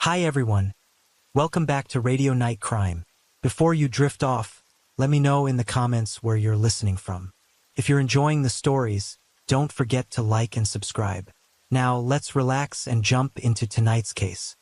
Hi everyone, welcome back to Radio Night Crime. Before you drift off, let me know in the comments where you're listening from. If you're enjoying the stories, don't forget to like and subscribe. Now let's relax and jump into tonight's case.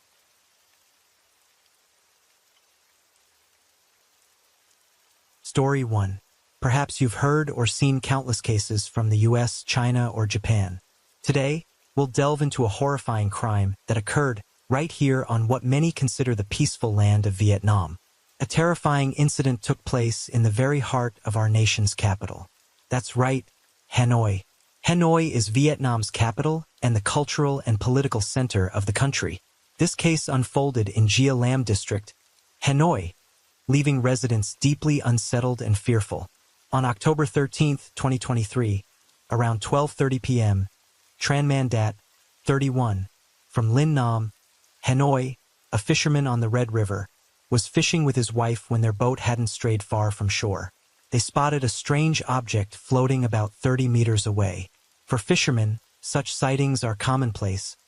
Story 1. Perhaps you've heard or seen countless cases from the US, China, or Japan. Today, we'll delve into a horrifying crime that occurred right here on what many consider the peaceful land of Vietnam. A terrifying incident took place in the very heart of our nation's capital. That's right, Hanoi. Hanoi is Vietnam's capital and the cultural and political center of the country. This case unfolded in Gia Lam District, Hanoi, leaving residents deeply unsettled and fearful. On October 13, 2023, around 12:30 p.m., Tran Man Dat, 31, from Linh Nam, Hanoi, a fisherman on the Red River, was fishing with his wife when their boat hadn't strayed far from shore. They spotted a strange object floating about 30 meters away. For fishermen, such sightings are commonplace,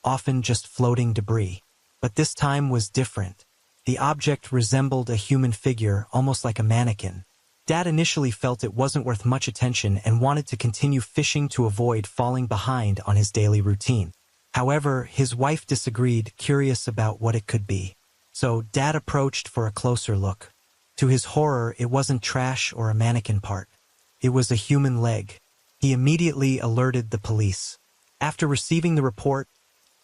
often just floating debris. But this time was different. The object resembled a human figure, almost like a mannequin. Dad initially felt it wasn't worth much attention and wanted to continue fishing to avoid falling behind on his daily routine. However, his wife disagreed, curious about what it could be. So Dad approached for a closer look. To his horror, it wasn't trash or a mannequin part. It was a human leg. He immediately alerted the police. After receiving the report,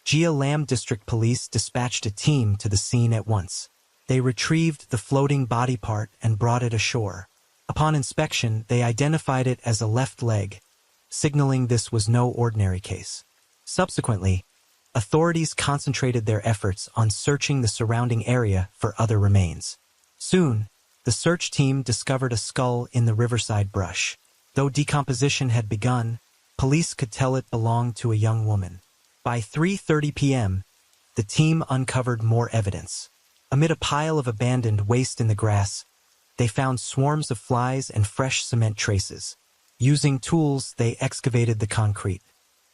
Gia Lam District Police dispatched a team to the scene at once. They retrieved the floating body part and brought it ashore. Upon inspection, they identified it as a left leg, signaling this was no ordinary case. Subsequently, authorities concentrated their efforts on searching the surrounding area for other remains. Soon, the search team discovered a skull in the riverside brush. Though decomposition had begun, police could tell it belonged to a young woman. By 3:30 p.m., the team uncovered more evidence. Amid a pile of abandoned waste in the grass, they found swarms of flies and fresh cement traces. Using tools, they excavated the concrete.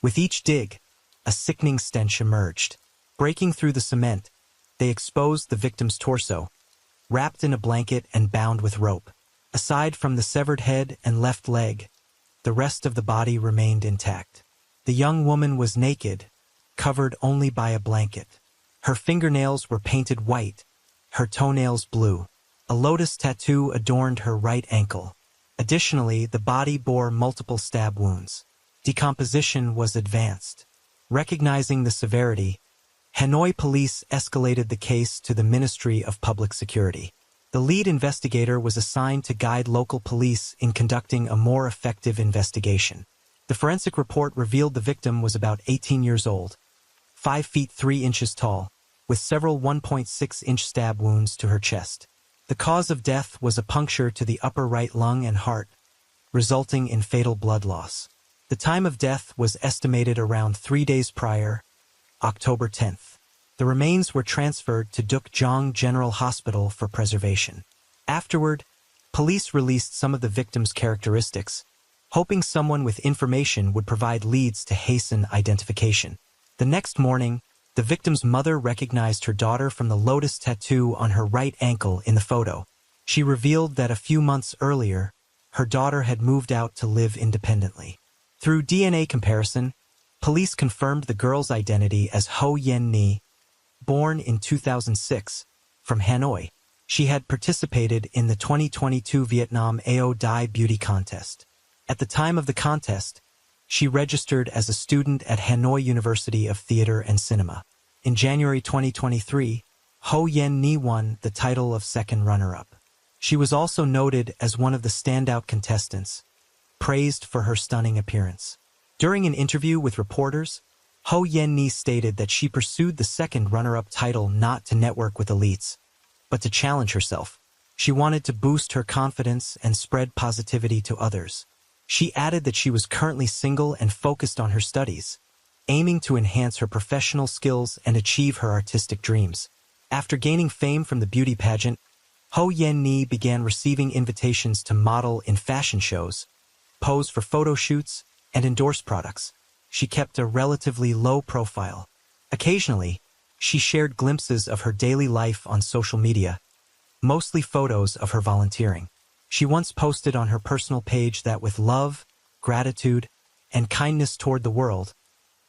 With each dig, a sickening stench emerged. Breaking through the cement, they exposed the victim's torso, wrapped in a blanket and bound with rope. Aside from the severed head and left leg, the rest of the body remained intact. The young woman was naked, covered only by a blanket. Her fingernails were painted white, her toenails blue. A lotus tattoo adorned her right ankle. Additionally, the body bore multiple stab wounds. Decomposition was advanced. Recognizing the severity, Hanoi police escalated the case to the Ministry of Public Security. The lead investigator was assigned to guide local police in conducting a more effective investigation. The forensic report revealed the victim was about 18 years old, 5 feet 3 inches tall, with several 1.6-inch stab wounds to her chest. The cause of death was a puncture to the upper right lung and heart, resulting in fatal blood loss. The time of death was estimated around 3 days prior, October 10th. The remains were transferred to Duc Giang General Hospital for preservation. Afterward, police released some of the victim's characteristics, hoping someone with information would provide leads to hasten identification. The next morning, the victim's mother recognized her daughter from the lotus tattoo on her right ankle in the photo. She revealed that a few months earlier, her daughter had moved out to live independently. Through DNA comparison, police confirmed the girl's identity as Ho Yen Ni, born in 2006, from Hanoi. She had participated in the 2022 Vietnam Ao Dai Beauty Contest. At the time of the contest, she registered as a student at Hanoi University of Theater and Cinema. In January 2023, Ho Yen Ni won the title of second runner-up. She was also noted as one of the standout contestants, praised for her stunning appearance. During an interview with reporters, Ho Yen Ni stated that she pursued the second runner-up title not to network with elites, but to challenge herself. She wanted to boost her confidence and spread positivity to others. She added that she was currently single and focused on her studies, aiming to enhance her professional skills and achieve her artistic dreams. After gaining fame from the beauty pageant, Ho Yen Ni began receiving invitations to model in fashion shows, pose for photo shoots, and endorse products. She kept a relatively low profile. Occasionally, She shared glimpses of her daily life on social media, mostly photos of her volunteering. She once posted on her personal page that with love, gratitude, and kindness toward the world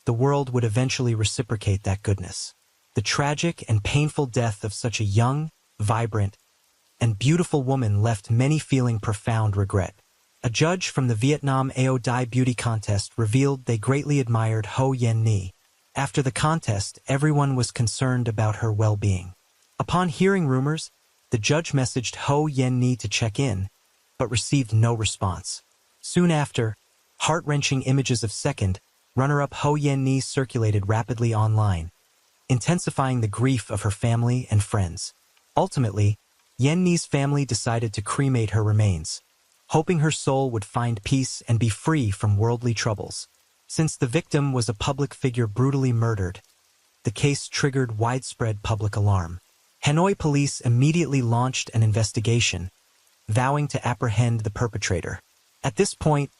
would eventually reciprocate that goodness. The tragic and painful death of such a young, vibrant, and beautiful woman left many feeling profound regret. A judge from the Vietnam Ao Dai beauty contest revealed they greatly admired Ho Yen Ni. After the contest, everyone was concerned about her well-being. Upon hearing rumors, the judge messaged Ho Yen Ni to check in, but received no response. Soon after, heart-wrenching images of second runner-up Ho Yen Ni circulated rapidly online, intensifying the grief of her family and friends. Ultimately, Yen Ni's family decided to cremate her remains, hoping her soul would find peace and be free from worldly troubles. Since the victim was a public figure brutally murdered, the case triggered widespread public alarm. Hanoi police immediately launched an investigation, vowing to apprehend the perpetrator. At this point,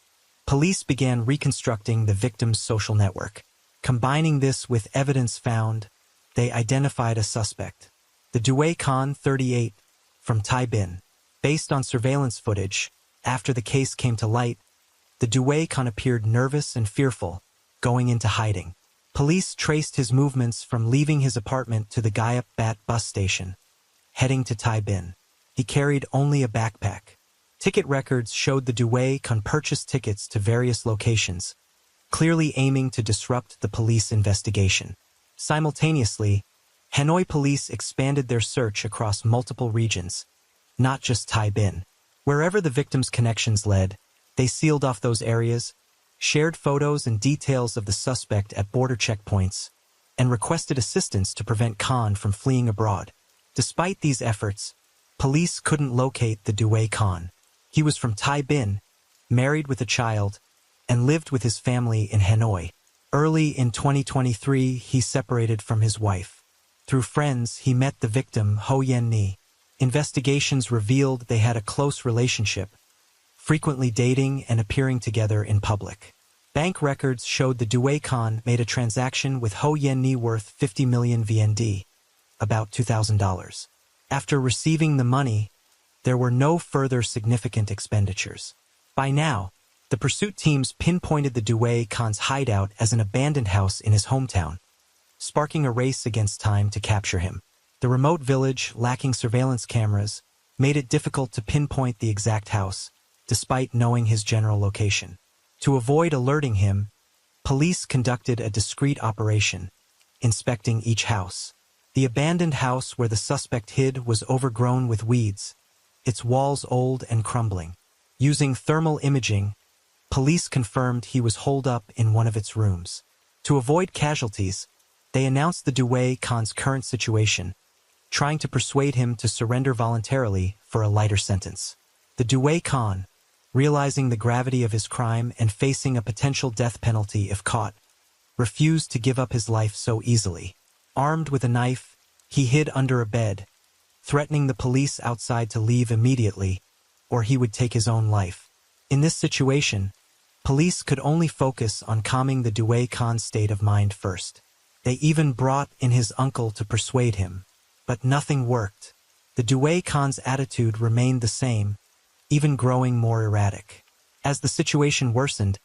police began reconstructing the victim's social network. Combining this with evidence found, they identified a suspect, the Due Khan, 38, from Tai Bin. Based on surveillance footage, after the case came to light, the Due Khan appeared nervous and fearful, going into hiding. Police traced his movements from leaving his apartment to the Gayap Bat bus station, heading to Tai Bin. He carried only a backpack. Ticket records showed the Due Khan purchased tickets to various locations, clearly aiming to disrupt the police investigation. Simultaneously, Hanoi police expanded their search across multiple regions, not just Tai Bin. Wherever the victim's connections led, they sealed off those areas, shared photos and details of the suspect at border checkpoints, and requested assistance to prevent Khan from fleeing abroad. Despite these efforts, police couldn't locate the Due Khan. He was from Tai Bin, married with a child, and lived with his family in Hanoi. Early in 2023, he separated from his wife. Through friends, he met the victim, Ho Yen Ni. Investigations revealed they had a close relationship, frequently dating and appearing together in public. Bank records showed the Due Khan made a transaction with Ho Yen Ni worth 50 million VND, about $2,000. After receiving the money, there were no further significant expenditures. By now, the pursuit teams pinpointed the Due Khan's hideout as an abandoned house in his hometown, sparking a race against time to capture him. The remote village, lacking surveillance cameras, made it difficult to pinpoint the exact house, despite knowing his general location. To avoid alerting him, police conducted a discreet operation, inspecting each house. The abandoned house where the suspect hid was overgrown with weeds, its walls old and crumbling. Using thermal imaging, police confirmed he was holed up in one of its rooms. To avoid casualties, they announced the Due Khan's current situation, trying to persuade him to surrender voluntarily for a lighter sentence. The Due Khan, realizing the gravity of his crime and facing a potential death penalty if caught, refused to give up his life so easily. Armed with a knife, he hid under a bed, threatening the police outside to leave immediately, or he would take his own life. In this situation, police could only focus on calming the Due Khan's state of mind first. They even brought in his uncle to persuade him, but nothing worked. The Due Khan's attitude remained the same, even growing more erratic. As the situation worsened,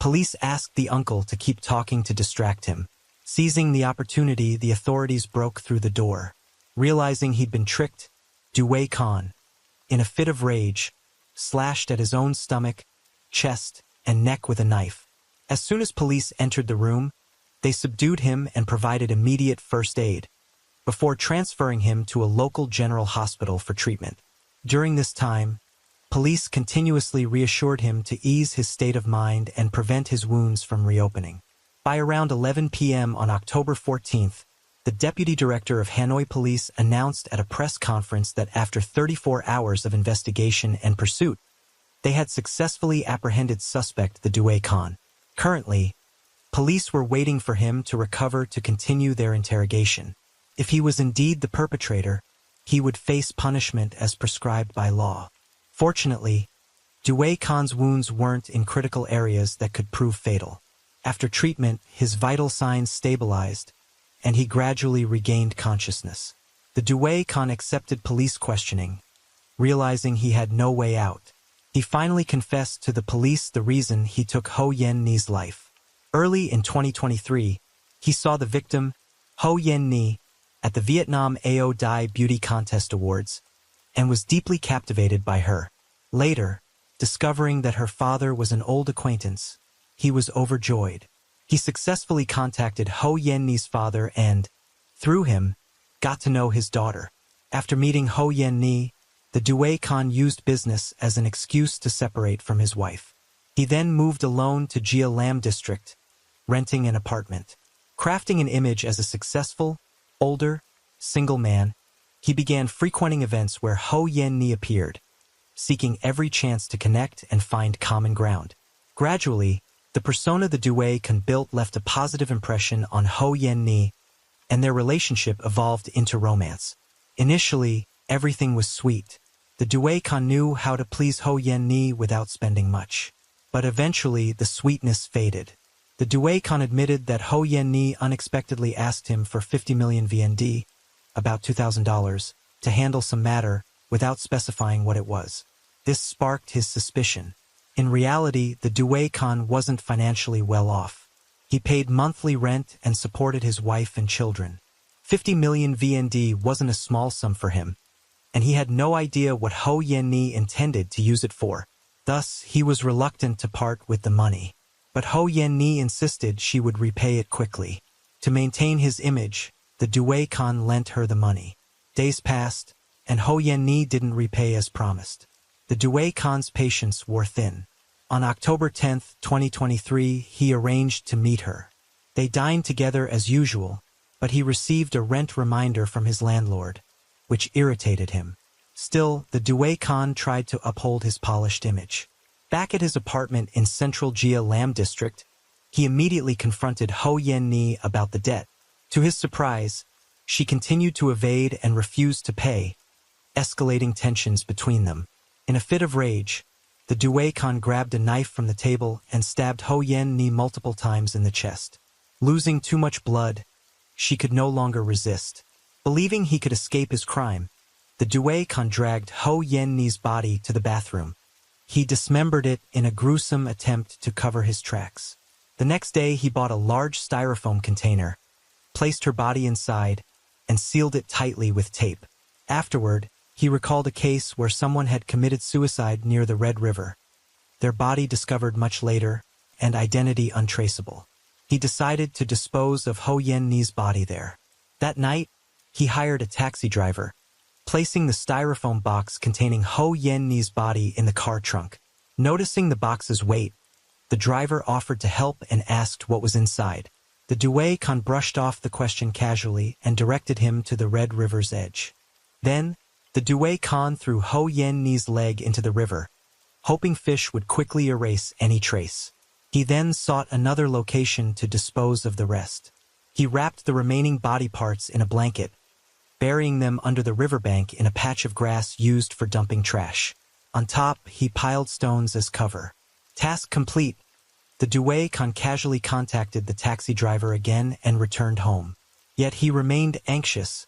police asked the uncle to keep talking to distract him. Seizing the opportunity, the authorities broke through the door. Realizing he'd been tricked, Due Khan, in a fit of rage, slashed at his own stomach, chest, and neck with a knife. As soon as police entered the room, they subdued him and provided immediate first aid, before transferring him to a local general hospital for treatment. During this time, police continuously reassured him to ease his state of mind and prevent his wounds from reopening. By around 11 p.m. on October 14th, the deputy director of Hanoi Police announced at a press conference that after 34 hours of investigation and pursuit, they had successfully apprehended suspect the Due Khan. Currently, police were waiting for him to recover to continue their interrogation. If he was indeed the perpetrator, he would face punishment as prescribed by law. Fortunately, Due Khan's wounds weren't in critical areas that could prove fatal. After treatment, his vital signs stabilized, and he gradually regained consciousness. The Due Khan accepted police questioning, realizing he had no way out. He finally confessed to the police the reason he took Ho Yen Ni's life. Early in 2023, he saw the victim, Ho Yen Ni, at the Vietnam Ao Dai Beauty Contest Awards, and was deeply captivated by her. Later, discovering that her father was an old acquaintance, he was overjoyed. He successfully contacted Ho Yen Ni's father and, through him, got to know his daughter. After meeting Ho Yen Ni, the Due Khan used business as an excuse to separate from his wife. He then moved alone to Gia Lam district, renting an apartment. Crafting an image as a successful, older, single man, he began frequenting events where Ho Yen Ni appeared, seeking every chance to connect and find common ground. Gradually, the persona the Due Khan built left a positive impression on Ho Yen Ni, and their relationship evolved into romance. Initially, everything was sweet. The Due Khan knew how to please Ho Yen Ni without spending much. But eventually, the sweetness faded. The Due Khan admitted that Ho Yen Ni unexpectedly asked him for 50 million VND, about $2,000, to handle some matter without specifying what it was. This sparked his suspicion. In reality, the Due Khan wasn't financially well off. He paid monthly rent and supported his wife and children. 50 million VND wasn't a small sum for him, and he had no idea what Ho Yen Ni intended to use it for. Thus, he was reluctant to part with the money. But Ho Yen Ni insisted she would repay it quickly. To maintain his image, the Due Khan lent her the money. Days passed, and Ho Yen Ni didn't repay as promised. The Due Khan's patience wore thin. On October 10, 2023, he arranged to meet her. They dined together as usual, but he received a rent reminder from his landlord, which irritated him. Still, the Due Khan tried to uphold his polished image. Back at his apartment in central Gia Lam district, he immediately confronted Ho Yen Ni about the debt. To his surprise, she continued to evade and refused to pay, escalating tensions between them. In a fit of rage, the Due Khan grabbed a knife from the table and stabbed Ho Yen Ni multiple times in the chest. Losing too much blood, she could no longer resist. Believing he could escape his crime, the Due Khan dragged Ho Yen Ni's body to the bathroom. He dismembered it in a gruesome attempt to cover his tracks. The next day, he bought a large styrofoam container, placed her body inside, and sealed it tightly with tape. Afterward, he recalled a case where someone had committed suicide near the Red River. Their body discovered much later, and identity untraceable. He decided to dispose of Ho Yen Ni's body there. That night, he hired a taxi driver, placing the styrofoam box containing Ho Yen Ni's body in the car trunk. Noticing the box's weight, the driver offered to help and asked what was inside. The Due Khan brushed off the question casually and directed him to the Red River's edge. Then, the Due Khan threw Ho Yen Ni's leg into the river, hoping fish would quickly erase any trace. He then sought another location to dispose of the rest. He wrapped the remaining body parts in a blanket, burying them under the riverbank in a patch of grass used for dumping trash. On top, he piled stones as cover. Task complete. The Due Khan casually contacted the taxi driver again and returned home. Yet he remained anxious,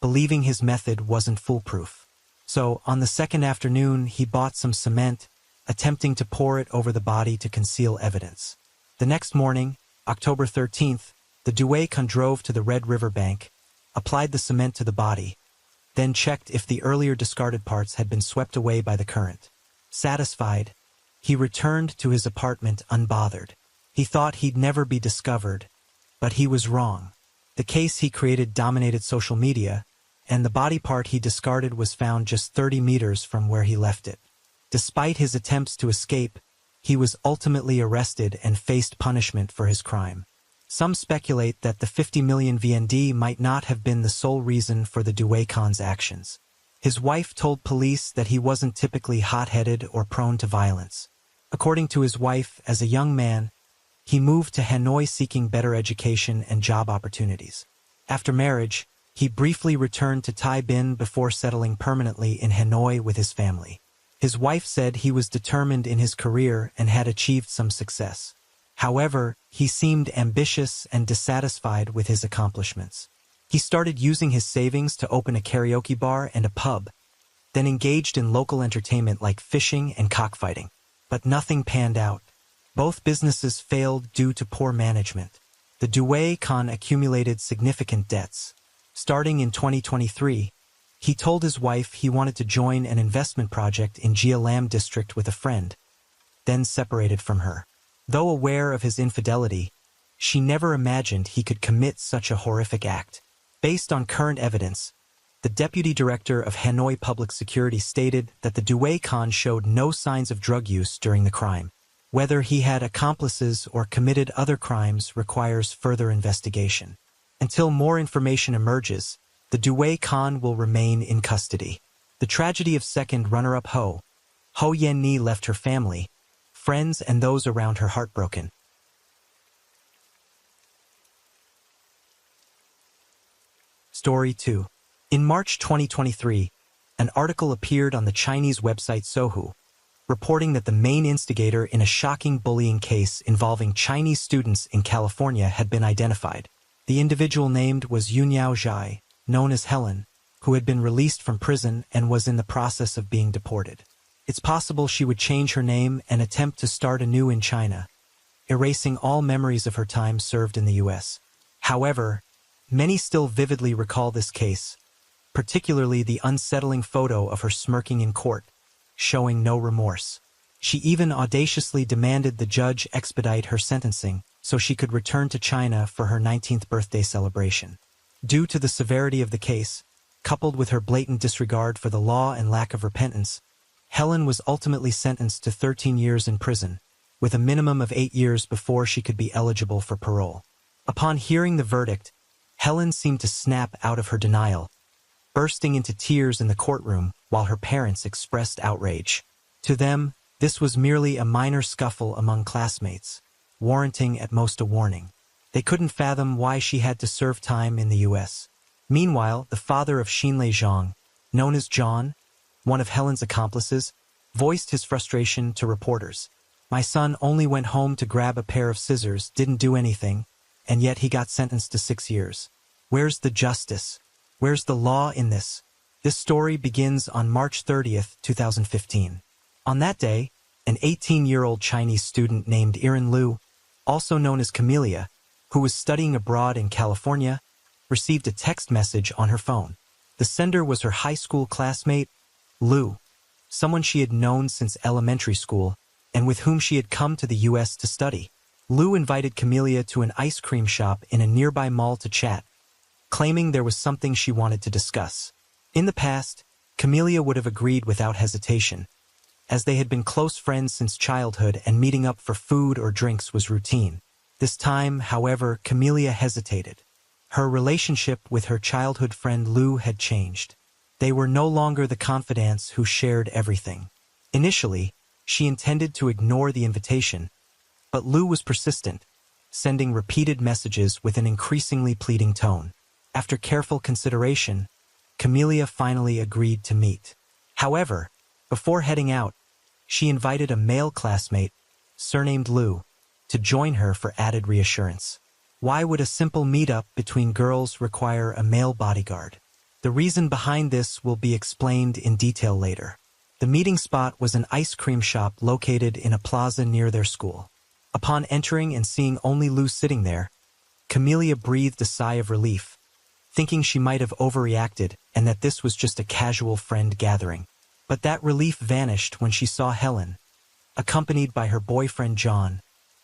believing his method wasn't foolproof. So, on the second afternoon, he bought some cement, attempting to pour it over the body to conceal evidence. The next morning, October 13th, the Due Khan drove to the Red River bank, applied the cement to the body, then checked if the earlier discarded parts had been swept away by the current. Satisfied, he returned to his apartment unbothered. He thought he'd never be discovered, but he was wrong. The case he created dominated social media, and the body part he discarded was found just 30 meters from where he left it. Despite his attempts to escape, he was ultimately arrested and faced punishment for his crime. Some speculate that the 50 million VND might not have been the sole reason for the Due Khan's actions. His wife told police that he wasn't typically hot-headed or prone to violence. According to his wife, as a young man, he moved to Hanoi seeking better education and job opportunities. After marriage, he briefly returned to Tai Bin before settling permanently in Hanoi with his family. His wife said he was determined in his career and had achieved some success. However, he seemed ambitious and dissatisfied with his accomplishments. He started using his savings to open a karaoke bar and a pub, then engaged in local entertainment like fishing and cockfighting. But nothing panned out. Both businesses failed due to poor management. The Due Khan accumulated significant debts. Starting in 2023, he told his wife he wanted to join an investment project in Jialam district with a friend, then separated from her. Though aware of his infidelity, she never imagined he could commit such a horrific act. Based on current evidence, the deputy director of Hanoi Public Security stated that the Due Khan showed no signs of drug use during the crime. Whether he had accomplices or committed other crimes requires further investigation. Until more information emerges, the Due Khan will remain in custody. The tragedy of second runner-up Ho Yenni left her family, friends and those around her heartbroken. Story 2. In March 2023, an article appeared on the Chinese website Sohu, reporting that the main instigator in a shocking bullying case involving Chinese students in California had been identified. The individual named was Yunyao Zhai, known as Helen, who had been released from prison and was in the process of being deported. It's possible she would change her name and attempt to start anew in China, erasing all memories of her time served in the U.S. However, many still vividly recall this case, particularly the unsettling photo of her smirking in court, showing no remorse. She even audaciously demanded the judge expedite her sentencing so she could return to China for her 19th birthday celebration. Due to the severity of the case, coupled with her blatant disregard for the law and lack of repentance, Helen was ultimately sentenced to 13 years in prison, with a minimum of 8 years before she could be eligible for parole. Upon hearing the verdict, Helen seemed to snap out of her denial, bursting into tears in the courtroom while her parents expressed outrage. To them, this was merely a minor scuffle among classmates, warranting at most a warning. They couldn't fathom why she had to serve time in the U.S. Meanwhile, the father of Xinlei Zhang, known as John, one of Helen's accomplices, voiced his frustration to reporters. "My son only went home to grab a pair of scissors, didn't do anything, and yet he got sentenced to 6 years. Where's the justice? Where's the law in this?" This story begins on March 30th, 2015. On that day, an 18-year-old Chinese student named Erin Liu, also known as Camellia, who was studying abroad in California, received a text message on her phone. The sender was her high school classmate, Liu, someone she had known since elementary school and with whom she had come to the U.S. to study. Liu invited Camellia to an ice cream shop in a nearby mall to chat, claiming there was something she wanted to discuss. In the past, Camellia would have agreed without hesitation, as they had been close friends since childhood and meeting up for food or drinks was routine. This time, however, Camellia hesitated. Her relationship with her childhood friend Liu had changed. They were no longer the confidants who shared everything. Initially, she intended to ignore the invitation, but Liu was persistent, sending repeated messages with an increasingly pleading tone. After careful consideration, Camellia finally agreed to meet. However, before heading out, she invited a male classmate, surnamed Liu, to join her for added reassurance. Why would a simple meetup between girls require a male bodyguard? The reason behind this will be explained in detail later. The meeting spot was an ice cream shop located in a plaza near their school. Upon entering and seeing only Liu sitting there, Camellia breathed a sigh of relief, thinking she might have overreacted and that this was just a casual friend gathering. But that relief vanished when she saw Helen, accompanied by her boyfriend John,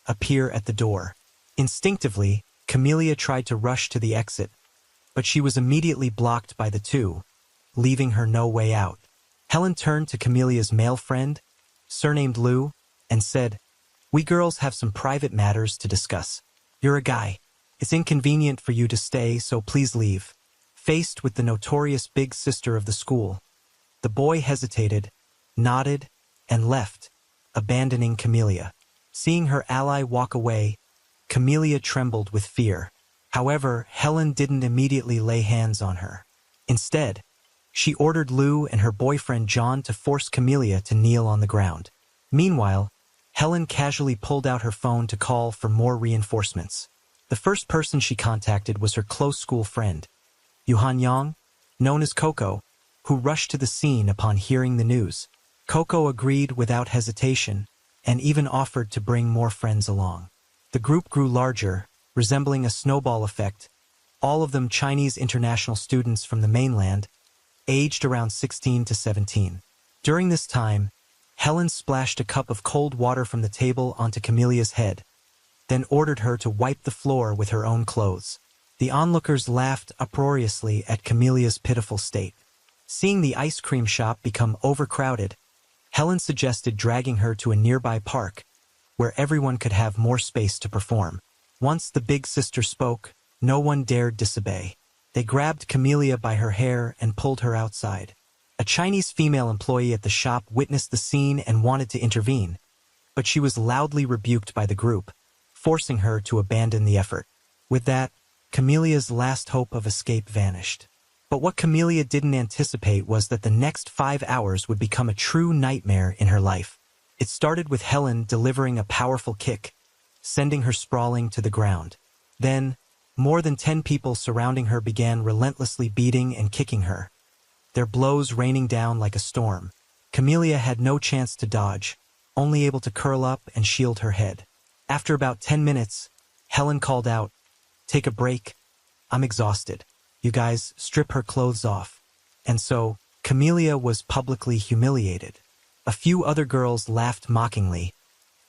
appear at the door. Instinctively, Camellia tried to rush to the exit, but she was immediately blocked by the two, leaving her no way out. Helen turned to Camelia's male friend, surnamed Liu, and said, "We girls have some private matters to discuss. You're a guy. It's inconvenient for you to stay, so please leave." Faced with the notorious big sister of the school, the boy hesitated, nodded, and left, abandoning Camellia. Seeing her ally walk away, Camellia trembled with fear. However, Helen didn't immediately lay hands on her. Instead, she ordered Liu and her boyfriend John to force Camellia to kneel on the ground. Meanwhile, Helen casually pulled out her phone to call for more reinforcements. The first person she contacted was her close school friend, Yuhan Yang, known as Coco, who rushed to the scene upon hearing the news. Coco agreed without hesitation and even offered to bring more friends along. The group grew larger, resembling a snowball effect, all of them Chinese international students from the mainland, aged around 16 to 17. During this time, Helen splashed a cup of cold water from the table onto Camelia's head, then ordered her to wipe the floor with her own clothes. The onlookers laughed uproariously at Camelia's pitiful state. Seeing the ice cream shop become overcrowded, Helen suggested dragging her to a nearby park, where everyone could have more space to perform. Once the big sister spoke, no one dared disobey. They grabbed Camelia by her hair and pulled her outside. A Chinese female employee at the shop witnessed the scene and wanted to intervene, but she was loudly rebuked by the group, forcing her to abandon the effort. With that, Camelia's last hope of escape vanished. But what Camelia didn't anticipate was that the next 5 hours would become a true nightmare in her life. It started with Helen delivering a powerful kick, sending her sprawling to the ground. Then, more than 10 people surrounding her began relentlessly beating and kicking her, their blows raining down like a storm. Camelia had no chance to dodge, only able to curl up and shield her head. After about 10 minutes, Helen called out, "Take a break. I'm exhausted. You guys, strip her clothes off." And so, Camelia was publicly humiliated. A few other girls laughed mockingly,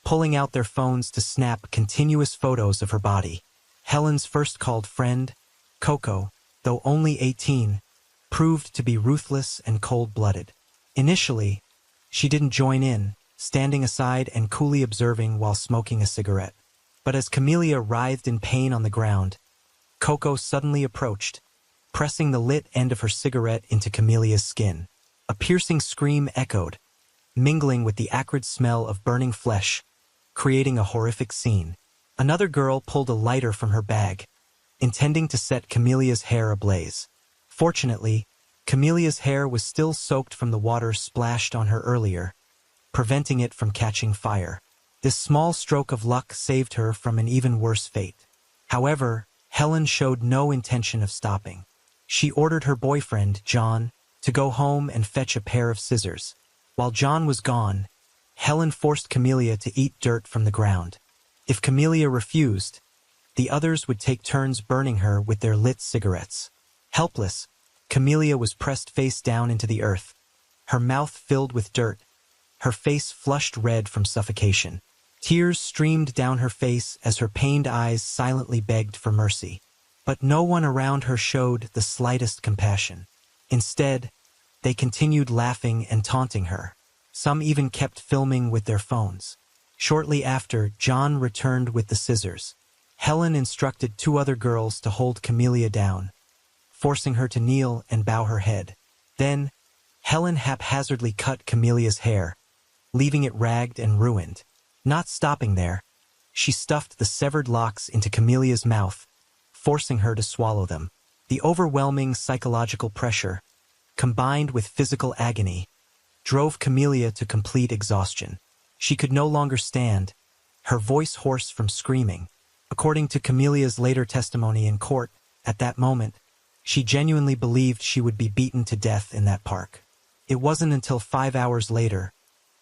pulling out their phones to snap continuous photos of her body. Helen's first-called friend, Coco, though only 18, proved to be ruthless and cold-blooded. Initially, she didn't join in, standing aside and coolly observing while smoking a cigarette. But as Camelia writhed in pain on the ground, Coco suddenly approached, pressing the lit end of her cigarette into Camelia's skin. A piercing scream echoed, mingling with the acrid smell of burning flesh, creating a horrific scene. Another girl pulled a lighter from her bag, intending to set Camelia's hair ablaze. Fortunately, Camelia's hair was still soaked from the water splashed on her earlier, preventing it from catching fire. This small stroke of luck saved her from an even worse fate. However, Helen showed no intention of stopping. She ordered her boyfriend, John, to go home and fetch a pair of scissors. While John was gone, Helen forced Camelia to eat dirt from the ground. If Camelia refused, the others would take turns burning her with their lit cigarettes. Helpless, Camelia was pressed face down into the earth, her mouth filled with dirt, her face flushed red from suffocation. Tears streamed down her face as her pained eyes silently begged for mercy. But no one around her showed the slightest compassion. Instead, they continued laughing and taunting her. Some even kept filming with their phones. Shortly after, John returned with the scissors. Helen instructed 2 other girls to hold Camelia down, forcing her to kneel and bow her head. Then, Helen haphazardly cut Camelia's hair, leaving it ragged and ruined. Not stopping there, she stuffed the severed locks into Camelia's mouth, forcing her to swallow them. The overwhelming psychological pressure, combined with physical agony, drove Camelia to complete exhaustion. She could no longer stand, her voice hoarse from screaming. According to Camelia's later testimony in court, at that moment, she genuinely believed she would be beaten to death in that park. It wasn't until 5 hours later,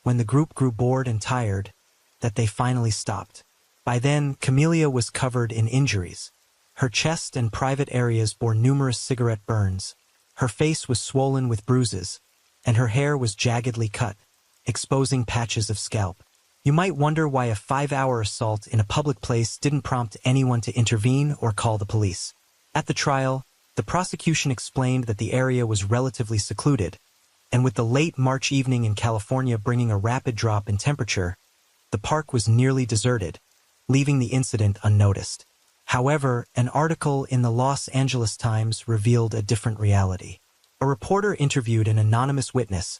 when the group grew bored and tired, that they finally stopped. By then, Camelia was covered in injuries. Her chest and private areas bore numerous cigarette burns. Her face was swollen with bruises, and her hair was jaggedly cut, exposing patches of scalp. You might wonder why a 5-hour assault in a public place didn't prompt anyone to intervene or call the police. At the trial, the prosecution explained that the area was relatively secluded, and with the late March evening in California bringing a rapid drop in temperature, the park was nearly deserted, leaving the incident unnoticed. However, an article in the Los Angeles Times revealed a different reality. A reporter interviewed an anonymous witness,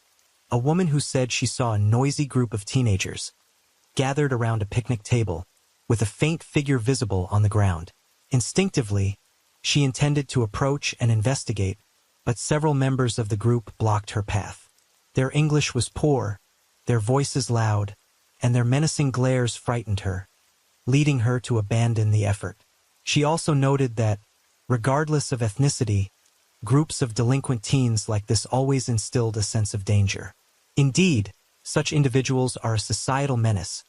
a woman who said she saw a noisy group of teenagers gathered around a picnic table, with a faint figure visible on the ground. Instinctively, she intended to approach and investigate, but several members of the group blocked her path. Their English was poor, their voices loud, and their menacing glares frightened her, leading her to abandon the effort. She also noted that, regardless of ethnicity, groups of delinquent teens like this always instilled a sense of danger. Indeed, such individuals are a societal menace,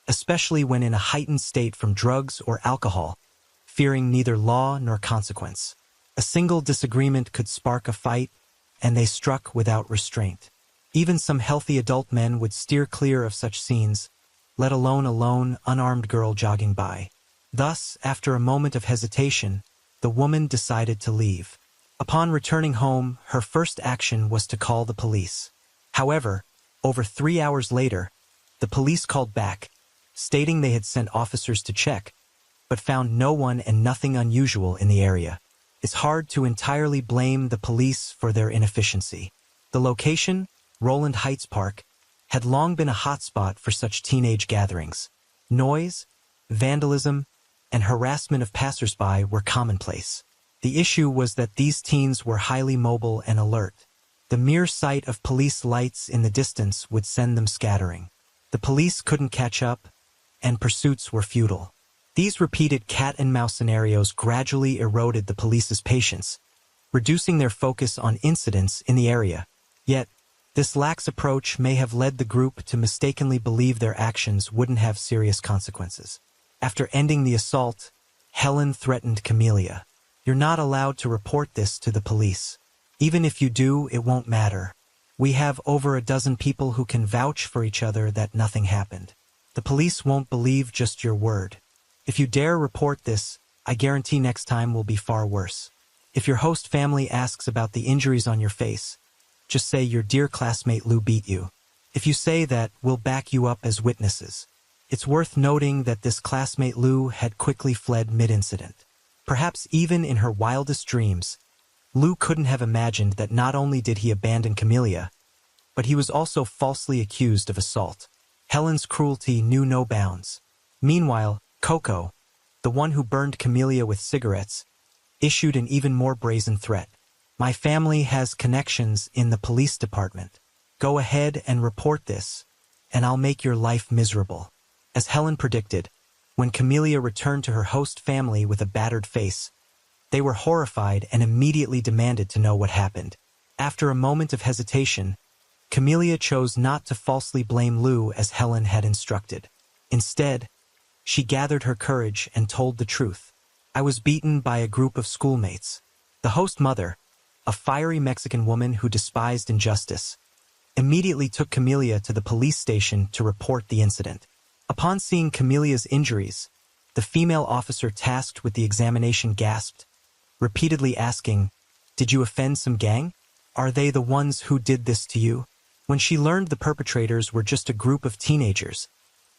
especially when in a heightened state from drugs or alcohol, fearing neither law nor consequence. A single disagreement could spark a fight, and they struck without restraint. Even some healthy adult men would steer clear of such scenes, let alone a lone, unarmed girl jogging by. Thus, after a moment of hesitation, the woman decided to leave. Upon returning home, her first action was to call the police. However, over 3 hours later, the police called back, stating they had sent officers to check, but found no one and nothing unusual in the area. It's hard to entirely blame the police for their inefficiency. The location, Roland Heights Park, had long been a hotspot for such teenage gatherings. Noise, vandalism, and harassment of passersby were commonplace. The issue was that these teens were highly mobile and alert. The mere sight of police lights in the distance would send them scattering. The police couldn't catch up, and pursuits were futile. These repeated cat-and-mouse scenarios gradually eroded the police's patience, reducing their focus on incidents in the area. Yet, this lax approach may have led the group to mistakenly believe their actions wouldn't have serious consequences. After ending the assault, Helen threatened Camellia. "You're not allowed to report this to the police. Even if you do, it won't matter. We have over a dozen people who can vouch for each other that nothing happened. The police won't believe just your word. If you dare report this, I guarantee next time will be far worse. If your host family asks about the injuries on your face, just say your dear classmate Lou beat you. If you say that, we'll back you up as witnesses." It's worth noting that this classmate Lou had quickly fled mid-incident. Perhaps even in her wildest dreams, Lou couldn't have imagined that not only did he abandon Camellia, but he was also falsely accused of assault. Helen's cruelty knew no bounds. Meanwhile, Coco, the one who burned Camellia with cigarettes, issued an even more brazen threat. "My family has connections in the police department. Go ahead and report this, and I'll make your life miserable." As Helen predicted, when Camellia returned to her host family with a battered face, they were horrified and immediately demanded to know what happened. After a moment of hesitation, Camellia chose not to falsely blame Lou as Helen had instructed. Instead, she gathered her courage and told the truth. "I was beaten by a group of schoolmates." The host mother, a fiery Mexican woman who despised injustice, immediately took Camellia to the police station to report the incident. Upon seeing Camelia's injuries, the female officer tasked with the examination gasped, repeatedly asking, "Did you offend some gang? Are they the ones who did this to you?" When she learned the perpetrators were just a group of teenagers,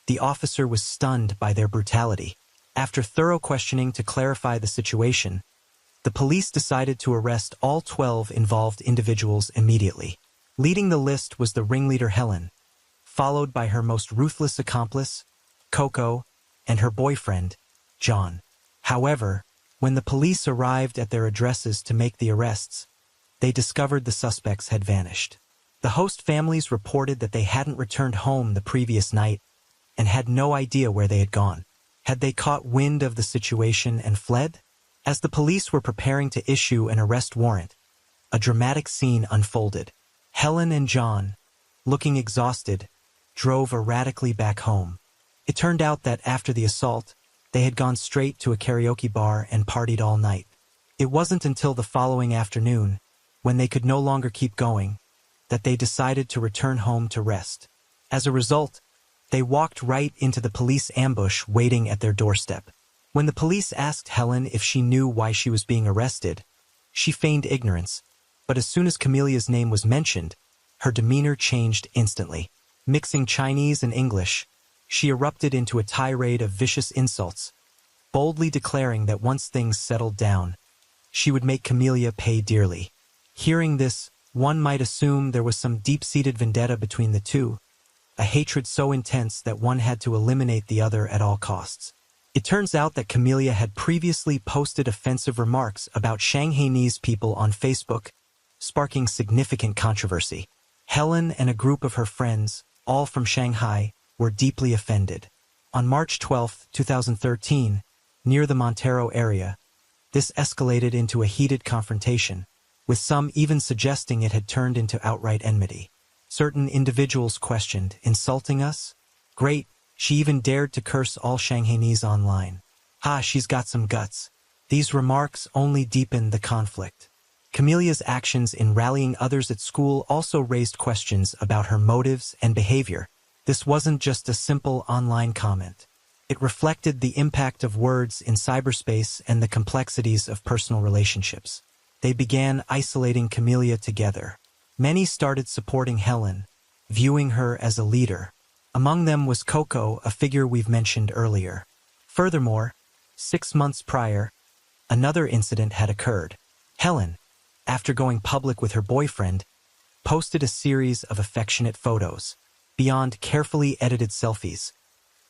the officer was stunned by their brutality. After thorough questioning to clarify the situation, the police decided to arrest all 12 involved individuals immediately. Leading the list was the ringleader Helen, followed by her most ruthless accomplice, Coco, and her boyfriend, John. However, when the police arrived at their addresses to make the arrests, they discovered the suspects had vanished. The host families reported that they hadn't returned home the previous night and had no idea where they had gone. Had they caught wind of the situation and fled? As the police were preparing to issue an arrest warrant, a dramatic scene unfolded. Helen and John, looking exhausted, drove erratically back home. It turned out that after the assault, they had gone straight to a karaoke bar and partied all night. It wasn't until the following afternoon, when they could no longer keep going, that they decided to return home to rest. As a result, they walked right into the police ambush waiting at their doorstep. When the police asked Helen if she knew why she was being arrested, she feigned ignorance, but as soon as Camelia's name was mentioned, her demeanor changed instantly. Mixing Chinese and English, she erupted into a tirade of vicious insults, boldly declaring that once things settled down, she would make Camellia pay dearly. Hearing this, one might assume there was some deep-seated vendetta between the two, a hatred so intense that one had to eliminate the other at all costs. It turns out that Camellia had previously posted offensive remarks about Shanghainese people on Facebook, sparking significant controversy. Helen and a group of her friends, all from Shanghai, were deeply offended. On March 12, 2013, near the Montero area, this escalated into a heated confrontation, with some even suggesting it had turned into outright enmity. Certain individuals questioned, "Insulting us? Great, she even dared to curse all Shanghainese online. Ah, she's got some guts." These remarks only deepened the conflict. Camelia's actions in rallying others at school also raised questions about her motives and behavior. This wasn't just a simple online comment. It reflected the impact of words in cyberspace and the complexities of personal relationships. They began isolating Camelia together. Many started supporting Helen, viewing her as a leader. Among them was Coco, a figure we've mentioned earlier. Furthermore, 6 months prior, another incident had occurred. Helen, after going public with her boyfriend, posted a series of affectionate photos. Beyond carefully edited selfies,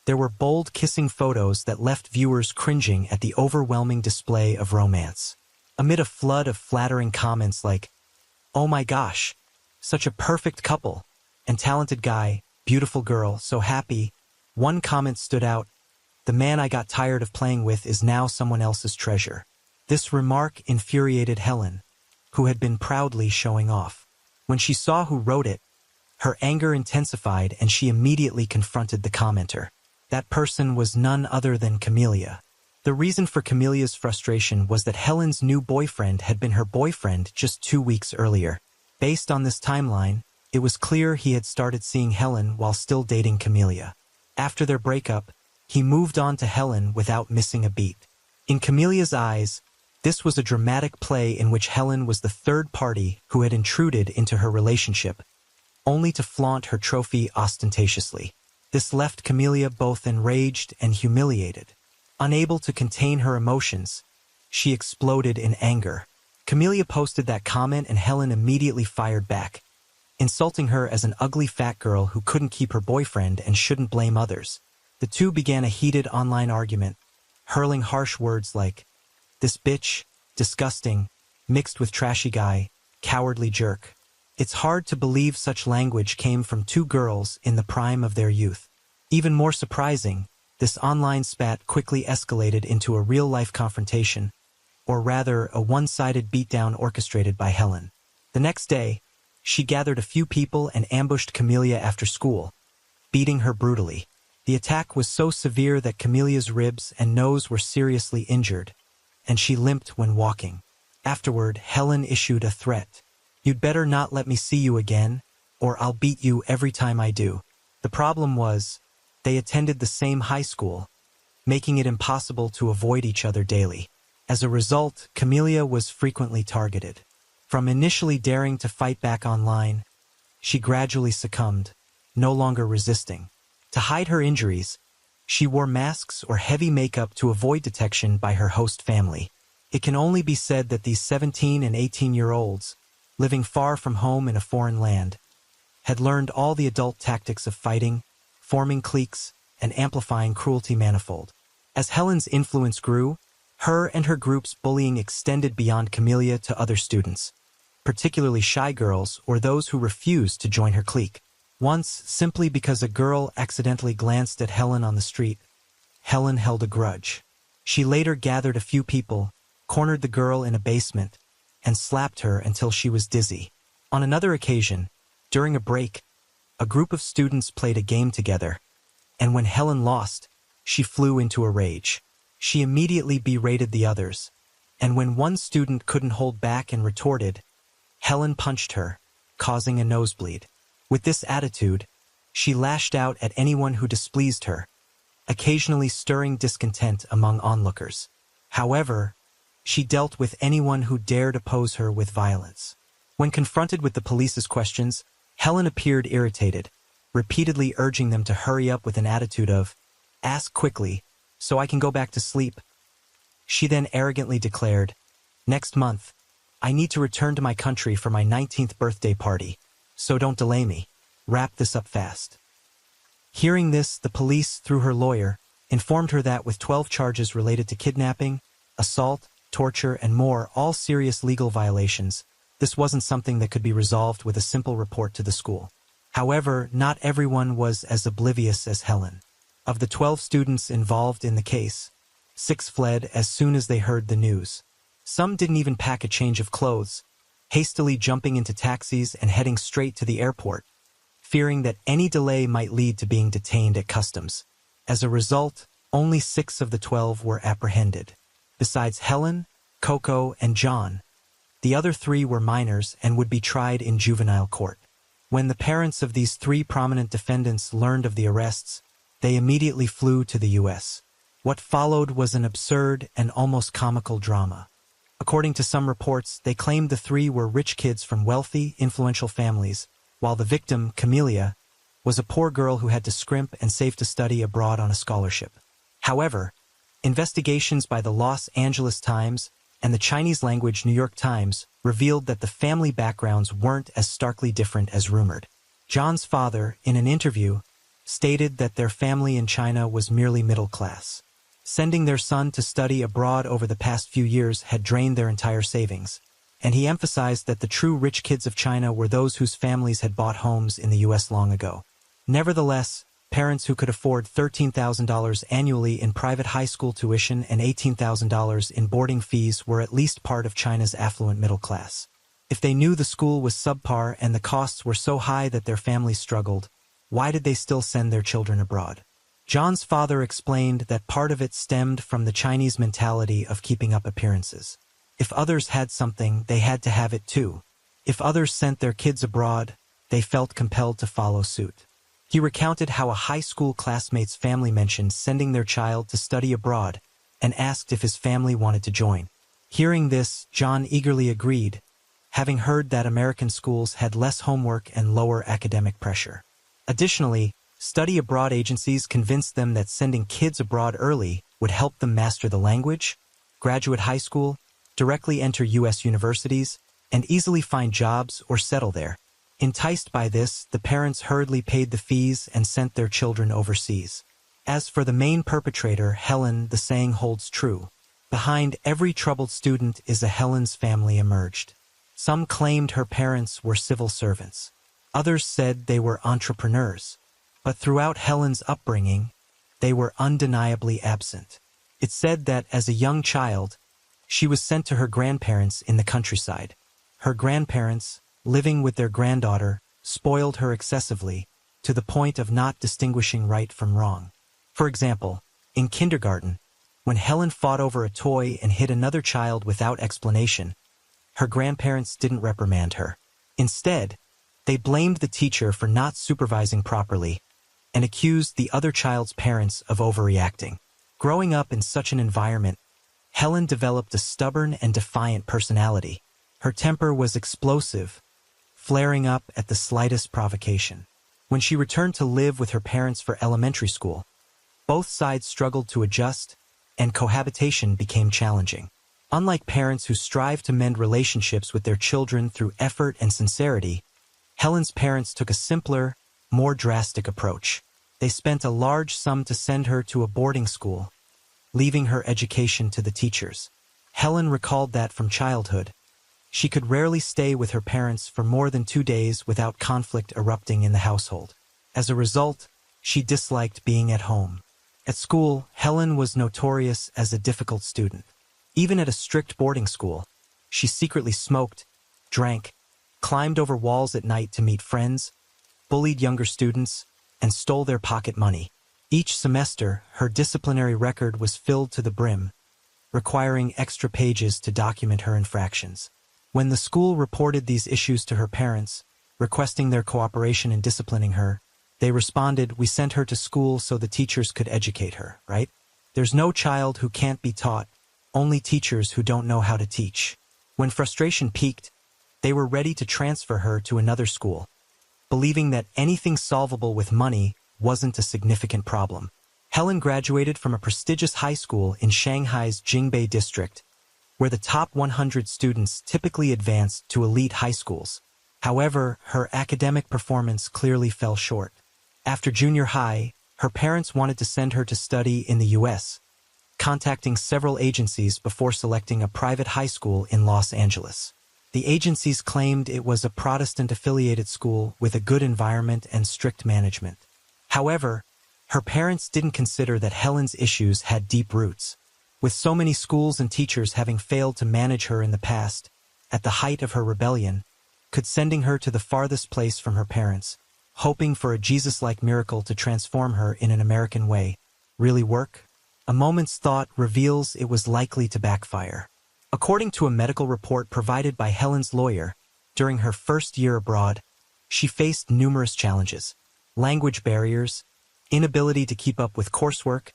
there were bold kissing photos that left viewers cringing at the overwhelming display of romance. Amid a flood of flattering comments like, "Oh my gosh, such a perfect couple," and "talented guy, beautiful girl, so happy," one comment stood out, "The man I got tired of playing with is now someone else's treasure." This remark infuriated Helen, who had been proudly showing off. When she saw who wrote it, her anger intensified and she immediately confronted the commenter. That person was none other than Camelia. The reason for Camelia's frustration was that Helen's new boyfriend had been her boyfriend just 2 weeks earlier. Based on this timeline, it was clear he had started seeing Helen while still dating Camelia. After their breakup, he moved on to Helen without missing a beat. In Camelia's eyes, this was a dramatic play in which Helen was the third party who had intruded into her relationship, only to flaunt her trophy ostentatiously. This left Camelia both enraged and humiliated. Unable to contain her emotions, she exploded in anger. Camelia posted that comment and Helen immediately fired back, insulting her as an ugly fat girl who couldn't keep her boyfriend and shouldn't blame others. The two began a heated online argument, hurling harsh words like, "This bitch, disgusting," mixed with "trashy guy, cowardly jerk." It's hard to believe such language came from two girls in the prime of their youth. Even more surprising, this online spat quickly escalated into a real-life confrontation, or rather a one-sided beatdown orchestrated by Helen. The next day, she gathered a few people and ambushed Camelia after school, beating her brutally. The attack was so severe that Camelia's ribs and nose were seriously injured, and she limped when walking. Afterward, Helen issued a threat. "You'd better not let me see you again, or I'll beat you every time I do." The problem was, they attended the same high school, making it impossible to avoid each other daily. As a result, Camelia was frequently targeted. From initially daring to fight back online, she gradually succumbed, no longer resisting. To hide her injuries, she wore masks or heavy makeup to avoid detection by her host family. It can only be said that these 17 and 18-year-olds, living far from home in a foreign land, had learned all the adult tactics of fighting, forming cliques, and amplifying cruelty manifold. As Helen's influence grew, her and her group's bullying extended beyond Camelia to other students, particularly shy girls or those who refused to join her clique. Once, simply because a girl accidentally glanced at Helen on the street, Helen held a grudge. She later gathered a few people, cornered the girl in a basement, and slapped her until she was dizzy. On another occasion, during a break, a group of students played a game together, and when Helen lost, she flew into a rage. She immediately berated the others, and when one student couldn't hold back and retorted, Helen punched her, causing a nosebleed. With this attitude, she lashed out at anyone who displeased her, occasionally stirring discontent among onlookers. However, she dealt with anyone who dared oppose her with violence. When confronted with the police's questions, Helen appeared irritated, repeatedly urging them to hurry up with an attitude of, "Ask quickly, so I can go back to sleep." She then arrogantly declared, "Next month, I need to return to my country for my 19th birthday party, so don't delay me. Wrap this up fast." Hearing this, the police, through her lawyer, informed her that with 12 charges related to kidnapping, assault, torture, and more, all serious legal violations, this wasn't something that could be resolved with a simple report to the school. However, not everyone was as oblivious as Helen. Of the 12 students involved in the case, 6 fled as soon as they heard the news. Some didn't even pack a change of clothes, hastily jumping into taxis and heading straight to the airport, fearing that any delay might lead to being detained at customs. As a result, only 6 of the 12 were apprehended. Besides Helen, Coco, and John, the other 3 were minors and would be tried in juvenile court. When the parents of these 3 prominent defendants learned of the arrests, they immediately flew to the U.S. What followed was an absurd and almost comical drama. According to some reports, they claimed the 3 were rich kids from wealthy, influential families, while the victim, Camellia, was a poor girl who had to scrimp and save to study abroad on a scholarship. However, investigations by the Los Angeles Times and the Chinese-language New York Times revealed that the family backgrounds weren't as starkly different as rumored. John's father, in an interview, stated that their family in China was merely middle class. Sending their son to study abroad over the past few years had drained their entire savings, and he emphasized that the true rich kids of China were those whose families had bought homes in the U.S. long ago. Nevertheless, parents who could afford $13,000 annually in private high school tuition and $18,000 in boarding fees were at least part of China's affluent middle class. If they knew the school was subpar and the costs were so high that their families struggled, why did they still send their children abroad? John's father explained that part of it stemmed from the Chinese mentality of keeping up appearances. If others had something, they had to have it too. If others sent their kids abroad, they felt compelled to follow suit. He recounted how a high school classmate's family mentioned sending their child to study abroad and asked if his family wanted to join. Hearing this, John eagerly agreed, having heard that American schools had less homework and lower academic pressure. Additionally, study abroad agencies convinced them that sending kids abroad early would help them master the language, graduate high school, directly enter U.S. universities, and easily find jobs or settle there. Enticed by this, the parents hurriedly paid the fees and sent their children overseas. As for the main perpetrator, Helen, the saying holds true. Behind every troubled student is a Helen's family emerged. Some claimed her parents were civil servants. Others said they were entrepreneurs. But throughout Helen's upbringing, they were undeniably absent. It's said that as a young child, she was sent to her grandparents in the countryside. Her grandparents, living with their granddaughter, spoiled her excessively, to the point of not distinguishing right from wrong. For example, in kindergarten, when Helen fought over a toy and hit another child without explanation, her grandparents didn't reprimand her. Instead, they blamed the teacher for not supervising properly and accused the other child's parents of overreacting. Growing up in such an environment, Helen developed a stubborn and defiant personality. Her temper was explosive, flaring up at the slightest provocation. When she returned to live with her parents for elementary school, both sides struggled to adjust, and cohabitation became challenging. Unlike parents who strive to mend relationships with their children through effort and sincerity, Helen's parents took a simpler, more drastic approach. They spent a large sum to send her to a boarding school, leaving her education to the teachers. Helen recalled that from childhood, she could rarely stay with her parents for more than 2 days without conflict erupting in the household. As a result, she disliked being at home. At school, Helen was notorious as a difficult student. Even at a strict boarding school, she secretly smoked, drank, climbed over walls at night to meet friends, bullied younger students, and stole their pocket money. Each semester, her disciplinary record was filled to the brim, requiring extra pages to document her infractions. When the school reported these issues to her parents, requesting their cooperation in disciplining her, they responded, "We sent her to school so the teachers could educate her, right? There's no child who can't be taught, only teachers who don't know how to teach." When frustration peaked, they were ready to transfer her to another school, believing that anything solvable with money wasn't a significant problem. Helen graduated from a prestigious high school in Shanghai's Jingbei district, where the top 100 students typically advanced to elite high schools. However, her academic performance clearly fell short. After junior high, her parents wanted to send her to study in the U.S., contacting several agencies before selecting a private high school in Los Angeles. The agencies claimed it was a Protestant-affiliated school with a good environment and strict management. However, her parents didn't consider that Helen's issues had deep roots. With so many schools and teachers having failed to manage her in the past, at the height of her rebellion, could sending her to the farthest place from her parents, hoping for a Jesus-like miracle to transform her in an American way, really work? A moment's thought reveals it was likely to backfire. According to a medical report provided by Helen's lawyer, during her first year abroad, she faced numerous challenges: language barriers, inability to keep up with coursework,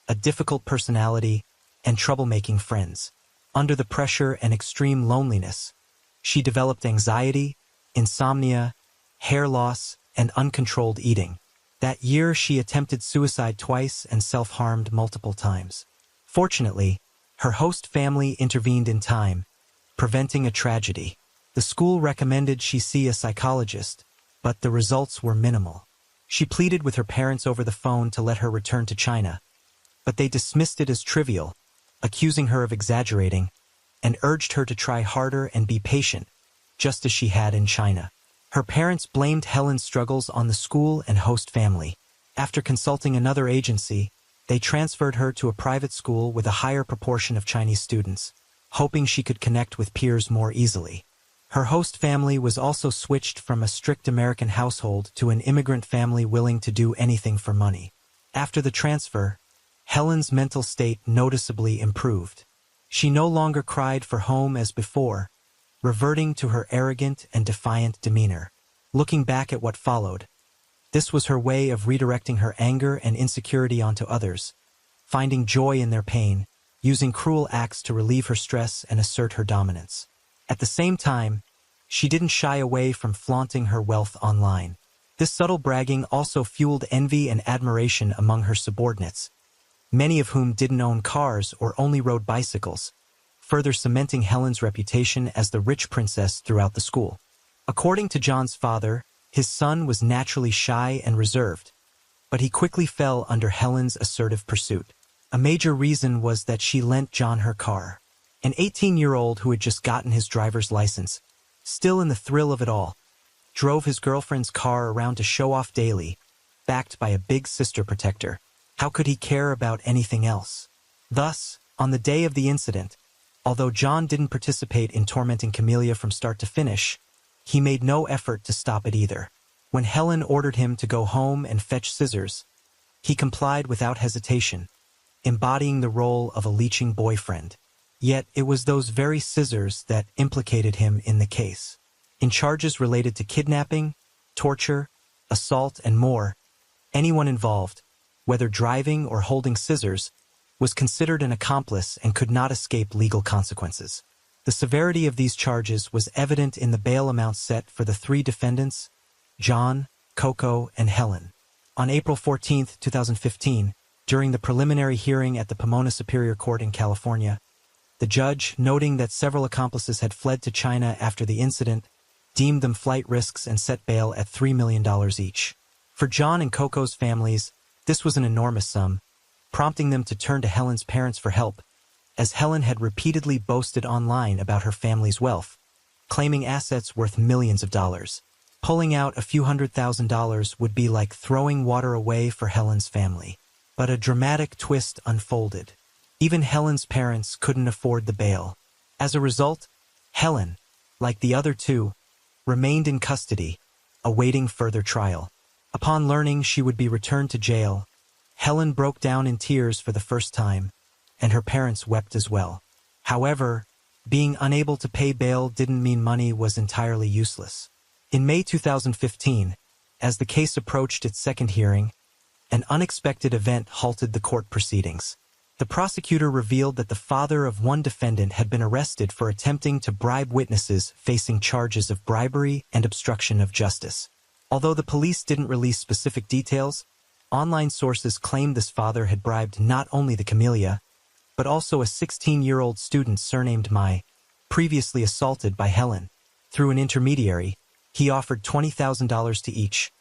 a difficult personality, and troublemaking friends. Under the pressure and extreme loneliness, she developed anxiety, insomnia, hair loss, and uncontrolled eating. That year, she attempted suicide twice and self-harmed multiple times. Fortunately, her host family intervened in time, preventing a tragedy. The school recommended she see a psychologist, but the results were minimal. She pleaded with her parents over the phone to let her return to China, but they dismissed it as trivial, accusing her of exaggerating, and urged her to try harder and be patient, just as she had in China. Her parents blamed Helen's struggles on the school and host family. After consulting another agency, they transferred her to a private school with a higher proportion of Chinese students, hoping she could connect with peers more easily. Her host family was also switched from a strict American household to an immigrant family willing to do anything for money. After the transfer, Helen's mental state noticeably improved. She no longer cried for home as before, reverting to her arrogant and defiant demeanor. Looking back at what followed, this was her way of redirecting her anger and insecurity onto others, finding joy in their pain, using cruel acts to relieve her stress and assert her dominance. At the same time, she didn't shy away from flaunting her wealth online. This subtle bragging also fueled envy and admiration among her subordinates, many of whom didn't own cars or only rode bicycles, further cementing Helen's reputation as the rich princess throughout the school. According to John's father, his son was naturally shy and reserved, but he quickly fell under Helen's assertive pursuit. A major reason was that she lent John her car. An 18-year-old who had just gotten his driver's license, still in the thrill of it all, drove his girlfriend's car around to show off daily, backed by a big sister protector. How could he care about anything else? Thus, on the day of the incident, although John didn't participate in tormenting Camelia from start to finish, he made no effort to stop it either. When Helen ordered him to go home and fetch scissors, he complied without hesitation, embodying the role of a leeching boyfriend. Yet it was those very scissors that implicated him in the case. In charges related to kidnapping, torture, assault, and more, anyone involved, whether driving or holding scissors, was considered an accomplice and could not escape legal consequences. The severity of these charges was evident in the bail amount set for the three defendants, John, Coco, and Helen. On April 14, 2015, during the preliminary hearing at the Pomona Superior Court in California, the judge, noting that several accomplices had fled to China after the incident, deemed them flight risks and set bail at $3 million each. For John and Coco's families, this was an enormous sum, prompting them to turn to Helen's parents for help, as Helen had repeatedly boasted online about her family's wealth, claiming assets worth millions of dollars. Pulling out a few $100,000 would be like throwing water away for Helen's family. But a dramatic twist unfolded. Even Helen's parents couldn't afford the bail. As a result, Helen, like the other two, remained in custody, awaiting further trial. Upon learning she would be returned to jail, Helen broke down in tears for the first time, and her parents wept as well. However, being unable to pay bail didn't mean money was entirely useless. In May 2015, as the case approached its second hearing, an unexpected event halted the court proceedings. The prosecutor revealed that the father of one defendant had been arrested for attempting to bribe witnesses facing charges of bribery and obstruction of justice. Although the police didn't release specific details, online sources claimed this father had bribed not only the Camelia, but also a 16-year-old student surnamed Mai, previously assaulted by Helen. Through an intermediary, he offered $20,000 to each,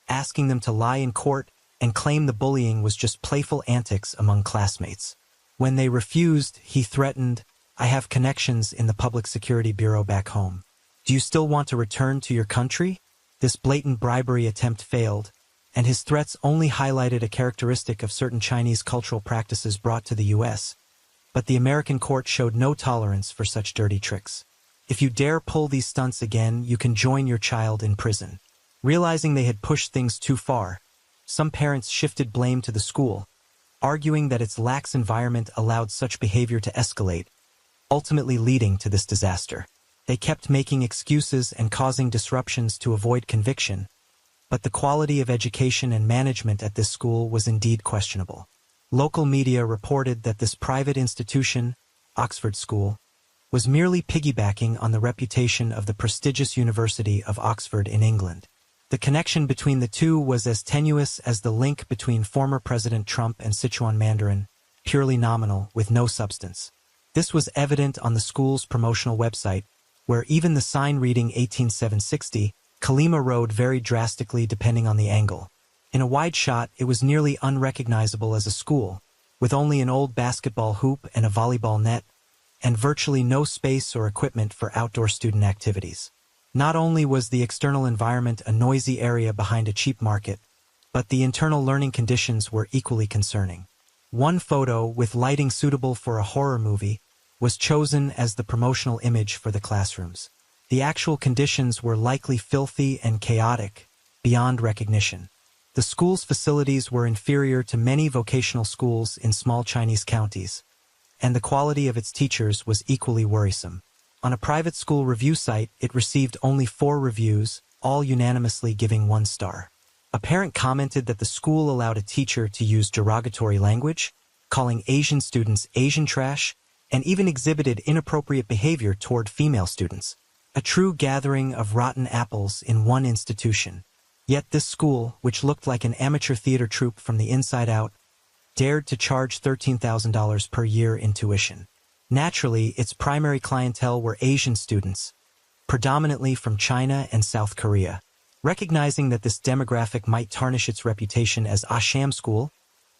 asking them to lie in court and claim the bullying was just playful antics among classmates. When they refused, he threatened, I have connections in the Public Security Bureau back home. Do you still want to return to your country? This blatant bribery attempt failed, and his threats only highlighted a characteristic of certain Chinese cultural practices brought to the U.S., but the American court showed no tolerance for such dirty tricks. If you dare pull these stunts again, you can join your child in prison. Realizing they had pushed things too far, some parents shifted blame to the school, arguing that its lax environment allowed such behavior to escalate, ultimately leading to this disaster. They kept making excuses and causing disruptions to avoid conviction, but the quality of education and management at this school was indeed questionable. Local media reported that this private institution, Oxford School, was merely piggybacking on the reputation of the prestigious University of Oxford in England. The connection between the two was as tenuous as the link between former President Trump and Sichuan Mandarin, purely nominal, with no substance. This was evident on the school's promotional website, where even the sign reading 18760, Kalima Road varied drastically depending on the angle. In a wide shot, it was nearly unrecognizable as a school, with only an old basketball hoop and a volleyball net, and virtually no space or equipment for outdoor student activities. Not only was the external environment a noisy area behind a cheap market, but the internal learning conditions were equally concerning. One photo, with lighting suitable for a horror movie, was chosen as the promotional image for the classrooms. The actual conditions were likely filthy and chaotic, beyond recognition. The school's facilities were inferior to many vocational schools in small Chinese counties, and the quality of its teachers was equally worrisome. On a private school review site, it received only 4 reviews, all unanimously giving 1 star. A parent commented that the school allowed a teacher to use derogatory language, calling Asian students Asian trash, and even exhibited inappropriate behavior toward female students. A true gathering of rotten apples in one institution. Yet this school, which looked like an amateur theater troupe from the inside out, dared to charge $13,000 per year in tuition. Naturally, its primary clientele were Asian students, predominantly from China and South Korea. Recognizing that this demographic might tarnish its reputation as a sham school,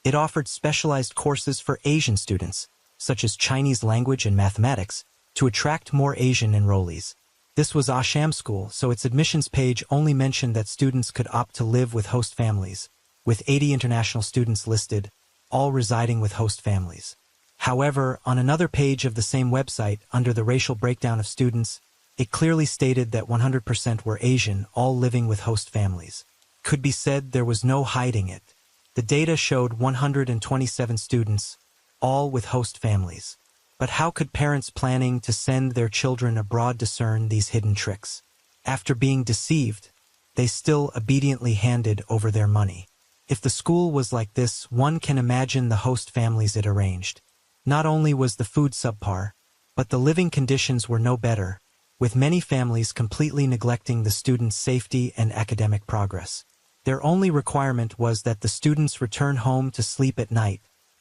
it offered specialized courses for Asian students, such as Chinese language and mathematics, to attract more Asian enrollees. This was a sham school, so its admissions page only mentioned that students could opt to live with host families, with 80 international students listed, all residing with host families. However, on another page of the same website, under the racial breakdown of students, it clearly stated that 100% were Asian, all living with host families. Could be said there was no hiding it. The data showed 127 students, all with host families. But how could parents planning to send their children abroad discern these hidden tricks? After being deceived, they still obediently handed over their money. If the school was like this, one can imagine the host families it arranged. Not only was the food subpar, but the living conditions were no better, with many families completely neglecting the students' safety and academic progress. Their only requirement was that the students return home to sleep at night,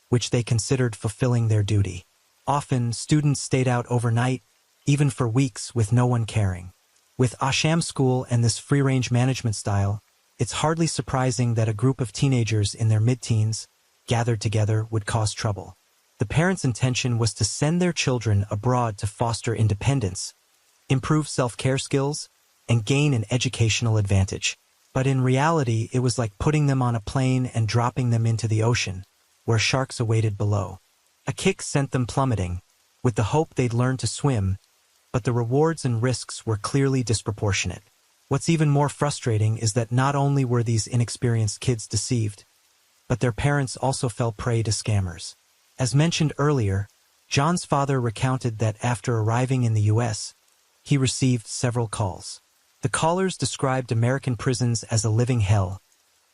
which they considered fulfilling their duty. Often, students stayed out overnight, even for weeks, with no one caring. With Asham School and this free-range management style, it's hardly surprising that a group of teenagers in their mid-teens, gathered together, would cause trouble. The parents' intention was to send their children abroad to foster independence, improve self-care skills, and gain an educational advantage. But in reality, it was like putting them on a plane and dropping them into the ocean, where sharks awaited below. A kick sent them plummeting, with the hope they'd learn to swim, but the rewards and risks were clearly disproportionate. What's even more frustrating is that not only were these inexperienced kids deceived, but their parents also fell prey to scammers. As mentioned earlier, John's father recounted that after arriving in the U.S., he received several calls. The callers described American prisons as a living hell,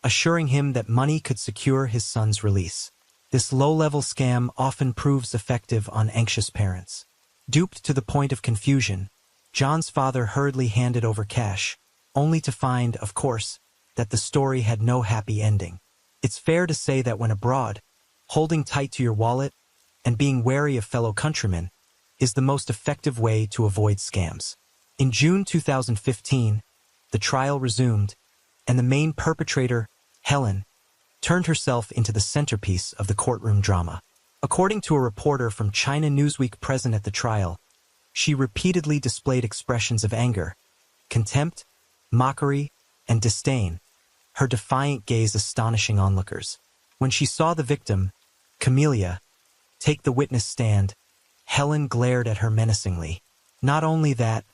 assuring him that money could secure his son's release. This low-level scam often proves effective on anxious parents. Duped to the point of confusion, John's father hurriedly handed over cash, only to find, of course, that the story had no happy ending. It's fair to say that when abroad, holding tight to your wallet and being wary of fellow countrymen is the most effective way to avoid scams. In June 2015, the trial resumed, and the main perpetrator, Helen, turned herself into the centerpiece of the courtroom drama. According to a reporter from China Newsweek present at the trial, she repeatedly displayed expressions of anger, contempt, mockery, and disdain, her defiant gaze astonishing onlookers. When she saw the victim, Camelia, take the witness stand, Helen glared at her menacingly. Not only that,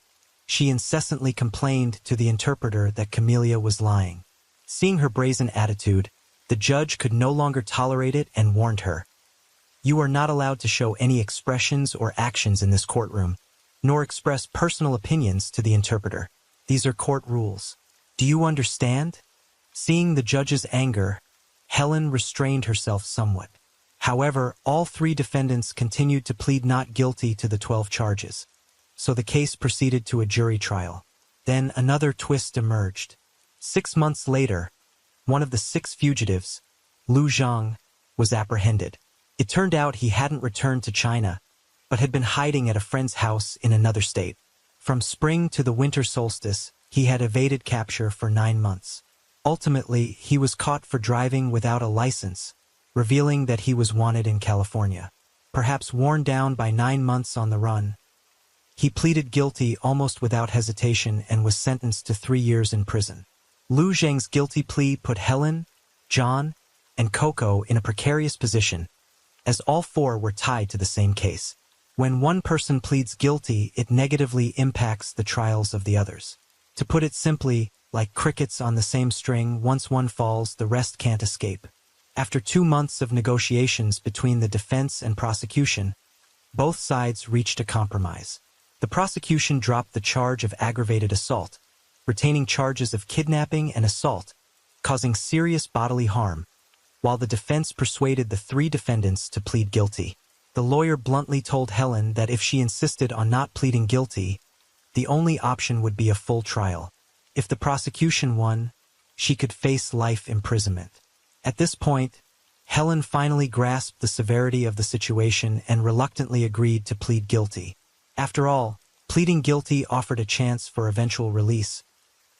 she incessantly complained to the interpreter that Camelia was lying. Seeing her brazen attitude, the judge could no longer tolerate it and warned her, "You are not allowed to show any expressions or actions in this courtroom, nor express personal opinions to the interpreter. These are court rules. Do you understand?" Seeing the judge's anger, Helen restrained herself somewhat. However, all three defendants continued to plead not guilty to the 12 charges. So the case proceeded to a jury trial. Then another twist emerged. 6 months later, one of the 6 fugitives, Lu Zhang, was apprehended. It turned out he hadn't returned to China, but had been hiding at a friend's house in another state. From spring to the winter solstice, he had evaded capture for 9 months. Ultimately, he was caught for driving without a license, revealing that he was wanted in California. Perhaps worn down by 9 months on the run, he pleaded guilty almost without hesitation and was sentenced to 3 years in prison. Lu Zhang's guilty plea put Helen, John, and Coco in a precarious position, as all 4 were tied to the same case. When one person pleads guilty, it negatively impacts the trials of the others. To put it simply, like crickets on the same string, once one falls, the rest can't escape. After 2 months of negotiations between the defense and prosecution, both sides reached a compromise. The prosecution dropped the charge of aggravated assault, retaining charges of kidnapping and assault, causing serious bodily harm, while the defense persuaded the 3 defendants to plead guilty. The lawyer bluntly told Helen that if she insisted on not pleading guilty, the only option would be a full trial. If the prosecution won, she could face life imprisonment. At this point, Helen finally grasped the severity of the situation and reluctantly agreed to plead guilty. After all, pleading guilty offered a chance for eventual release,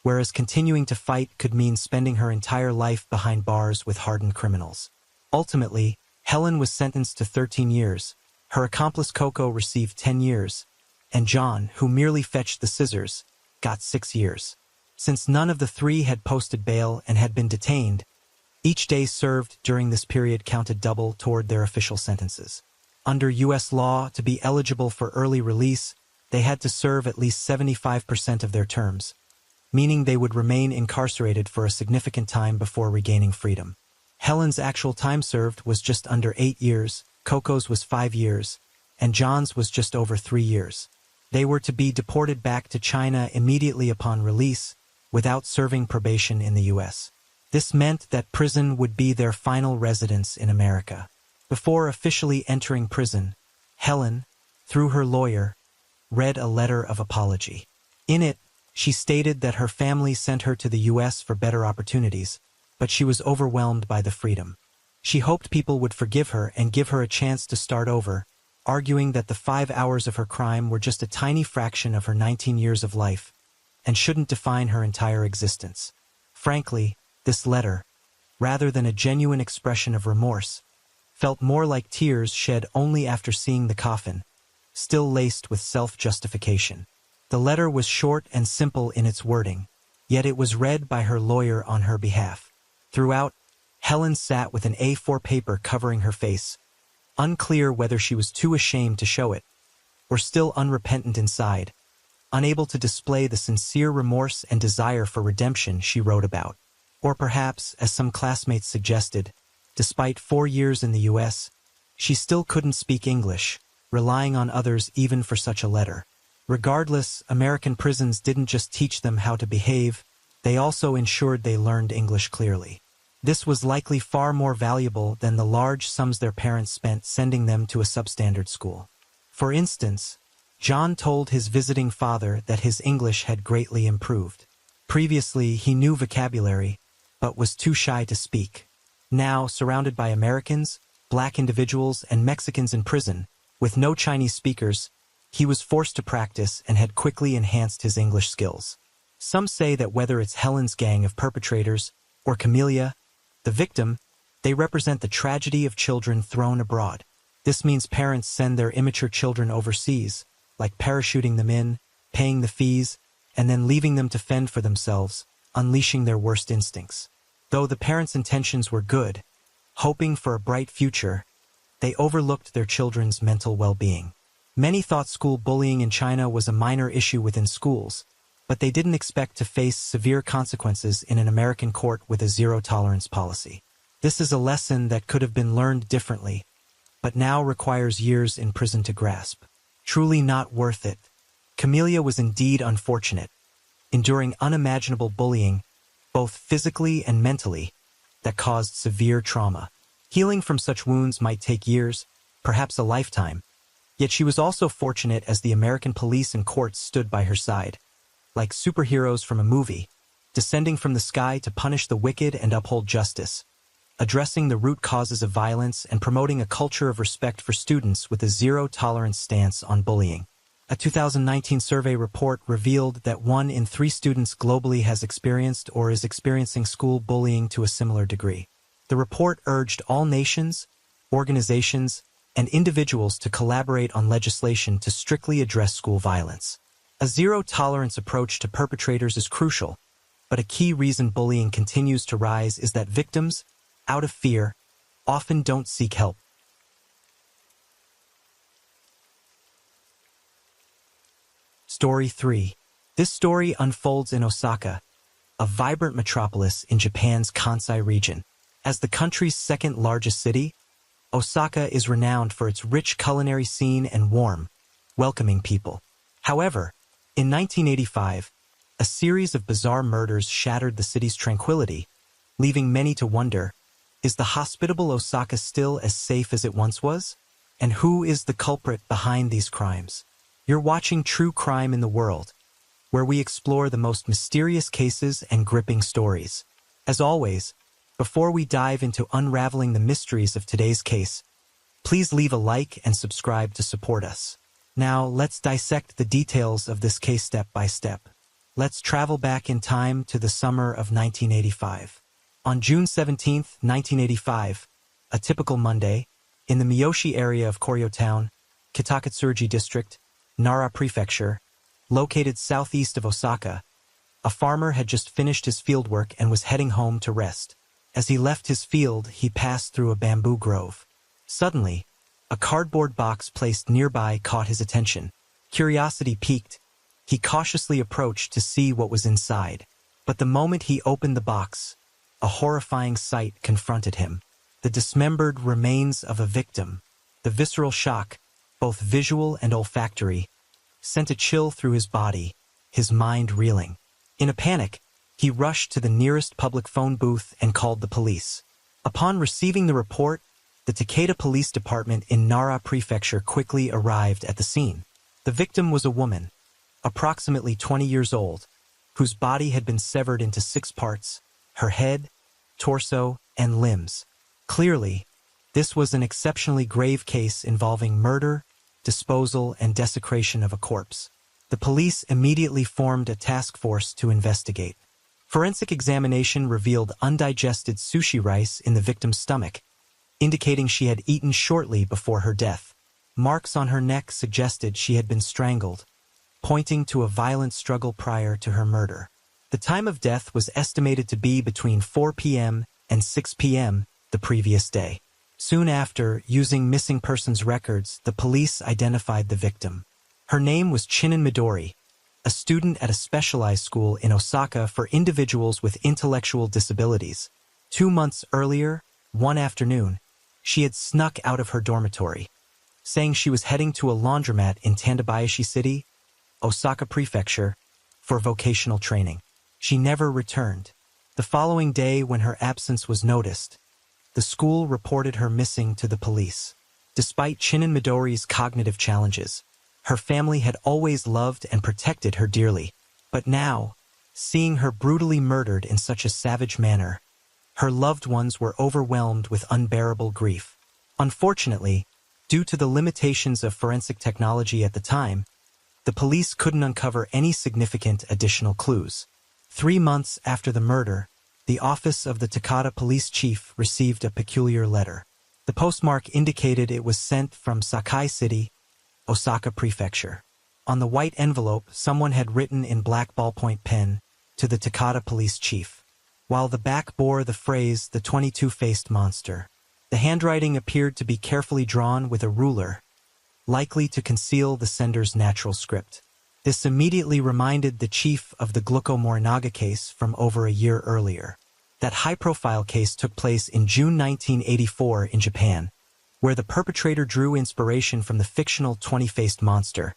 whereas continuing to fight could mean spending her entire life behind bars with hardened criminals. Ultimately, Helen was sentenced to 13 years, her accomplice Coco received 10 years, and John, who merely fetched the scissors, got 6 years. Since none of the 3 had posted bail and had been detained, each day served during this period counted double toward their official sentences. Under U.S. law, to be eligible for early release, they had to serve at least 75% of their terms, meaning they would remain incarcerated for a significant time before regaining freedom. Helen's actual time served was just under 8 years, Coco's was 5 years, and John's was just over 3 years. They were to be deported back to China immediately upon release, without serving probation in the U.S. This meant that prison would be their final residence in America. Before officially entering prison, Helen, through her lawyer, read a letter of apology. In it, she stated that her family sent her to the U.S. for better opportunities, but she was overwhelmed by the freedom. She hoped people would forgive her and give her a chance to start over, arguing that the 5 hours of her crime were just a tiny fraction of her 19 years of life, and shouldn't define her entire existence. Frankly, this letter, rather than a genuine expression of remorse, felt more like tears shed only after seeing the coffin, still laced with self-justification. The letter was short and simple in its wording, yet it was read by her lawyer on her behalf. Throughout, Helen sat with an A4 paper covering her face, unclear whether she was too ashamed to show it, or still unrepentant inside, unable to display the sincere remorse and desire for redemption she wrote about. Or perhaps, as some classmates suggested, despite 4 years in the U.S., she still couldn't speak English, relying on others even for such a letter. Regardless, American prisons didn't just teach them how to behave, they also ensured they learned English clearly. This was likely far more valuable than the large sums their parents spent sending them to a substandard school. For instance, John told his visiting father that his English had greatly improved. Previously, he knew vocabulary, but was too shy to speak. Now, surrounded by Americans, Black individuals, and Mexicans in prison, with no Chinese speakers, he was forced to practice and had quickly enhanced his English skills. Some say that whether it's Helen's gang of perpetrators, or Camelia, the victim, they represent the tragedy of children thrown abroad. This means parents send their immature children overseas, like parachuting them in, paying the fees, and then leaving them to fend for themselves, unleashing their worst instincts. Though the parents' intentions were good, hoping for a bright future, they overlooked their children's mental well-being. Many thought school bullying in China was a minor issue within schools, but they didn't expect to face severe consequences in an American court with a zero-tolerance policy. This is a lesson that could have been learned differently, but now requires years in prison to grasp. Truly not worth it. Camellia was indeed unfortunate, enduring unimaginable bullying, both physically and mentally, that caused severe trauma. Healing from such wounds might take years, perhaps a lifetime. Yet she was also fortunate as the American police and courts stood by her side, like superheroes from a movie, descending from the sky to punish the wicked and uphold justice, addressing the root causes of violence and promoting a culture of respect for students with a zero-tolerance stance on bullying. A 2019 survey report revealed that 1 in 3 students globally has experienced or is experiencing school bullying to a similar degree. The report urged all nations, organizations, and individuals to collaborate on legislation to strictly address school violence. A zero-tolerance approach to perpetrators is crucial, but a key reason bullying continues to rise is that victims, out of fear, often don't seek help. Story 3. This story unfolds in Osaka, a vibrant metropolis in Japan's Kansai region. As the country's second-largest city, Osaka is renowned for its rich culinary scene and warm, welcoming people. However, in 1985, a series of bizarre murders shattered the city's tranquility, leaving many to wonder, is the hospitable Osaka still as safe as it once was? And who is the culprit behind these crimes? You're watching True Crime in the World, where we explore the most mysterious cases and gripping stories. As always, before we dive into unraveling the mysteries of today's case, please leave a like and subscribe to support us. Now, let's dissect the details of this case step by step. Let's travel back in time to the summer of 1985. On June 17, 1985, a typical Monday, in the Miyoshi area of Koryo Town, Kitakatsurugi District, Nara Prefecture, located southeast of Osaka, a farmer had just finished his fieldwork and was heading home to rest. As he left his field, he passed through a bamboo grove. Suddenly, a cardboard box placed nearby caught his attention. Curiosity piqued. He cautiously approached to see what was inside. But the moment he opened the box, a horrifying sight confronted him. The dismembered remains of a victim. The visceral shock, both visual and olfactory, sent a chill through his body, his mind reeling. In a panic, he rushed to the nearest public phone booth and called the police. Upon receiving the report, the Takeda Police Department in Nara Prefecture quickly arrived at the scene. The victim was a woman, approximately 20 years old, whose body had been severed into 6 parts, her head, torso, and limbs. Clearly, this was an exceptionally grave case involving murder, disposal, and desecration of a corpse. The police immediately formed a task force to investigate. Forensic examination revealed undigested sushi rice in the victim's stomach, indicating she had eaten shortly before her death. Marks on her neck suggested she had been strangled, pointing to a violent struggle prior to her murder. The time of death was estimated to be between 4 p.m. and 6 p.m. the previous day. Soon after, using missing persons records, the police identified the victim. Her name was Chinen Midori, a student at a specialized school in Osaka for individuals with intellectual disabilities. 2 months earlier, one afternoon, she had snuck out of her dormitory, saying she was heading to a laundromat in Tandabayashi City, Osaka Prefecture, for vocational training. She never returned. The following day, when her absence was noticed, the school reported her missing to the police. Despite Chinen Midori's cognitive challenges, her family had always loved and protected her dearly. But now, seeing her brutally murdered in such a savage manner, her loved ones were overwhelmed with unbearable grief. Unfortunately, due to the limitations of forensic technology at the time, the police couldn't uncover any significant additional clues. 3 months after the murder, the office of the Takeda police chief received a peculiar letter. The postmark indicated it was sent from Sakai City, Osaka Prefecture. On the white envelope, someone had written in black ballpoint pen, "To the Takata police chief," while the back bore the phrase, "The 22-faced monster." The handwriting appeared to be carefully drawn with a ruler, likely to conceal the sender's natural script. This immediately reminded the chief of the Gluko Morinaga case from over a year earlier. That high-profile case took place in June 1984 in Japan, where the perpetrator drew inspiration from the fictional 20-faced monster,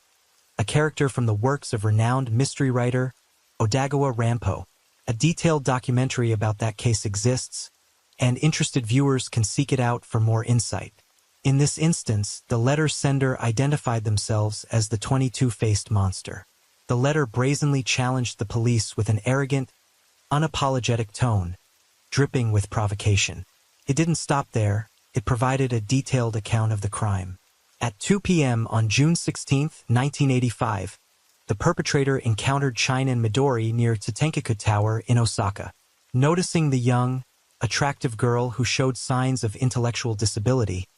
a character from the works of renowned mystery writer Odagawa Rampo. A detailed documentary about that case exists, and interested viewers can seek it out for more insight. In this instance, the letter sender identified themselves as the 22-faced monster. The letter brazenly challenged the police with an arrogant, unapologetic tone, dripping with provocation. It didn't stop there. It provided a detailed account of the crime. At 2 p.m. on June 16, 1985, the perpetrator encountered Chinen Midori near Tsutenkaku Tower in Osaka. Noticing the young, attractive girl who showed signs of intellectual disability,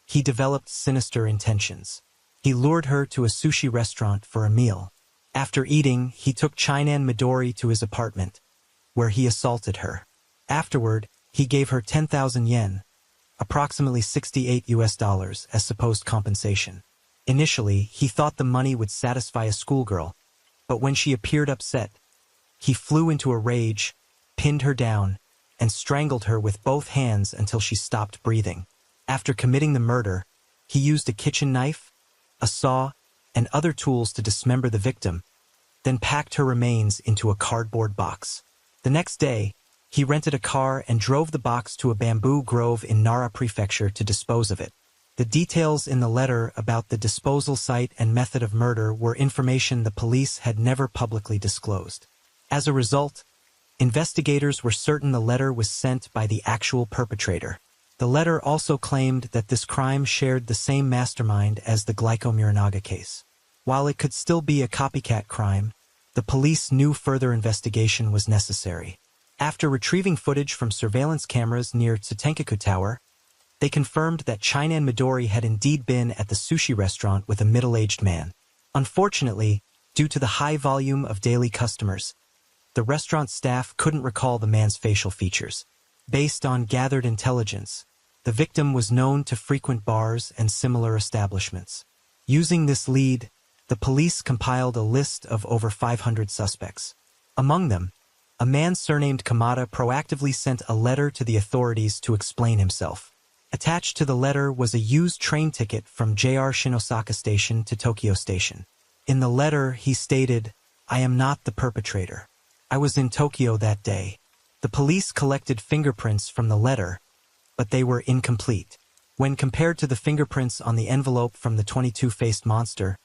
he developed sinister intentions. He lured her to a sushi restaurant for a meal. After eating, he took Chinen Midori to his apartment, where he assaulted her. Afterward, he gave her 10,000 yen, approximately $68 as supposed compensation. Initially, he thought the money would satisfy a schoolgirl, but when she appeared upset, he flew into a rage, pinned her down, and strangled her with both hands until she stopped breathing. After committing the murder, he used a kitchen knife, a saw, and other tools to dismember the victim, then packed her remains into a cardboard box. The next day, he rented a car and drove the box to a bamboo grove in Nara Prefecture to dispose of it. The details in the letter about the disposal site and method of murder were information the police had never publicly disclosed. As a result, investigators were certain the letter was sent by the actual perpetrator. The letter also claimed that this crime shared the same mastermind as the Gluko Morinaga case. While it could still be a copycat crime, the police knew further investigation was necessary. After retrieving footage from surveillance cameras near Tsutenkaku Tower, they confirmed that Chinen Midori had indeed been at the sushi restaurant with a middle-aged man. Unfortunately, due to the high volume of daily customers, the restaurant staff couldn't recall the man's facial features. Based on gathered intelligence, the victim was known to frequent bars and similar establishments. Using this lead, the police compiled a list of over 500 suspects. Among them, a man surnamed Kamada proactively sent a letter to the authorities to explain himself. Attached to the letter was a used train ticket from JR Shinosaka Station to Tokyo Station. In the letter, he stated, "I am not the perpetrator. I was in Tokyo that day." The police collected fingerprints from the letter, but they were incomplete. When compared to the fingerprints on the envelope from the 22-faced monster,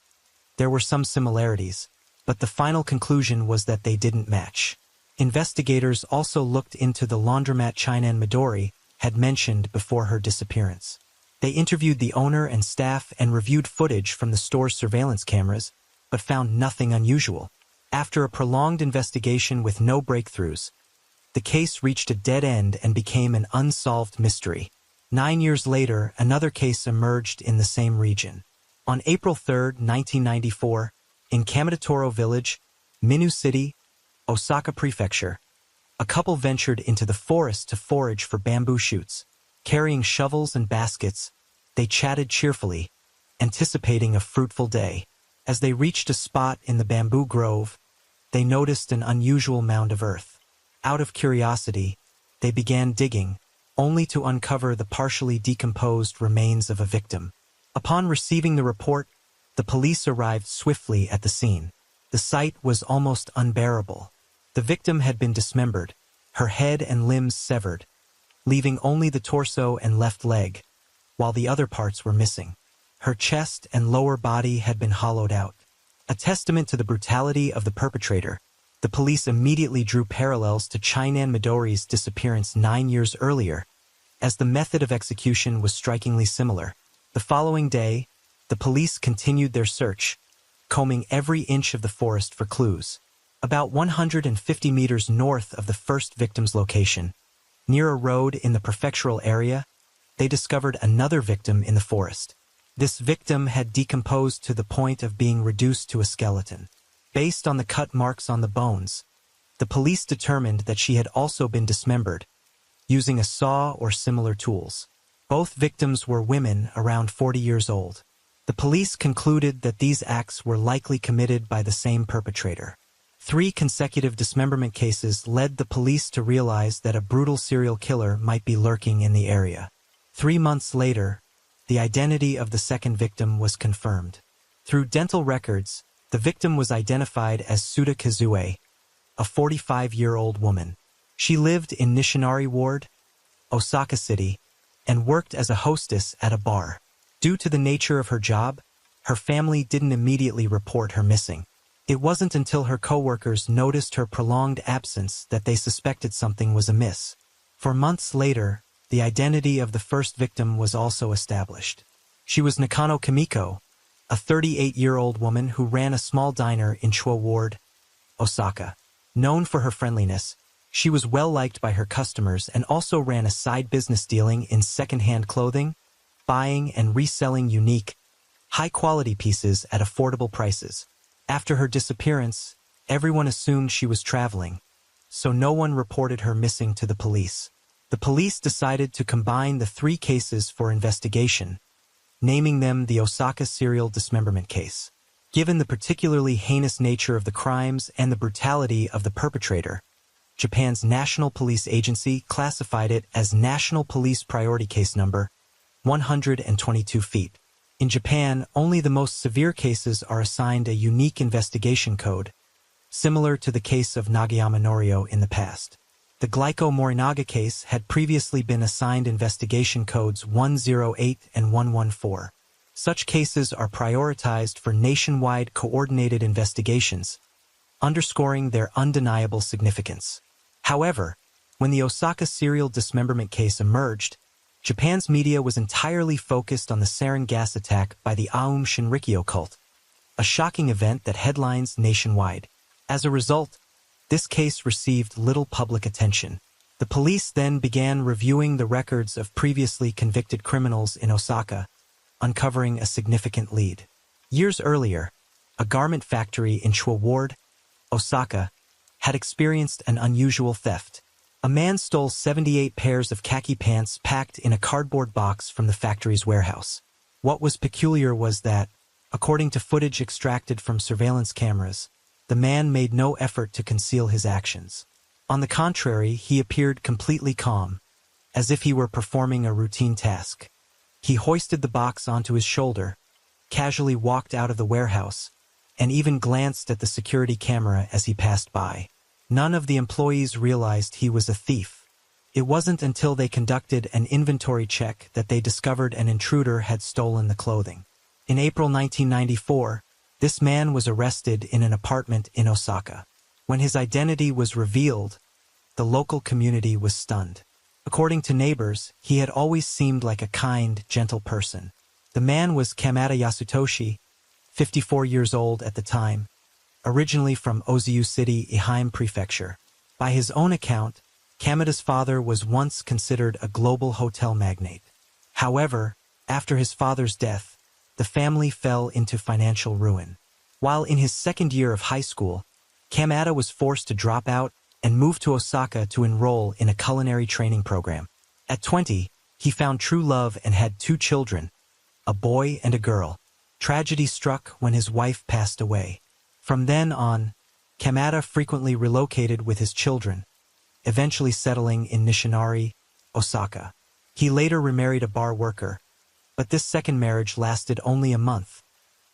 there were some similarities, but the final conclusion was that they didn't match. Investigators also looked into the laundromat Chinen Midori had mentioned before her disappearance. They interviewed the owner and staff and reviewed footage from the store's surveillance cameras, but found nothing unusual. After a prolonged investigation with no breakthroughs, the case reached a dead end and became an unsolved mystery. 9 years later, another case emerged in the same region. On April 3, 1994, in Kamatotoro Village, Minu City, Osaka Prefecture, a couple ventured into the forest to forage for bamboo shoots. Carrying shovels and baskets, they chatted cheerfully, anticipating a fruitful day. As they reached a spot in the bamboo grove, they noticed an unusual mound of earth. Out of curiosity, they began digging, only to uncover the partially decomposed remains of a victim. Upon receiving the report, the police arrived swiftly at the scene. The sight was almost unbearable. The victim had been dismembered, her head and limbs severed, leaving only the torso and left leg, while the other parts were missing. Her chest and lower body had been hollowed out. A testament to the brutality of the perpetrator, the police immediately drew parallels to Chinen Midori's disappearance 9 years earlier, as the method of execution was strikingly similar. The following day, the police continued their search, combing every inch of the forest for clues. About 150 meters north of the first victim's location, near a road in the prefectural area, they discovered another victim in the forest. This victim had decomposed to the point of being reduced to a skeleton. Based on the cut marks on the bones, the police determined that she had also been dismembered, using a saw or similar tools. Both victims were women around 40 years old. The police concluded that these acts were likely committed by the same perpetrator. 3 consecutive dismemberment cases led the police to realize that a brutal serial killer might be lurking in the area. 3 months later, the identity of the second victim was confirmed. Through dental records, the victim was identified as Suda Kazue, a 45-year-old woman. She lived in Nishinari Ward, Osaka City, and worked as a hostess at a bar. Due to the nature of her job, her family didn't immediately report her missing. It wasn't until her coworkers noticed her prolonged absence that they suspected something was amiss. For months later, the identity of the first victim was also established. She was Nakano Kimiko, a 38-year-old woman who ran a small diner in Chuo Ward, Osaka. Known for her friendliness, she was well-liked by her customers and also ran a side business dealing in second-hand clothing, buying and reselling unique, high-quality pieces at affordable prices. After her disappearance, everyone assumed she was traveling, so no one reported her missing to the police. The police decided to combine the 3 cases for investigation, naming them the Osaka serial dismemberment case. Given the particularly heinous nature of the crimes and the brutality of the perpetrator, Japan's National Police Agency classified it as National Police Priority Case Number 122 feet. In Japan, only the most severe cases are assigned a unique investigation code, similar to the case of Nagayama Norio in the past. The Glyco Morinaga case had previously been assigned investigation codes 108 and 114. Such cases are prioritized for nationwide coordinated investigations, underscoring their undeniable significance. However, when the Osaka serial dismemberment case emerged, Japan's media was entirely focused on the sarin gas attack by the Aum Shinrikyo cult, a shocking event that headlines nationwide. As a result, this case received little public attention. The police then began reviewing the records of previously convicted criminals in Osaka, uncovering a significant lead. Years earlier, a garment factory in Chuo Ward, Osaka, had experienced an unusual theft. A man stole 78 pairs of khaki pants packed in a cardboard box from the factory's warehouse. What was peculiar was that, according to footage extracted from surveillance cameras, the man made no effort to conceal his actions. On the contrary, he appeared completely calm, as if he were performing a routine task. He hoisted the box onto his shoulder, casually walked out of the warehouse, and even glanced at the security camera as he passed by. None of the employees realized he was a thief. It wasn't until they conducted an inventory check that they discovered an intruder had stolen the clothing. In April 1994, this man was arrested in an apartment in Osaka. When his identity was revealed, the local community was stunned. According to neighbors, he had always seemed like a kind, gentle person. The man was Kamada Yasutoshi, 54 years old at the time, originally from Oziu City, Ehime Prefecture. By his own account, Kamada's father was once considered a global hotel magnate. However, after his father's death, the family fell into financial ruin. While in his second year of high school, Kamada was forced to drop out and move to Osaka to enroll in a culinary training program. At 20, he found true love and had 2 children, a boy and a girl. Tragedy struck when his wife passed away. From then on, Kamada frequently relocated with his children, eventually settling in Nishinari, Osaka. He later remarried a bar worker, but this second marriage lasted only a month,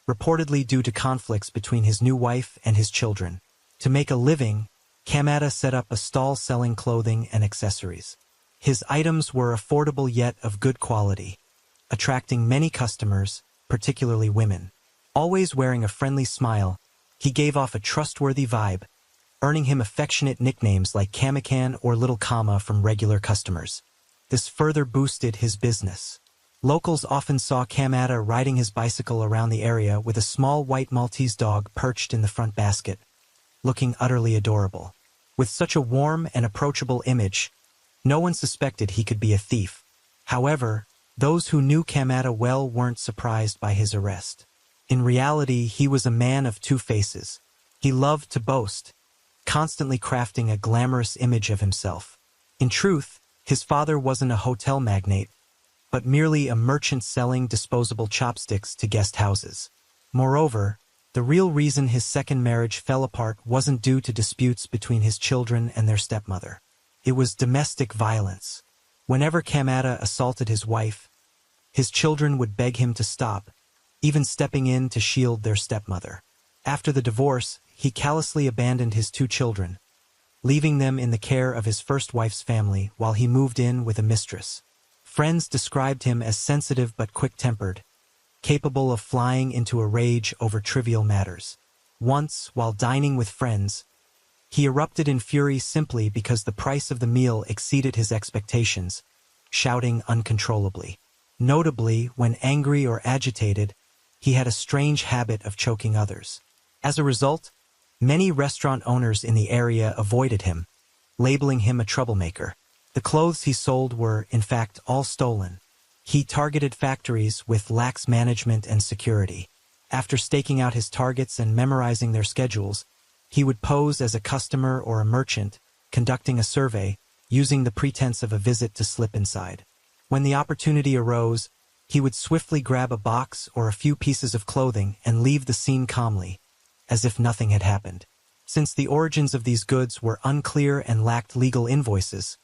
reportedly due to conflicts between his new wife and his children. To make a living, Kamada set up a stall selling clothing and accessories. His items were affordable yet of good quality, attracting many customers, particularly women. Always wearing a friendly smile, he gave off a trustworthy vibe, earning him affectionate nicknames like Kamakan or Little Kama from regular customers. This further boosted his business. Locals often saw Kamada riding his bicycle around the area with a small white Maltese dog perched in the front basket, looking utterly adorable. With such a warm and approachable image, no one suspected he could be a thief. However, Those who knew Kamada well weren't surprised by his arrest. In reality, he was a man of two faces. He loved to boast, constantly crafting a glamorous image of himself. In truth, his father wasn't a hotel magnate, but merely a merchant selling disposable chopsticks to guest houses. Moreover, the real reason his second marriage fell apart wasn't due to disputes between his children and their stepmother. It was domestic violence. Whenever Kamada assaulted his wife, his children would beg him to stop, even stepping in to shield their stepmother. After the divorce, he callously abandoned his two children, leaving them in the care of his first wife's family while he moved in with a mistress. Friends described him as sensitive but quick-tempered, capable of flying into a rage over trivial matters. Once, while dining with friends, he erupted in fury simply because the price of the meal exceeded his expectations, shouting uncontrollably. Notably, when angry or agitated, he had a strange habit of choking others. As a result, many restaurant owners in the area avoided him, labeling him a troublemaker. The clothes he sold were, in fact, all stolen. He targeted factories with lax management and security. After staking out his targets and memorizing their schedules, he would pose as a customer or a merchant, conducting a survey, using the pretense of a visit to slip inside. When the opportunity arose, he would swiftly grab a box or a few pieces of clothing and leave the scene calmly, as if nothing had happened. Since the origins of these goods were unclear and lacked legal invoices,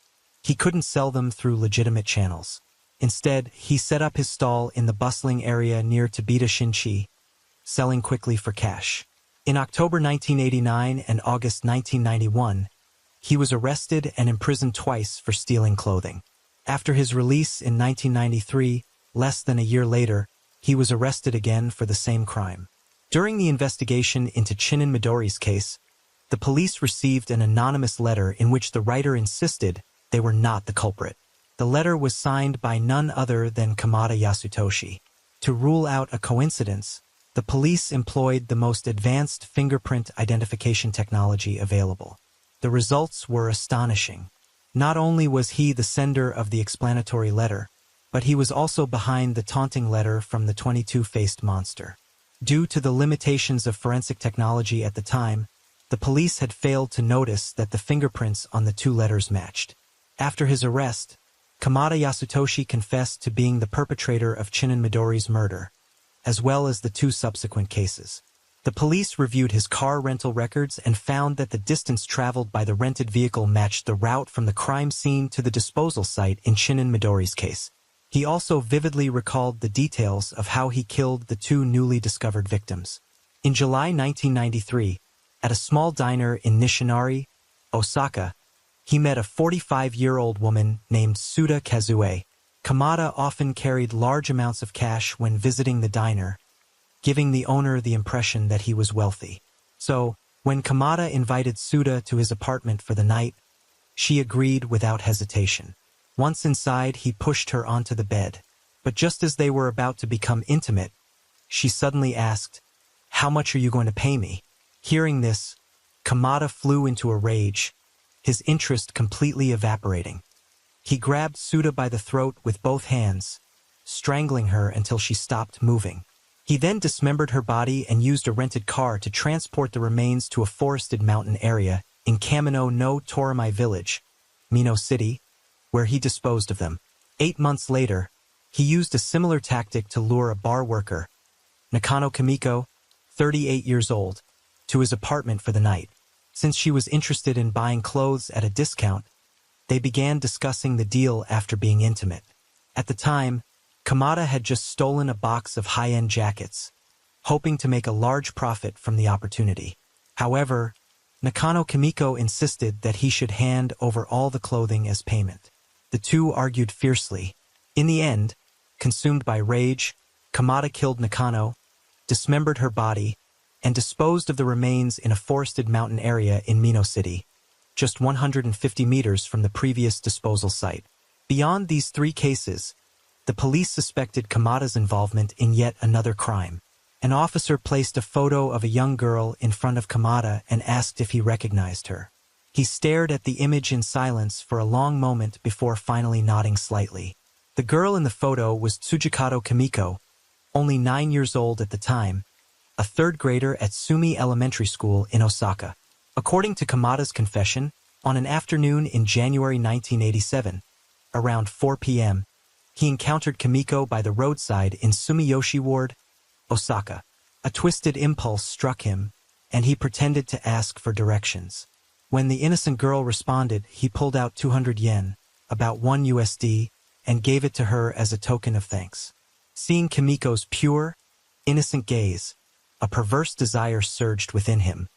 he couldn't sell them through legitimate channels. Instead, he set up his stall in the bustling area near Tabita Shinchi, selling quickly for cash. In October 1989 and August 1991, he was arrested and imprisoned twice for stealing clothing. After his release in 1993, less than a year later, he was arrested again for the same crime. During the investigation into Chinin Midori's case, the police received an anonymous letter in which the writer insisted they were not the culprit. The letter was signed by none other than Kamada Yasutoshi. To rule out a coincidence, the police employed the most advanced fingerprint identification technology available. The results were astonishing. Not only was he the sender of the explanatory letter, but he was also behind the taunting letter from the 22-faced monster. Due to the limitations of forensic technology at the time, the police had failed to notice that the fingerprints on the two letters matched. After his arrest, Kamada Yasutoshi confessed to being the perpetrator of Chinin Midori's murder, as well as the two subsequent cases. The police reviewed his car rental records and found that the distance traveled by the rented vehicle matched the route from the crime scene to the disposal site in Chinin Midori's case. He also vividly recalled the details of how he killed the two newly discovered victims. In July 1993, at a small diner in Nishinari, Osaka, he met a 45-year-old woman named Suda Kazue. Kamada often carried large amounts of cash when visiting the diner, giving the owner the impression that he was wealthy. So, when Kamada invited Suda to his apartment for the night, she agreed without hesitation. Once inside, he pushed her onto the bed. But just as they were about to become intimate, she suddenly asked, "How much are you going to pay me?" Hearing this, Kamada flew into a rage, his interest completely evaporating. He grabbed Suda by the throat with both hands, strangling her until she stopped moving. He then dismembered her body and used a rented car to transport the remains to a forested mountain area in Kamino no Toramai village, Mino City, where he disposed of them. 8 months later, he used a similar tactic to lure a bar worker, Nakano Kimiko, 38 years old, to his apartment for the night. Since she was interested in buying clothes at a discount, they began discussing the deal after being intimate. At the time, Kamada had just stolen a box of high-end jackets, hoping to make a large profit from the opportunity. However, Nakano Kimiko insisted that he should hand over all the clothing as payment. The two argued fiercely. In the end, consumed by rage, Kamada killed Nakano, dismembered her body, and disposed of the remains in a forested mountain area in Mino City, just 150 meters from the previous disposal site. Beyond these 3 cases, the police suspected Kamada's involvement in yet another crime. An officer placed a photo of a young girl in front of Kamada and asked if he recognized her. He stared at the image in silence for a long moment before finally nodding slightly. The girl in the photo was Tsujikato Kimiko, only 9 years old at the time, a third grader at Sumi Elementary School in Osaka. According to Kamada's confession, on an afternoon in January 1987, around 4 p.m., he encountered Kimiko by the roadside in Sumiyoshi Ward, Osaka. A twisted impulse struck him, and he pretended to ask for directions. When the innocent girl responded, he pulled out 200 yen, about $1, and gave it to her as a token of thanks. Seeing Kimiko's pure, innocent gaze, a perverse desire surged within him.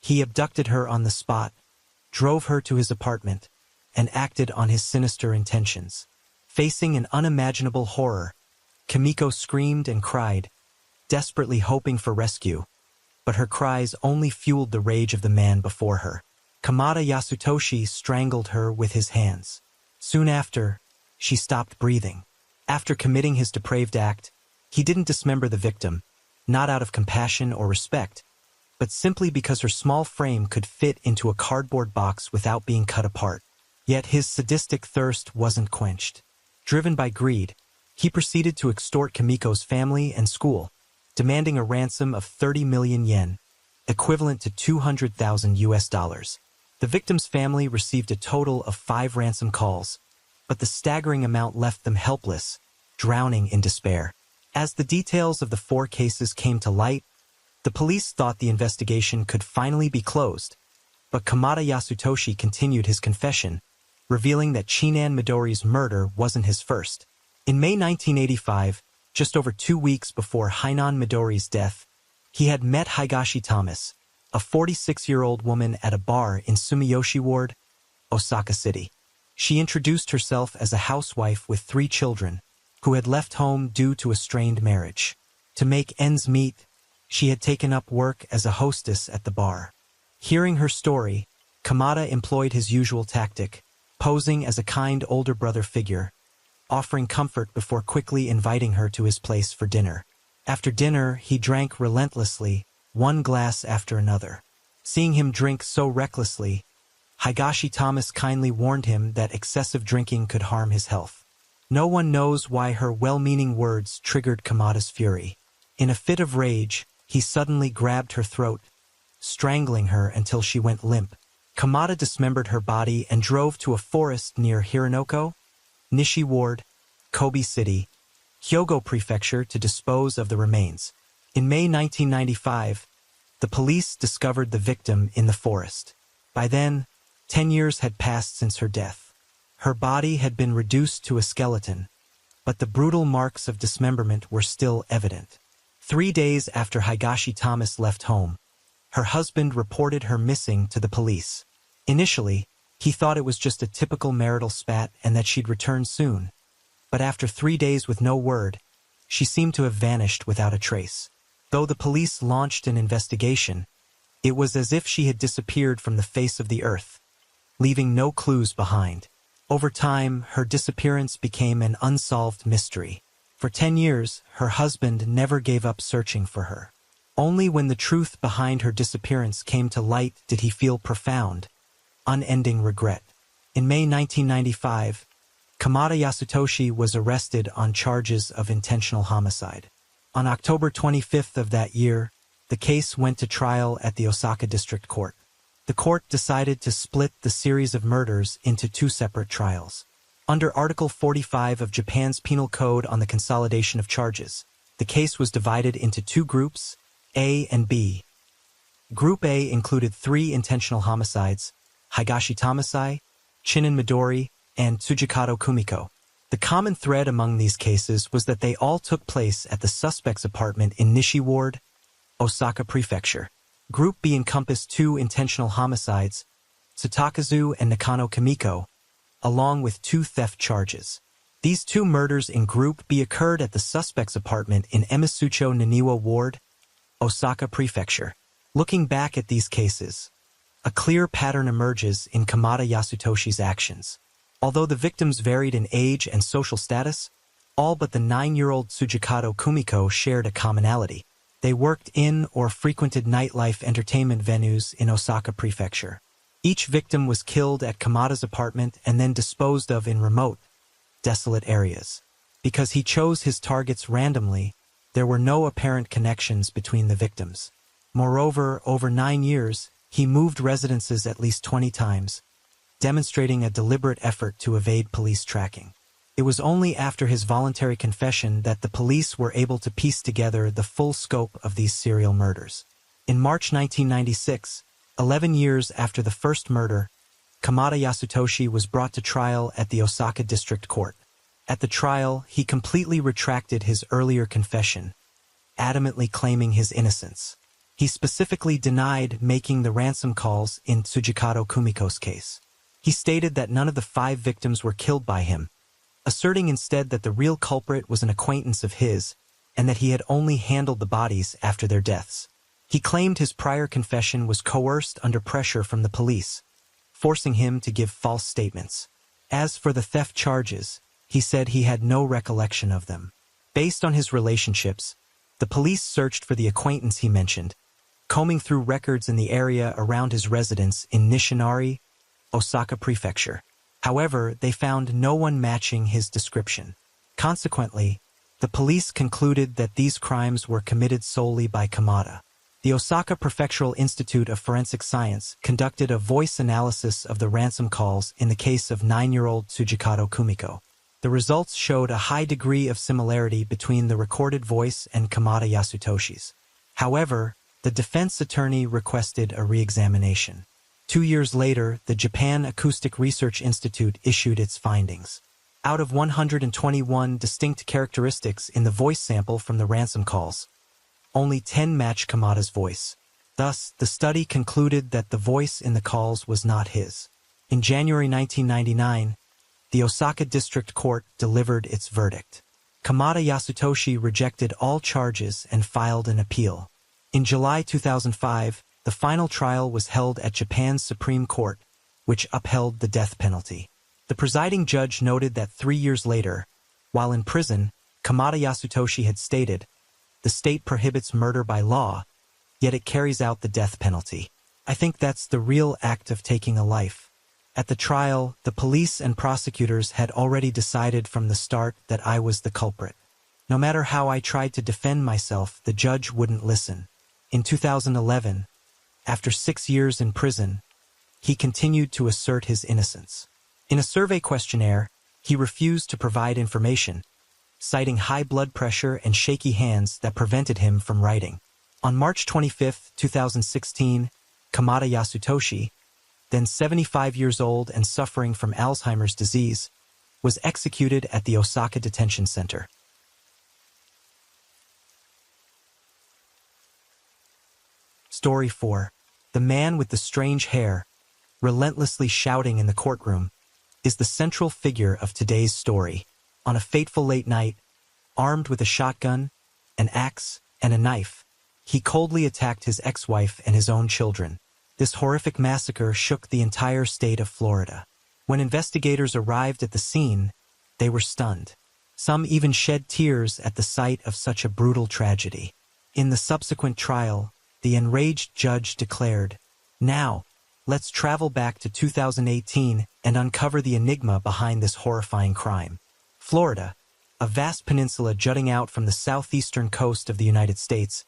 He abducted her on the spot, drove her to his apartment, and acted on his sinister intentions. Facing an unimaginable horror, Kimiko screamed and cried, desperately hoping for rescue, but her cries only fueled the rage of the man before her. Kamada Yasutoshi strangled her with his hands. Soon after, she stopped breathing. After committing his depraved act, he didn't dismember the victim, not out of compassion or respect, but simply because her small frame could fit into a cardboard box without being cut apart. Yet his sadistic thirst wasn't quenched. Driven by greed, he proceeded to extort Kimiko's family and school, demanding a ransom of 30 million yen, equivalent to $200,000. The victim's family received a total of 5 ransom calls, but the staggering amount left them helpless, drowning in despair. As the details of the 4 cases came to light, the police thought the investigation could finally be closed, but Kamada Yasutoshi continued his confession, revealing that Chinan Midori's murder wasn't his first. In May 1985, just over 2 weeks before Hainan Midori's death, he had met Higashi Thomas, a 46-year-old woman at a bar in Sumiyoshi Ward, Osaka City. She introduced herself as a housewife with 3 children, who had left home due to a strained marriage. To make ends meet, she had taken up work as a hostess at the bar. Hearing her story, Kamada employed his usual tactic, posing as a kind older brother figure, offering comfort before quickly inviting her to his place for dinner. After dinner, he drank relentlessly, 1 glass after another. Seeing him drink so recklessly, Higashi Thomas kindly warned him that excessive drinking could harm his health. No one knows why her well-meaning words triggered Kamada's fury. In a fit of rage, he suddenly grabbed her throat, strangling her until she went limp. Kamada dismembered her body and drove to a forest near Hironoko, Nishi Ward, Kobe City, Hyogo Prefecture to dispose of the remains. In May 1995, the police discovered the victim in the forest. By then, 10 years had passed since her death. Her body had been reduced to a skeleton, but the brutal marks of dismemberment were still evident. 3 days after Higashi Thomas left home, her husband reported her missing to the police. Initially, he thought it was just a typical marital spat and that she'd return soon. But after 3 days with no word, she seemed to have vanished without a trace. Though the police launched an investigation, it was as if she had disappeared from the face of the earth, leaving no clues behind. Over time, her disappearance became an unsolved mystery. For 10 years, her husband never gave up searching for her. Only when the truth behind her disappearance came to light did he feel profound, unending regret. In May 1995, Kamada Yasutoshi was arrested on charges of intentional homicide. On October 25th of that year, the case went to trial at the Osaka District Court. The court decided to split the series of murders into 2 separate trials. Under Article 45 of Japan's Penal Code on the consolidation of charges, the case was divided into 2 groups, A and B. Group A included 3 intentional homicides, Higashi Tamasai, Chinan Midori, and Tsujikato Kumiko. The common thread among these cases was that they all took place at the suspect's apartment in Nishi Ward, Osaka Prefecture. Group B encompassed 2 intentional homicides, Tsutakazu and Nakano Kimiko, along with 2 theft charges. These 2 murders in Group B occurred at the suspect's apartment in Emisucho Naniwa Ward, Osaka Prefecture. Looking back at these cases, a clear pattern emerges in Kamada Yasutoshi's actions. Although the victims varied in age and social status, all but the 9-year-old Tsujikato Kumiko shared a commonality. They worked in or frequented nightlife entertainment venues in Osaka Prefecture. Each victim was killed at Kamada's apartment and then disposed of in remote, desolate areas. Because he chose his targets randomly, there were no apparent connections between the victims. Moreover, over 9 years, he moved residences at least 20 times, demonstrating a deliberate effort to evade police tracking. It was only after his voluntary confession that the police were able to piece together the full scope of these serial murders. In March 1996, 11 years after the first murder, Kamada Yasutoshi was brought to trial at the Osaka District Court. At the trial, he completely retracted his earlier confession, adamantly claiming his innocence. He specifically denied making the ransom calls in Tsujikato Kumiko's case. He stated that none of the 5 victims were killed by him, asserting instead that the real culprit was an acquaintance of his and that he had only handled the bodies after their deaths. He claimed his prior confession was coerced under pressure from the police, forcing him to give false statements. As for the theft charges, he said he had no recollection of them. Based on his relationships, the police searched for the acquaintance he mentioned, combing through records in the area around his residence in Nishinari, Osaka Prefecture. However, they found no one matching his description. Consequently, the police concluded that these crimes were committed solely by Kamada. The Osaka Prefectural Institute of Forensic Science conducted a voice analysis of the ransom calls in the case of 9-year-old Tsujikato Kumiko. The results showed a high degree of similarity between the recorded voice and Kamada Yasutoshi's. However, the defense attorney requested a re-examination. 2 years later, the Japan Acoustic Research Institute issued its findings. Out of 121 distinct characteristics in the voice sample from the ransom calls, only 10 match Kamada's voice. Thus, the study concluded that the voice in the calls was not his. In January 1999, the Osaka District Court delivered its verdict. Kamada Yasutoshi rejected all charges and filed an appeal. In July 2005, the final trial was held at Japan's Supreme Court, which upheld the death penalty. The presiding judge noted that 3 years later, while in prison, Kamada Yasutoshi had stated, "The state prohibits murder by law, yet it carries out the death penalty. I think that's the real act of taking a life." At the trial, the police and prosecutors had already decided from the start that I was the culprit. No matter how I tried to defend myself, the judge wouldn't listen. In 2011, after 6 years in prison, he continued to assert his innocence. In a survey questionnaire, he refused to provide information, citing high blood pressure and shaky hands that prevented him from writing. On March 25, 2016, Kamada Yasutoshi, then 75 years old and suffering from Alzheimer's disease, was executed at the Osaka Detention Center. Story 4. The man with the strange hair, relentlessly shouting in the courtroom, is the central figure of today's story. On a fateful late night, armed with a shotgun, an axe, and a knife, he coldly attacked his ex-wife and his own children. This horrific massacre shook the entire state of Florida. When investigators arrived at the scene, they were stunned. Some even shed tears at the sight of such a brutal tragedy. In the subsequent trial, the enraged judge declared, "Now, let's travel back to 2018 and uncover the enigma behind this horrifying crime." Florida, a vast peninsula jutting out from the southeastern coast of the United States,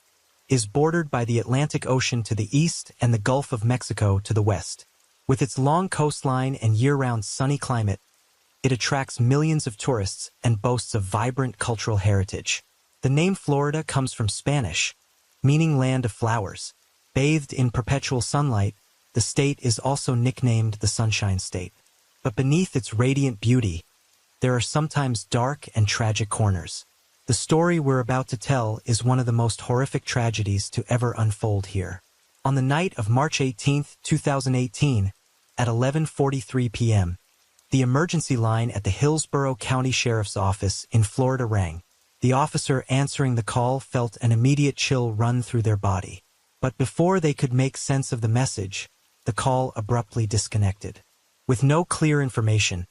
is bordered by the Atlantic Ocean to the east and the Gulf of Mexico to the west. With its long coastline and year-round sunny climate, it attracts millions of tourists and boasts a vibrant cultural heritage. The name Florida comes from Spanish, meaning land of flowers. Bathed in perpetual sunlight, the state is also nicknamed the Sunshine State. But beneath its radiant beauty, there are sometimes dark and tragic corners. The story we're about to tell is one of the most horrific tragedies to ever unfold here. On the night of March 18, 2018, at 11:43 p.m., the emergency line at the Hillsborough County Sheriff's Office in Florida rang. The officer answering the call felt an immediate chill run through their body. But before they could make sense of the message, the call abruptly disconnected. With no clear information,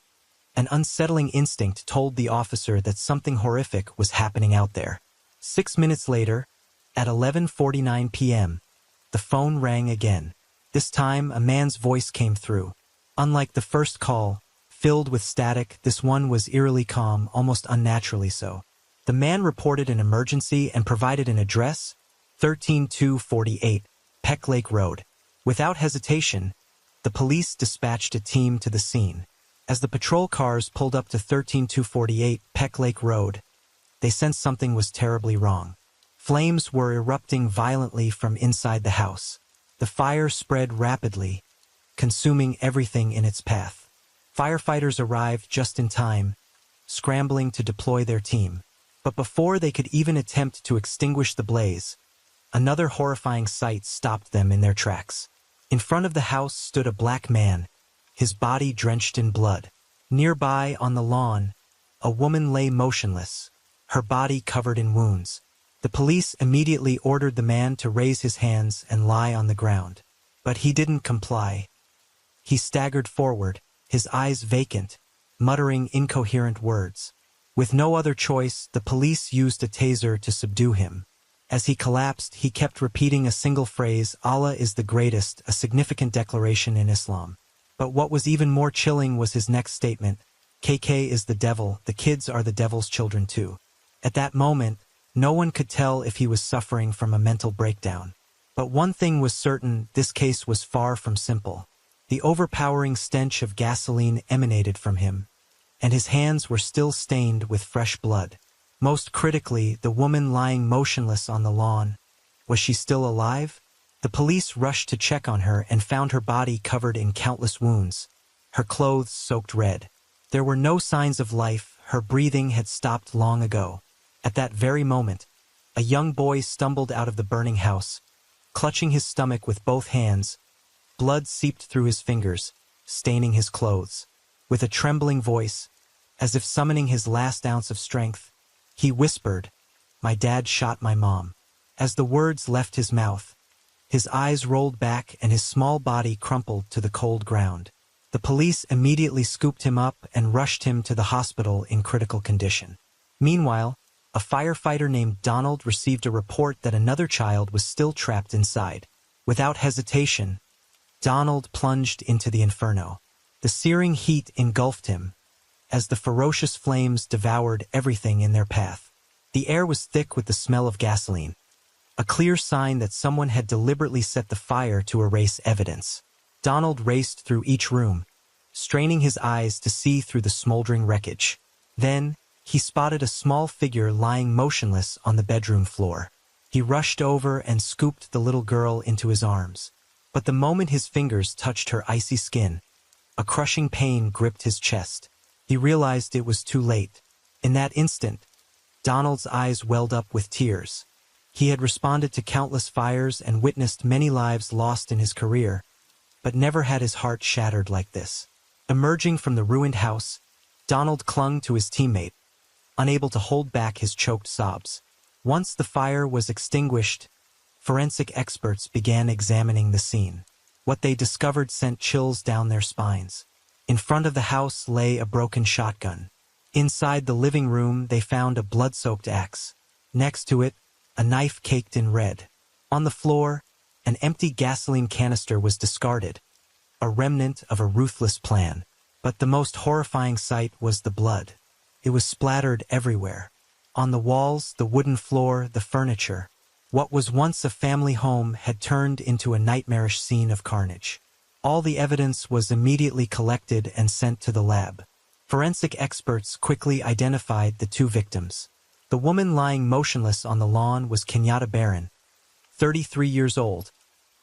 an unsettling instinct told the officer that something horrific was happening out there. 6 minutes later, at 11:49 p.m., the phone rang again. This time, a man's voice came through. Unlike the first call, filled with static. This one was eerily calm, almost unnaturally so. The man reported an emergency and provided an address, 13248, Peck Lake Road. Without hesitation, the police dispatched a team to the scene. As the patrol cars pulled up to 13248 Peck Lake Road, they sensed something was terribly wrong. Flames were erupting violently from inside the house. The fire spread rapidly, consuming everything in its path. Firefighters arrived just in time, scrambling to deploy their team. But before they could even attempt to extinguish the blaze, another horrifying sight stopped them in their tracks. In front of the house stood a black man, his body drenched in blood. Nearby, on the lawn, a woman lay motionless, her body covered in wounds. The police immediately ordered the man to raise his hands and lie on the ground. But he didn't comply. He staggered forward, his eyes vacant, muttering incoherent words. With no other choice, the police used a taser to subdue him. As he collapsed, he kept repeating a single phrase, "Allah is the greatest," a significant declaration in Islam. But what was even more chilling was his next statement, "KK is the devil, the kids are the devil's children too." At that moment, no one could tell if he was suffering from a mental breakdown. But one thing was certain, this case was far from simple. The overpowering stench of gasoline emanated from him, and his hands were still stained with fresh blood. Most critically, the woman lying motionless on the lawn. Was she still alive? The police rushed to check on her and found her body covered in countless wounds, her clothes soaked red. There were no signs of life, her breathing had stopped long ago. At that very moment, a young boy stumbled out of the burning house, clutching his stomach with both hands. Blood seeped through his fingers, staining his clothes. With a trembling voice, as if summoning his last ounce of strength, he whispered, "My dad shot my mom." As the words left his mouth, his eyes rolled back and his small body crumpled to the cold ground. The police immediately scooped him up and rushed him to the hospital in critical condition. Meanwhile, a firefighter named Donald received a report that another child was still trapped inside. Without hesitation, Donald plunged into the inferno. The searing heat engulfed him, as the ferocious flames devoured everything in their path. The air was thick with the smell of gasoline, a clear sign that someone had deliberately set the fire to erase evidence. Donald raced through each room, straining his eyes to see through the smoldering wreckage. Then, he spotted a small figure lying motionless on the bedroom floor. He rushed over and scooped the little girl into his arms. But the moment his fingers touched her icy skin, a crushing pain gripped his chest. He realized it was too late. In that instant, Donald's eyes welled up with tears. He had responded to countless fires and witnessed many lives lost in his career, but never had his heart shattered like this. Emerging from the ruined house, Donald clung to his teammate, unable to hold back his choked sobs. Once the fire was extinguished, forensic experts began examining the scene. What they discovered sent chills down their spines. In front of the house lay a broken shotgun. Inside the living room, they found a blood-soaked axe. Next to it, a knife caked in red. On the floor, an empty gasoline canister was discarded, a remnant of a ruthless plan. But the most horrifying sight was the blood. It was splattered everywhere. On the walls, the wooden floor, the furniture. What was once a family home had turned into a nightmarish scene of carnage. All the evidence was immediately collected and sent to the lab. Forensic experts quickly identified the two victims. The woman lying motionless on the lawn was Kenyatta Barron, 33 years old,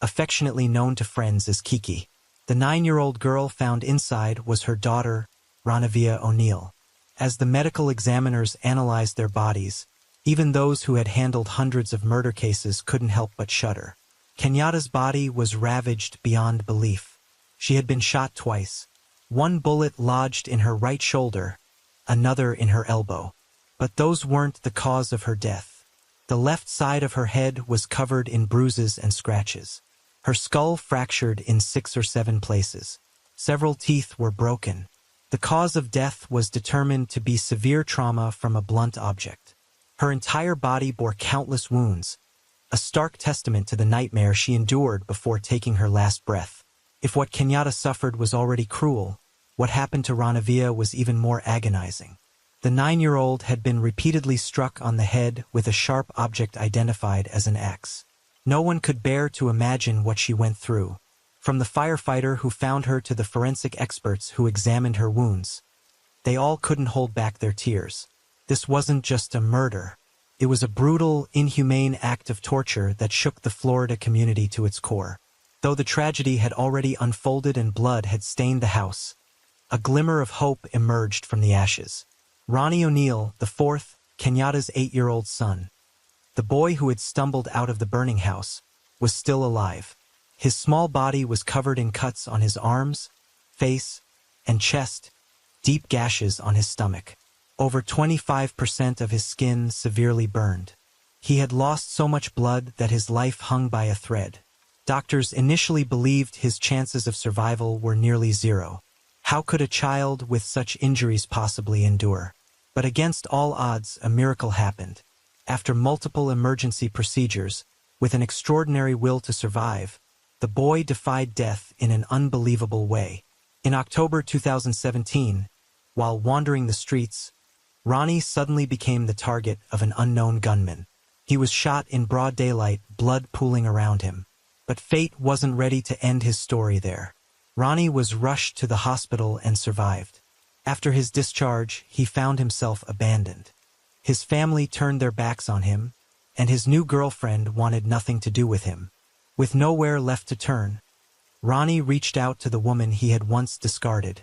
affectionately known to friends as Kiki. The 9-year-old girl found inside was her daughter, Ranavia O'Neill. As the medical examiners analyzed their bodies, even those who had handled hundreds of murder cases couldn't help but shudder. Kenyatta's body was ravaged beyond belief. She had been shot twice. One bullet lodged in her right shoulder, another in her elbow. But those weren't the cause of her death. The left side of her head was covered in bruises and scratches. Her skull fractured in 6 or 7 places. Several teeth were broken. The cause of death was determined to be severe trauma from a blunt object. Her entire body bore countless wounds, a stark testament to the nightmare she endured before taking her last breath. If what Kenyatta suffered was already cruel, what happened to Ranavia was even more agonizing. The 9-year-old had been repeatedly struck on the head with a sharp object identified as an axe. No one could bear to imagine what she went through. From the firefighter who found her to the forensic experts who examined her wounds, they all couldn't hold back their tears. This wasn't just a murder. It was a brutal, inhumane act of torture that shook the Florida community to its core. Though the tragedy had already unfolded and blood had stained the house, a glimmer of hope emerged from the ashes. Ronnie O'Neill, the fourth, Kenyatta's 8-year-old son, the boy who had stumbled out of the burning house, was still alive. His small body was covered in cuts on his arms, face, and chest, deep gashes on his stomach. Over 25% of his skin severely burned. He had lost so much blood that his life hung by a thread. Doctors initially believed his chances of survival were nearly zero. How could a child with such injuries possibly endure? But against all odds, a miracle happened. After multiple emergency procedures, with an extraordinary will to survive, the boy defied death in an unbelievable way. In October 2017, while wandering the streets, Ronnie suddenly became the target of an unknown gunman. He was shot in broad daylight, blood pooling around him. But fate wasn't ready to end his story there. Ronnie was rushed to the hospital and survived. After his discharge, he found himself abandoned. His family turned their backs on him, and his new girlfriend wanted nothing to do with him. With nowhere left to turn, Ronnie reached out to the woman he had once discarded,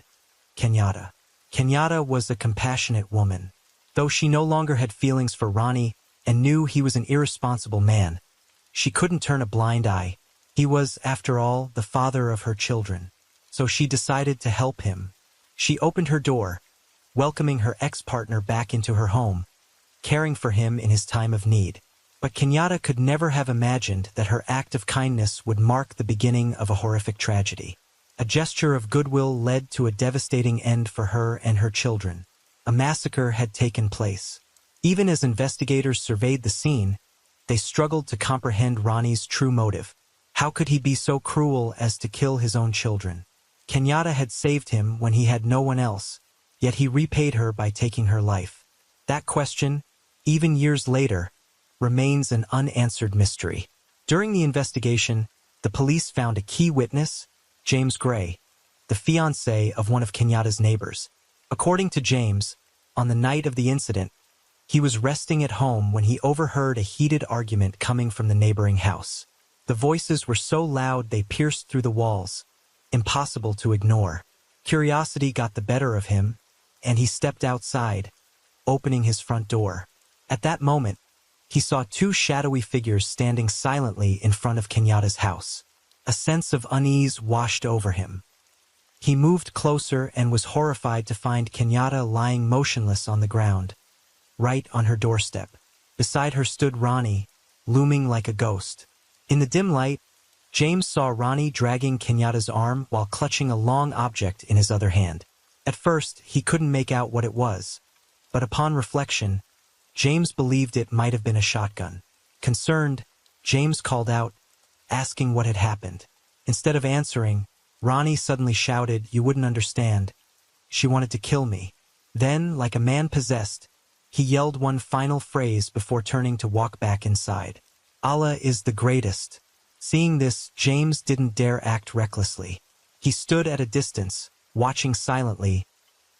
Kenyatta. Kenyatta was a compassionate woman. Though she no longer had feelings for Ronnie and knew he was an irresponsible man, she couldn't turn a blind eye. He was, after all, the father of her children. So she decided to help him. She opened her door, welcoming her ex-partner back into her home, caring for him in his time of need. But Kenyatta could never have imagined that her act of kindness would mark the beginning of a horrific tragedy. A gesture of goodwill led to a devastating end for her and her children. A massacre had taken place. Even as investigators surveyed the scene, they struggled to comprehend Ronnie's true motive. How could he be so cruel as to kill his own children? Kenyatta had saved him when he had no one else, yet he repaid her by taking her life. That question, even years later, remains an unanswered mystery. During the investigation, the police found a key witness, James Gray, the fiancé of one of Kenyatta's neighbors. According to James, on the night of the incident, he was resting at home when he overheard a heated argument coming from the neighboring house. The voices were so loud they pierced through the walls, impossible to ignore. Curiosity got the better of him, and he stepped outside, opening his front door. At that moment, he saw two shadowy figures standing silently in front of Kenyatta's house. A sense of unease washed over him. He moved closer and was horrified to find Kenyatta lying motionless on the ground, right on her doorstep. Beside her stood Ronnie, looming like a ghost. In the dim light, James saw Ronnie dragging Kenyatta's arm while clutching a long object in his other hand. At first, he couldn't make out what it was, but upon reflection, James believed it might have been a shotgun. Concerned, James called out, asking what had happened. Instead of answering, Ronnie suddenly shouted, "You wouldn't understand. She wanted to kill me." Then, like a man possessed, he yelled one final phrase before turning to walk back inside. "Allah is the greatest." Seeing this, James didn't dare act recklessly. He stood at a distance, watching silently,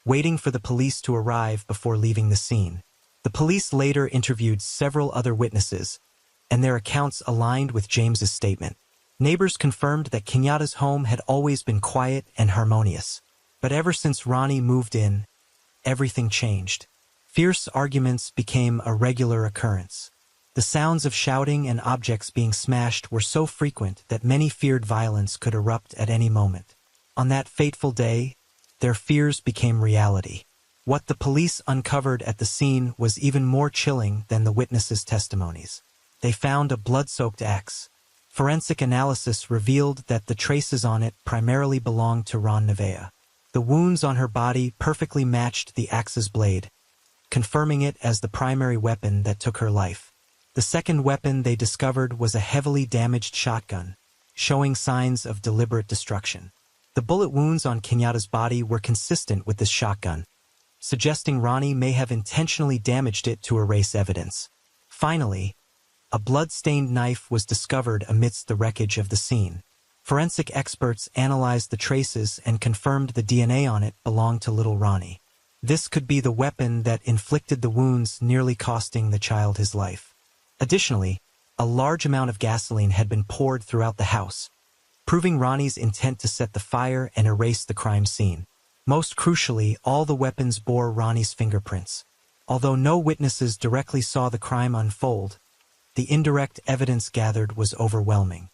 waiting for the police to arrive before leaving the scene. The police later interviewed several other witnesses, and their accounts aligned with James's statement. Neighbors confirmed that Kenyatta's home had always been quiet and harmonious. But ever since Ronnie moved in, everything changed. Fierce arguments became a regular occurrence. The sounds of shouting and objects being smashed were so frequent that many feared violence could erupt at any moment. On that fateful day, their fears became reality. What the police uncovered at the scene was even more chilling than the witnesses' testimonies. They found a blood-soaked axe. Forensic analysis revealed that the traces on it primarily belonged to Ranavia. The wounds on her body perfectly matched the axe's blade, confirming it as the primary weapon that took her life. The second weapon they discovered was a heavily damaged shotgun, showing signs of deliberate destruction. The bullet wounds on Kenyatta's body were consistent with this shotgun, suggesting Ronnie may have intentionally damaged it to erase evidence. Finally, a blood-stained knife was discovered amidst the wreckage of the scene. Forensic experts analyzed the traces and confirmed the DNA on it belonged to little Ronnie. This could be the weapon that inflicted the wounds, nearly costing the child his life. Additionally, a large amount of gasoline had been poured throughout the house, proving Ronnie's intent to set the fire and erase the crime scene. Most crucially, all the weapons bore Ronnie's fingerprints. Although no witnesses directly saw the crime unfold, the indirect evidence gathered was overwhelming.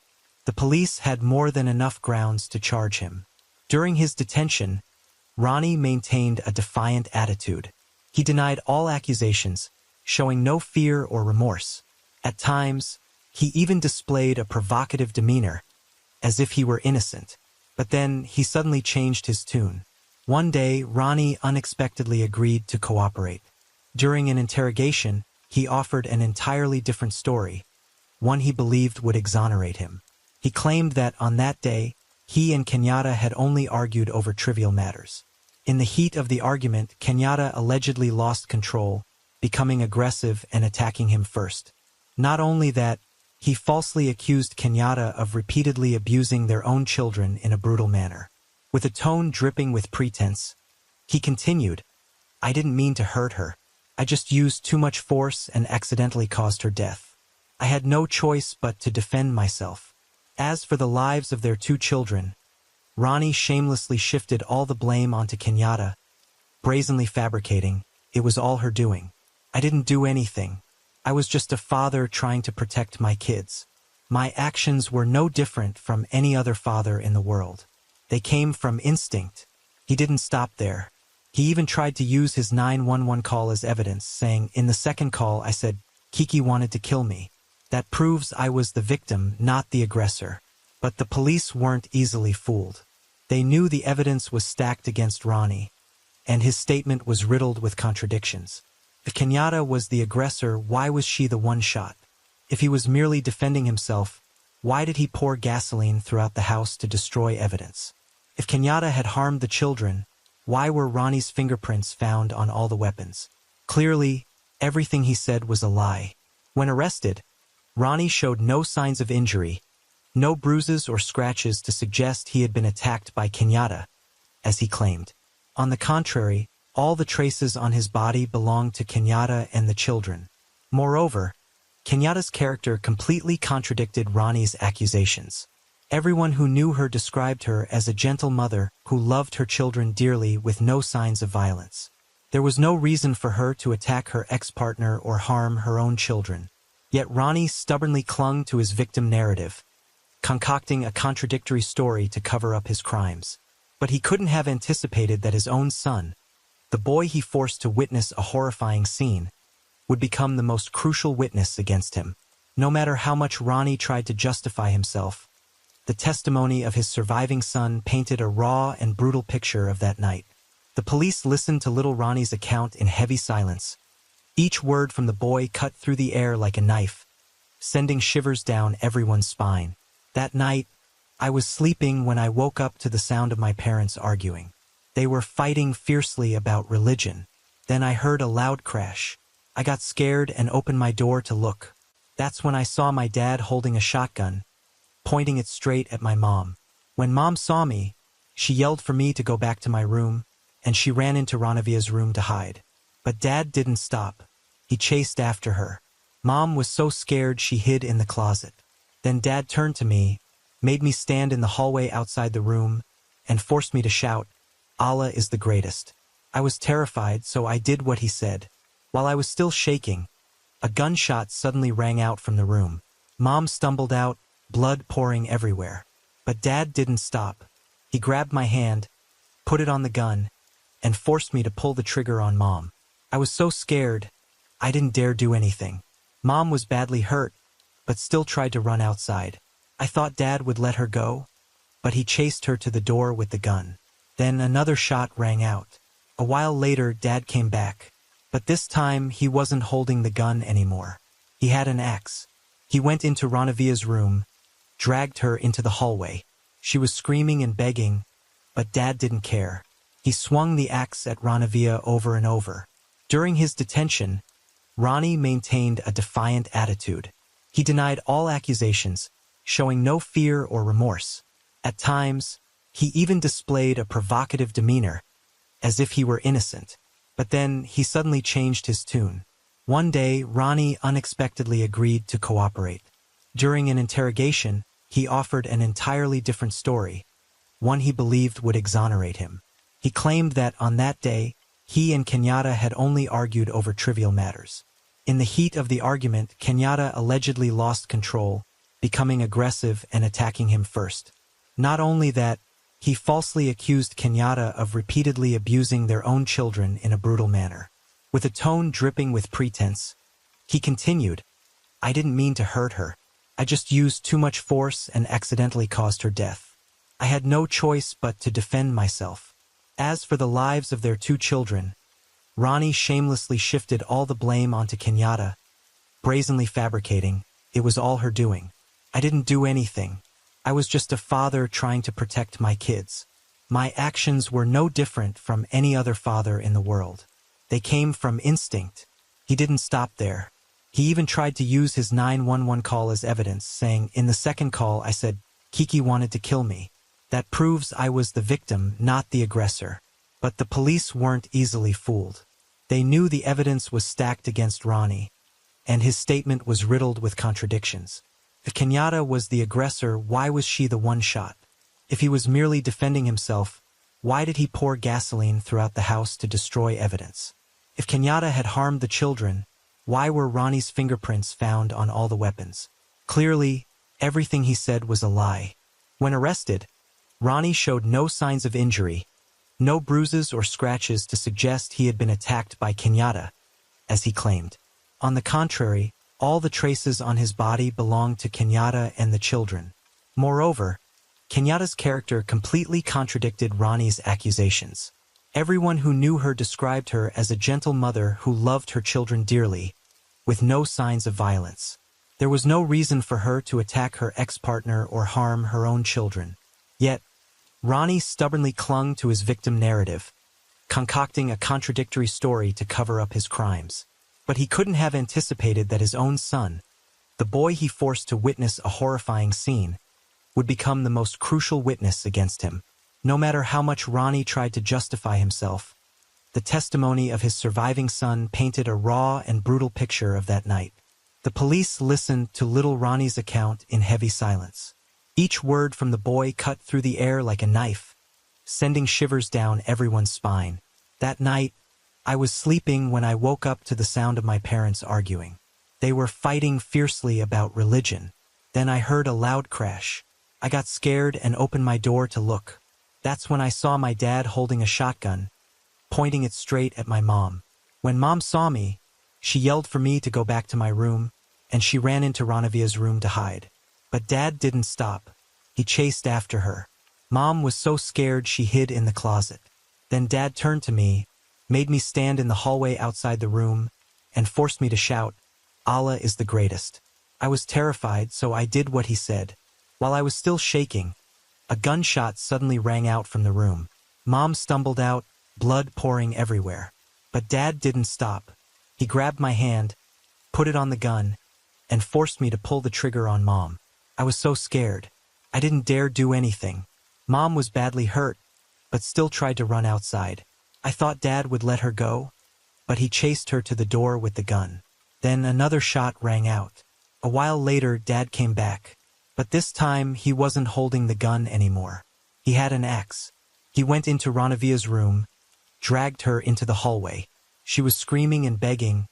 The police had more than enough grounds to charge him. During his detention, Ronnie maintained a defiant attitude. He denied all accusations, showing no fear or remorse. At times, he even displayed a provocative demeanor, as if he were innocent. But then he suddenly changed his tune. One day, Ronnie unexpectedly agreed to cooperate. During an interrogation, he offered an entirely different story, one he believed would exonerate him. He claimed that on that day, he and Kenyatta had only argued over trivial matters. In the heat of the argument, Kenyatta allegedly lost control, becoming aggressive and attacking him first. Not only that, he falsely accused Kenyatta of repeatedly abusing their own children in a brutal manner. With a tone dripping with pretense, he continued, "I didn't mean to hurt her. I just used too much force and accidentally caused her death. I had no choice but to defend myself." As for the lives of their two children, Ronnie shamelessly shifted all the blame onto Kenyatta, brazenly fabricating, "It was all her doing. I didn't do anything. I was just a father trying to protect my kids. My actions were no different from any other father in the world. They came from instinct." He didn't stop there. He even tried to use his 911 call as evidence, saying, "In the second call, I said, Kiki wanted to kill me. That proves I was the victim, not the aggressor." But the police weren't easily fooled. They knew the evidence was stacked against Ronnie, and his statement was riddled with contradictions. If Kenyatta was the aggressor, why was she the one shot? If he was merely defending himself, why did he pour gasoline throughout the house to destroy evidence? If Kenyatta had harmed the children, why were Ronnie's fingerprints found on all the weapons? Clearly, everything he said was a lie. When arrested, Ronnie showed no signs of injury, no bruises or scratches to suggest he had been attacked by Kenyatta, as he claimed. On the contrary, all the traces on his body belonged to Kenyatta and the children. Moreover, Kenyatta's character completely contradicted Ronnie's accusations. Everyone who knew her described her as a gentle mother who loved her children dearly with no signs of violence. There was no reason for her to attack her ex-partner or harm her own children. Yet Ronnie stubbornly clung to his victim narrative, concocting a contradictory story to cover up his crimes. But he couldn't have anticipated that his own son, the boy he forced to witness a horrifying scene, would become the most crucial witness against him. No matter how much Ronnie tried to justify himself, the testimony of his surviving son painted a raw and brutal picture of that night. The police listened to little Ronnie's account in heavy silence. Each word from the boy cut through the air like a knife, sending shivers down everyone's spine. "That night, I was sleeping when I woke up to the sound of my parents arguing. They were fighting fiercely about religion. Then I heard a loud crash. I got scared and opened my door to look. That's when I saw my dad holding a shotgun, pointing it straight at my mom. When Mom saw me, she yelled for me to go back to my room, and she ran into Ranavia's room to hide. But Dad didn't stop. He chased after her. Mom was so scared she hid in the closet. Then Dad turned to me, made me stand in the hallway outside the room, and forced me to shout, 'Allah is the greatest.' I was terrified, so I did what he said. While I was still shaking, a gunshot suddenly rang out from the room. Mom stumbled out, blood pouring everywhere. But Dad didn't stop. He grabbed my hand, put it on the gun, and forced me to pull the trigger on Mom. I was so scared, I didn't dare do anything. Mom was badly hurt, but still tried to run outside. I thought Dad would let her go, but he chased her to the door with the gun. Then another shot rang out. A while later, Dad came back, but this time he wasn't holding the gun anymore. He had an axe. He went into Ranavia's room, dragged her into the hallway. She was screaming and begging, but Dad didn't care. He swung the axe at Ranavia over and over. During his detention, Ronnie maintained a defiant attitude. He denied all accusations, showing no fear or remorse. At times, he even displayed a provocative demeanor, as if he were innocent. But then he suddenly changed his tune. One day, Ronnie unexpectedly agreed to cooperate. During an interrogation, he offered an entirely different story, one he believed would exonerate him. He claimed that on that day, he and Kenyatta had only argued over trivial matters. In the heat of the argument, Kenyatta allegedly lost control, becoming aggressive and attacking him first. Not only that, he falsely accused Kenyatta of repeatedly abusing their own children in a brutal manner. With a tone dripping with pretense, he continued, "I didn't mean to hurt her. I just used too much force and accidentally caused her death. I had no choice but to defend myself." As for the lives of their two children, Ronnie shamelessly shifted all the blame onto Kenyatta, brazenly fabricating, "It was all her doing. I didn't do anything. I was just a father trying to protect my kids. My actions were no different from any other father in the world. They came from instinct." He didn't stop there. He even tried to use his 911 call as evidence, saying, "In the second call I said, Kiki wanted to kill me. That proves I was the victim, not the aggressor." But the police weren't easily fooled. They knew the evidence was stacked against Ronnie, and his statement was riddled with contradictions. If Kenyatta was the aggressor, why was she the one shot? If he was merely defending himself, why did he pour gasoline throughout the house to destroy evidence? If Kenyatta had harmed the children, why were Ronnie's fingerprints found on all the weapons? Clearly, everything he said was a lie. When arrested, Ronnie showed no signs of injury, no bruises or scratches to suggest he had been attacked by Kenyatta, as he claimed. On the contrary, all the traces on his body belonged to Kenyatta and the children. Moreover, Kenyatta's character completely contradicted Ronnie's accusations. Everyone who knew her described her as a gentle mother who loved her children dearly, with no signs of violence. There was no reason for her to attack her ex-partner or harm her own children. Yet, Ronnie stubbornly clung to his victim narrative, concocting a contradictory story to cover up his crimes. But he couldn't have anticipated that his own son, the boy he forced to witness a horrifying scene, would become the most crucial witness against him. No matter how much Ronnie tried to justify himself, the testimony of his surviving son painted a raw and brutal picture of that night. The police listened to little Ronnie's account in heavy silence. Each word from the boy cut through the air like a knife, sending shivers down everyone's spine. "That night, I was sleeping when I woke up to the sound of my parents arguing. They were fighting fiercely about religion. Then I heard a loud crash. I got scared and opened my door to look. That's when I saw my dad holding a shotgun, pointing it straight at my mom. When Mom saw me, she yelled for me to go back to my room, and she ran into Ranavia's room to hide. But Dad didn't stop. He chased after her. Mom was so scared she hid in the closet. Then Dad turned to me, made me stand in the hallway outside the room, and forced me to shout, 'Allah is the greatest.' I was terrified, so I did what he said. While I was still shaking, a gunshot suddenly rang out from the room. Mom stumbled out, blood pouring everywhere. But Dad didn't stop. He grabbed my hand, put it on the gun, and forced me to pull the trigger on Mom. I was so scared. I didn't dare do anything. Mom was badly hurt, but still tried to run outside. I thought Dad would let her go, but he chased her to the door with the gun. Then another shot rang out. A while later, Dad came back, but this time he wasn't holding the gun anymore. He had an axe. He went into Ranavia's room, dragged her into the hallway. She was screaming and begging,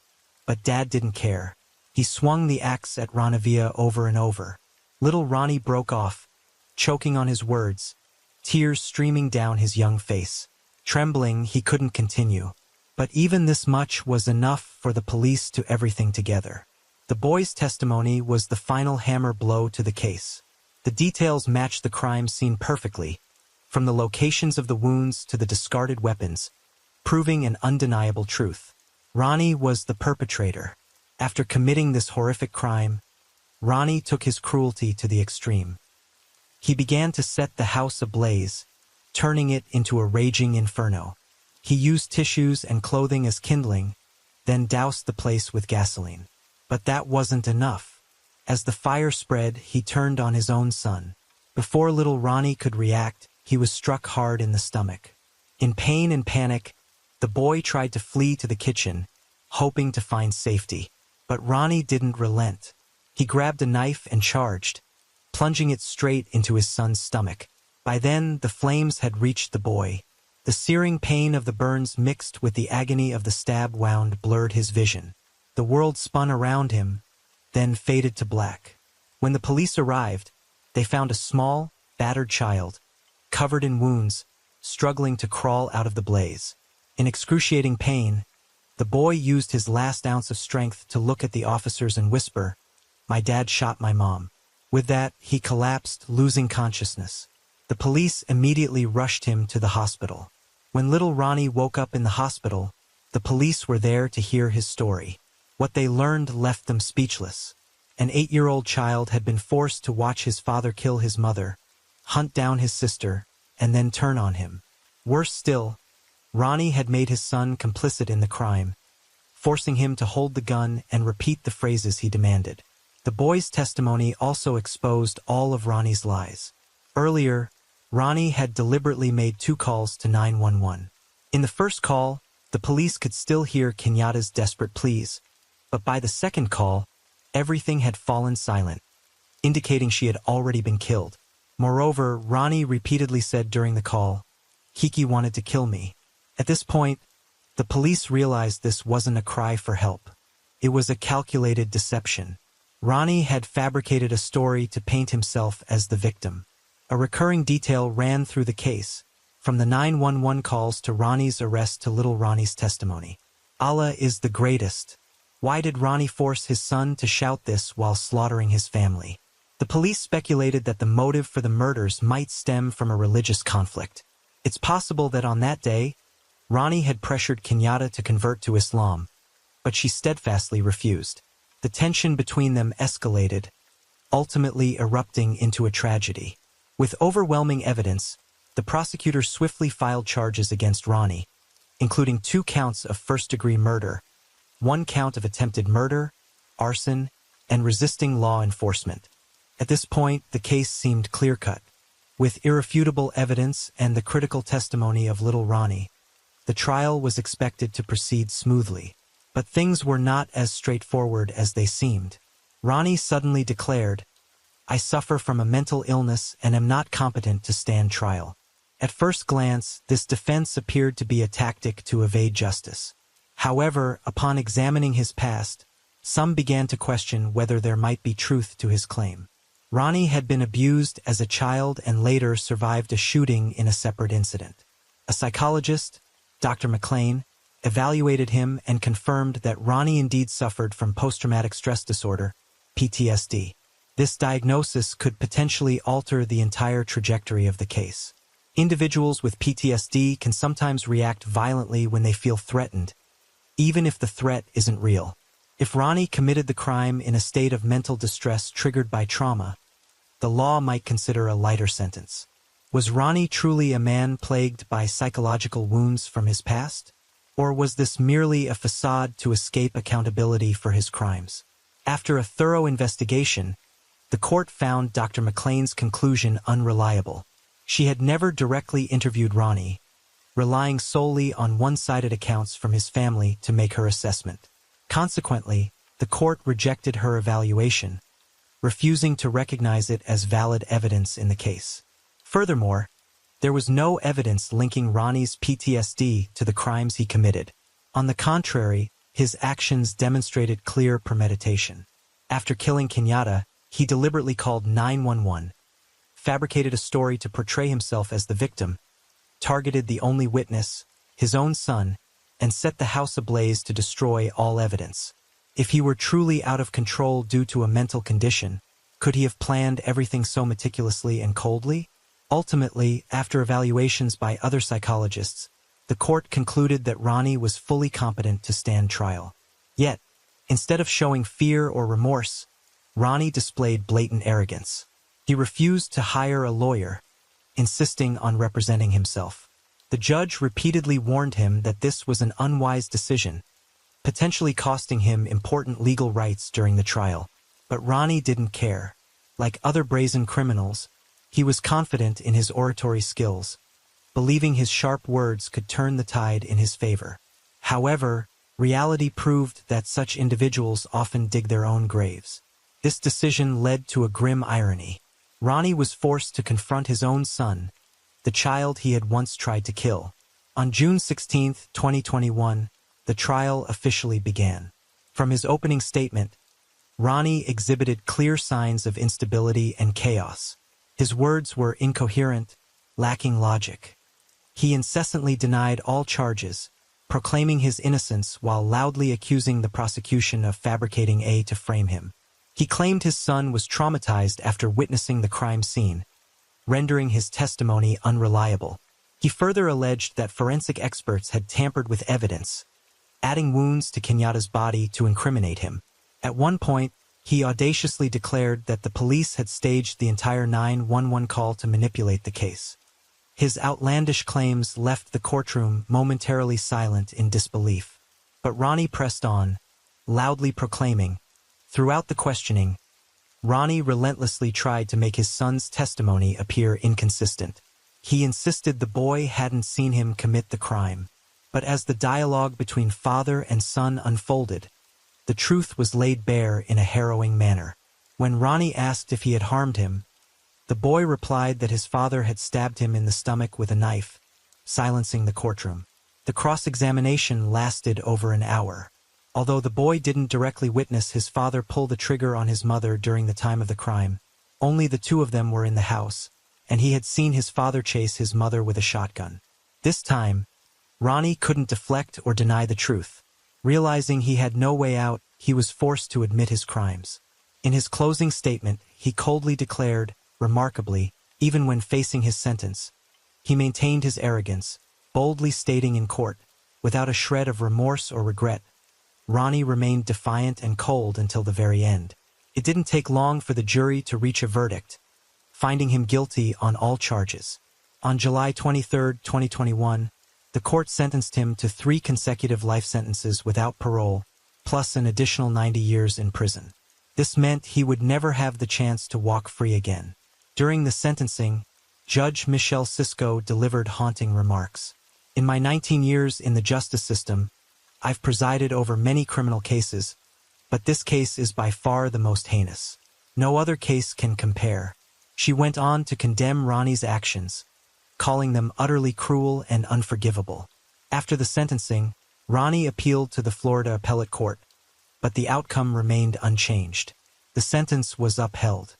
but Dad didn't care. He swung the axe at Ranavia over and over. Little Ronnie broke off, choking on his words, tears streaming down his young face. Trembling, he couldn't continue. But even this much was enough for the police to everything together. The boy's testimony was the final hammer blow to the case. The details matched the crime scene perfectly, from the locations of the wounds to the discarded weapons, proving an undeniable truth. Ronnie was the perpetrator. After committing this horrific crime, Ronnie took his cruelty to the extreme. He began to set the house ablaze, turning it into a raging inferno. He used tissues and clothing as kindling, then doused the place with gasoline. But that wasn't enough. As the fire spread, he turned on his own son. Before little Ronnie could react, he was struck hard in the stomach. In pain and panic, the boy tried to flee to the kitchen, hoping to find safety. But Ronnie didn't relent. He grabbed a knife and charged, plunging it straight into his son's stomach. By then, the flames had reached the boy. The searing pain of the burns mixed with the agony of the stab wound blurred his vision. The world spun around him, then faded to black. When the police arrived, they found a small, battered child, covered in wounds, struggling to crawl out of the blaze. In excruciating pain, the boy used his last ounce of strength to look at the officers and whisper, "My dad shot my mom." With that, he collapsed, losing consciousness. The police immediately rushed him to the hospital. When little Ronnie woke up in the hospital, the police were there to hear his story. What they learned left them speechless. An 8-year-old child had been forced to watch his father kill his mother, hunt down his sister, and then turn on him. Worse still, Ronnie had made his son complicit in the crime, forcing him to hold the gun and repeat the phrases he demanded. The boy's testimony also exposed all of Ronnie's lies. Earlier, Ronnie had deliberately made 2 calls to 911. In the first call, the police could still hear Kenyatta's desperate pleas, but by the second call, everything had fallen silent, indicating she had already been killed. Moreover, Ronnie repeatedly said during the call, "Kiki wanted to kill me." At this point, the police realized this wasn't a cry for help. It was a calculated deception. Ronnie had fabricated a story to paint himself as the victim. A recurring detail ran through the case, from the 911 calls to Ronnie's arrest to little Ronnie's testimony. Allah is the greatest. Why did Ronnie force his son to shout this while slaughtering his family? The police speculated that the motive for the murders might stem from a religious conflict. It's possible that on that day, Ronnie had pressured Kenyatta to convert to Islam, but she steadfastly refused. The tension between them escalated, ultimately erupting into a tragedy. With overwhelming evidence, the prosecutors swiftly filed charges against Ronnie, including 2 counts of first-degree murder, 1 count of attempted murder, arson, and resisting law enforcement. At this point, the case seemed clear-cut. With irrefutable evidence and the critical testimony of little Ronnie, the trial was expected to proceed smoothly. But things were not as straightforward as they seemed. Ronnie suddenly declared, "I suffer from a mental illness and am not competent to stand trial." At first glance, this defense appeared to be a tactic to evade justice. However, upon examining his past, some began to question whether there might be truth to his claim. Ronnie had been abused as a child and later survived a shooting in a separate incident. A psychologist, Dr. McLean, evaluated him and confirmed that Ronnie indeed suffered from post-traumatic stress disorder, PTSD. This diagnosis could potentially alter the entire trajectory of the case. Individuals with PTSD can sometimes react violently when they feel threatened, even if the threat isn't real. If Ronnie committed the crime in a state of mental distress triggered by trauma, the law might consider a lighter sentence. Was Ronnie truly a man plagued by psychological wounds from his past? Or was this merely a facade to escape accountability for his crimes? After a thorough investigation, the court found Dr. McLean's conclusion unreliable. She had never directly interviewed Ronnie, relying solely on one-sided accounts from his family to make her assessment. Consequently, the court rejected her evaluation, refusing to recognize it as valid evidence in the case. Furthermore, there was no evidence linking Ronnie's PTSD to the crimes he committed. On the contrary, his actions demonstrated clear premeditation. After killing Kenyatta, he deliberately called 911, fabricated a story to portray himself as the victim, targeted the only witness, his own son, and set the house ablaze to destroy all evidence. If he were truly out of control due to a mental condition, could he have planned everything so meticulously and coldly? Ultimately, after evaluations by other psychologists, the court concluded that Ronnie was fully competent to stand trial. Yet, instead of showing fear or remorse, Ronnie displayed blatant arrogance. He refused to hire a lawyer, insisting on representing himself. The judge repeatedly warned him that this was an unwise decision, potentially costing him important legal rights during the trial. But Ronnie didn't care. Like other brazen criminals, he was confident in his oratory skills, believing his sharp words could turn the tide in his favor. However, reality proved that such individuals often dig their own graves. This decision led to a grim irony. Ronnie was forced to confront his own son, the child he had once tried to kill. On June 16, 2021, the trial officially began. From his opening statement, Ronnie exhibited clear signs of instability and chaos. His words were incoherent, lacking logic. He incessantly denied all charges, proclaiming his innocence while loudly accusing the prosecution of fabricating to frame him. He claimed his son was traumatized after witnessing the crime scene, rendering his testimony unreliable. He further alleged that forensic experts had tampered with evidence, adding wounds to Kenyatta's body to incriminate him. At one point, he audaciously declared that the police had staged the entire 911 call to manipulate the case. His outlandish claims left the courtroom momentarily silent in disbelief. But Ronnie pressed on, loudly proclaiming. Throughout the questioning, Ronnie relentlessly tried to make his son's testimony appear inconsistent. He insisted the boy hadn't seen him commit the crime. But as the dialogue between father and son unfolded, the truth was laid bare in a harrowing manner. When Ronnie asked if he had harmed him, the boy replied that his father had stabbed him in the stomach with a knife, silencing the courtroom. The cross-examination lasted over an hour. Although the boy didn't directly witness his father pull the trigger on his mother during the time of the crime, only the two of them were in the house, and he had seen his father chase his mother with a shotgun. This time, Ronnie couldn't deflect or deny the truth. Realizing he had no way out, he was forced to admit his crimes. In his closing statement, he coldly declared, remarkably, even when facing his sentence, he maintained his arrogance, boldly stating in court, without a shred of remorse or regret, Ronnie remained defiant and cold until the very end. It didn't take long for the jury to reach a verdict, finding him guilty on all charges. On July 23, 2021, the court sentenced him to 3 consecutive life sentences without parole, plus an additional 90 years in prison. This meant he would never have the chance to walk free again. During the sentencing, Judge Michelle Cisco delivered haunting remarks. In my 19 years in the justice system, I've presided over many criminal cases, but this case is by far the most heinous. No other case can compare. She went on to condemn Ronnie's actions, calling them utterly cruel and unforgivable. After the sentencing, Ronnie appealed to the Florida Appellate Court, but the outcome remained unchanged. The sentence was upheld.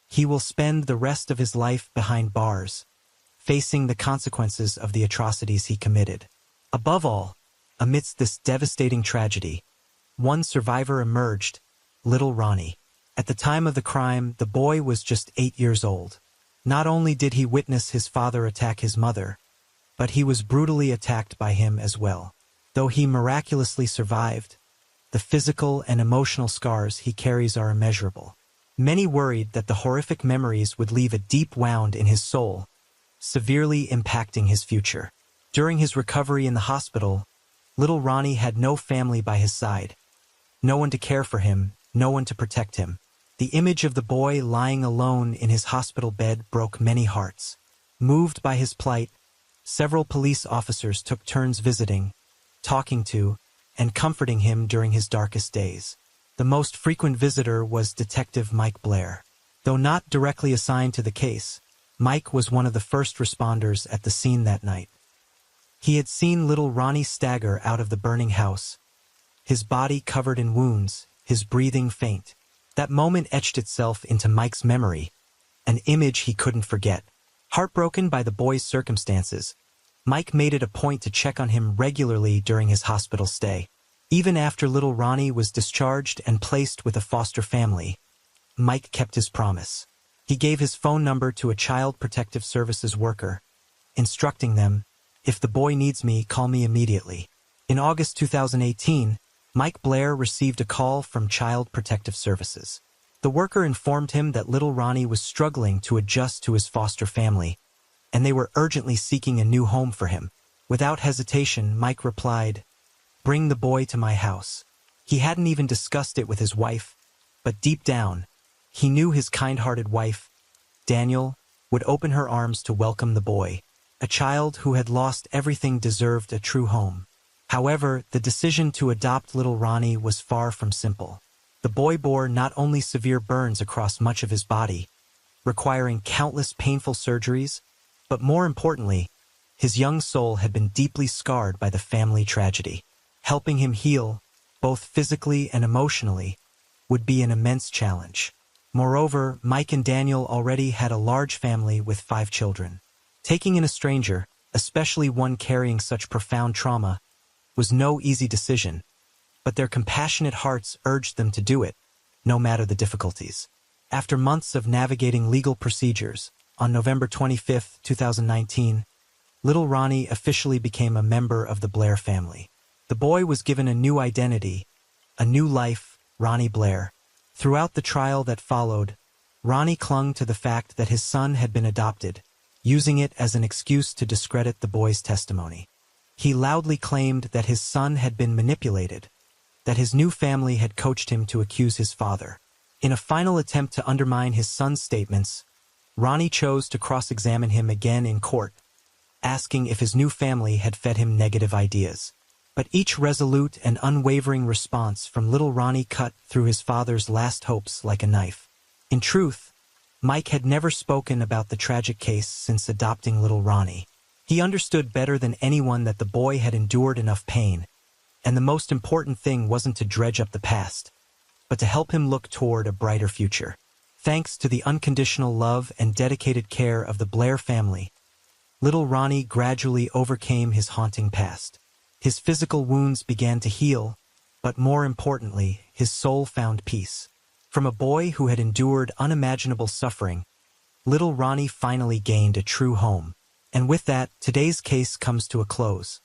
He will spend the rest of his life behind bars, facing the consequences of the atrocities he committed. Above all, amidst this devastating tragedy, one survivor emerged, little Ronnie. At the time of the crime, the boy was just 8 years old. Not only did he witness his father attack his mother, but he was brutally attacked by him as well. Though he miraculously survived, the physical and emotional scars he carries are immeasurable. Many worried that the horrific memories would leave a deep wound in his soul, severely impacting his future. During his recovery in the hospital, little Ronnie had no family by his side, no one to care for him, no one to protect him. The image of the boy lying alone in his hospital bed broke many hearts. Moved by his plight, several police officers took turns visiting, talking to, and comforting him during his darkest days. The most frequent visitor was Detective Mike Blair. Though not directly assigned to the case, Mike was one of the first responders at the scene that night. He had seen little Ronnie stagger out of the burning house, his body covered in wounds, his breathing faint. That moment etched itself into Mike's memory, an image he couldn't forget. Heartbroken by the boy's circumstances, Mike made it a point to check on him regularly during his hospital stay. Even after little Ronnie was discharged and placed with a foster family, Mike kept his promise. He gave his phone number to a Child Protective Services worker, instructing them, "If the boy needs me, call me immediately." In August 2018, Mike Blair received a call from Child Protective Services. The worker informed him that little Ronnie was struggling to adjust to his foster family, and they were urgently seeking a new home for him. Without hesitation, Mike replied, "Bring the boy to my house." He hadn't even discussed it with his wife, but deep down, he knew his kind-hearted wife, Daniel, would open her arms to welcome the boy. A child who had lost everything deserved a true home. However, the decision to adopt little Ronnie was far from simple. The boy bore not only severe burns across much of his body, requiring countless painful surgeries, but more importantly, his young soul had been deeply scarred by the family tragedy. Helping him heal, both physically and emotionally, would be an immense challenge. Moreover, Mike and Daniel already had a large family with 5 children. Taking in a stranger, especially one carrying such profound trauma, was no easy decision, but their compassionate hearts urged them to do it, no matter the difficulties. After months of navigating legal procedures, on November 25, 2019, little Ronnie officially became a member of the Blair family. The boy was given a new identity, a new life, Ronnie Blair. Throughout the trial that followed, Ronnie clung to the fact that his son had been adopted, using it as an excuse to discredit the boy's testimony. He loudly claimed that his son had been manipulated, that his new family had coached him to accuse his father. In a final attempt to undermine his son's statements, Ronnie chose to cross-examine him again in court, asking if his new family had fed him negative ideas. But each resolute and unwavering response from little Ronnie cut through his father's last hopes like a knife. In truth, Mike had never spoken about the tragic case since adopting little Ronnie. He understood better than anyone that the boy had endured enough pain, and the most important thing wasn't to dredge up the past, but to help him look toward a brighter future. Thanks to the unconditional love and dedicated care of the Blair family, little Ronnie gradually overcame his haunting past. His physical wounds began to heal, but more importantly, his soul found peace. From a boy who had endured unimaginable suffering, little Ronnie finally gained a true home. And with that, today's case comes to a close.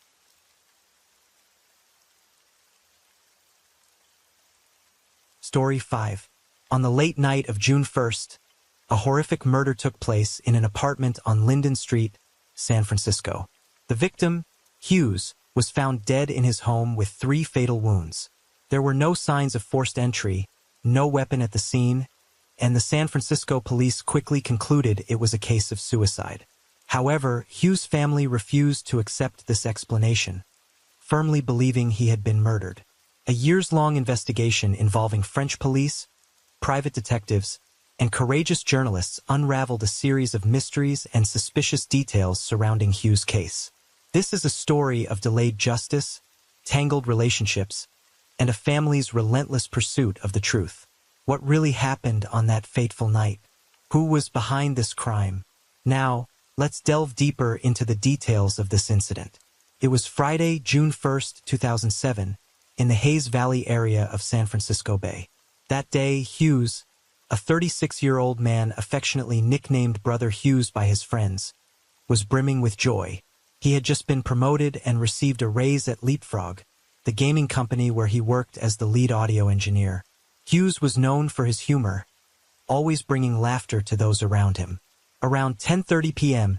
Story 5. On the late night of June 1st, a horrific murder took place in an apartment on Linden Street, San Francisco. The victim, Hughes, was found dead in his home with 3 fatal wounds. There were no signs of forced entry, no weapon at the scene, and the San Francisco police quickly concluded it was a case of suicide. However, Hughes' family refused to accept this explanation, firmly believing he had been murdered. A years-long investigation involving French police, private detectives, and courageous journalists unraveled a series of mysteries and suspicious details surrounding Hughes' case. This is a story of delayed justice, tangled relationships, and a family's relentless pursuit of the truth. What really happened on that fateful night? Who was behind this crime? Now, let's delve deeper into the details of this incident. It was Friday, June 1st, 2007, in the Hayes Valley area of San Francisco Bay. That day, Hughes, a 36-year-old man affectionately nicknamed Brother Hughes by his friends, was brimming with joy. He had just been promoted and received a raise at Leapfrog, the gaming company where he worked as the lead audio engineer. Hughes was known for his humor, always bringing laughter to those around him. Around 10:30 p.m.,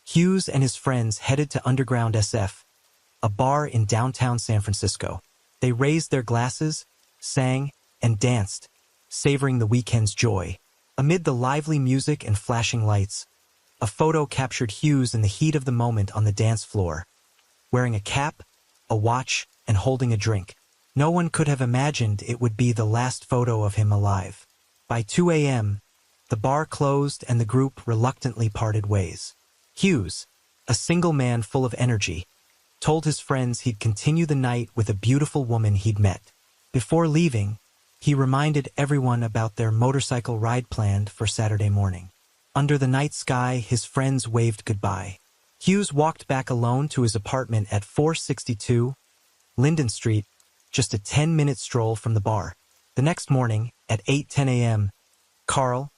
Hughes and his friends headed to Underground SF, a bar in downtown San Francisco. They raised their glasses, sang, and danced, savoring the weekend's joy. Amid the lively music and flashing lights, a photo captured Hughes in the heat of the moment on the dance floor, wearing a cap, a watch, and holding a drink. No one could have imagined it would be the last photo of him alive. By 2 a.m., the bar closed and the group reluctantly parted ways. Hughes, a single man full of energy, told his friends he'd continue the night with a beautiful woman he'd met. Before leaving, he reminded everyone about their motorcycle ride planned for Saturday morning. Under the night sky, his friends waved goodbye. Hughes walked back alone to his apartment at 462 Linden Street, just a 10-minute stroll from the bar. The next morning, at 8:10 a.m., Carl,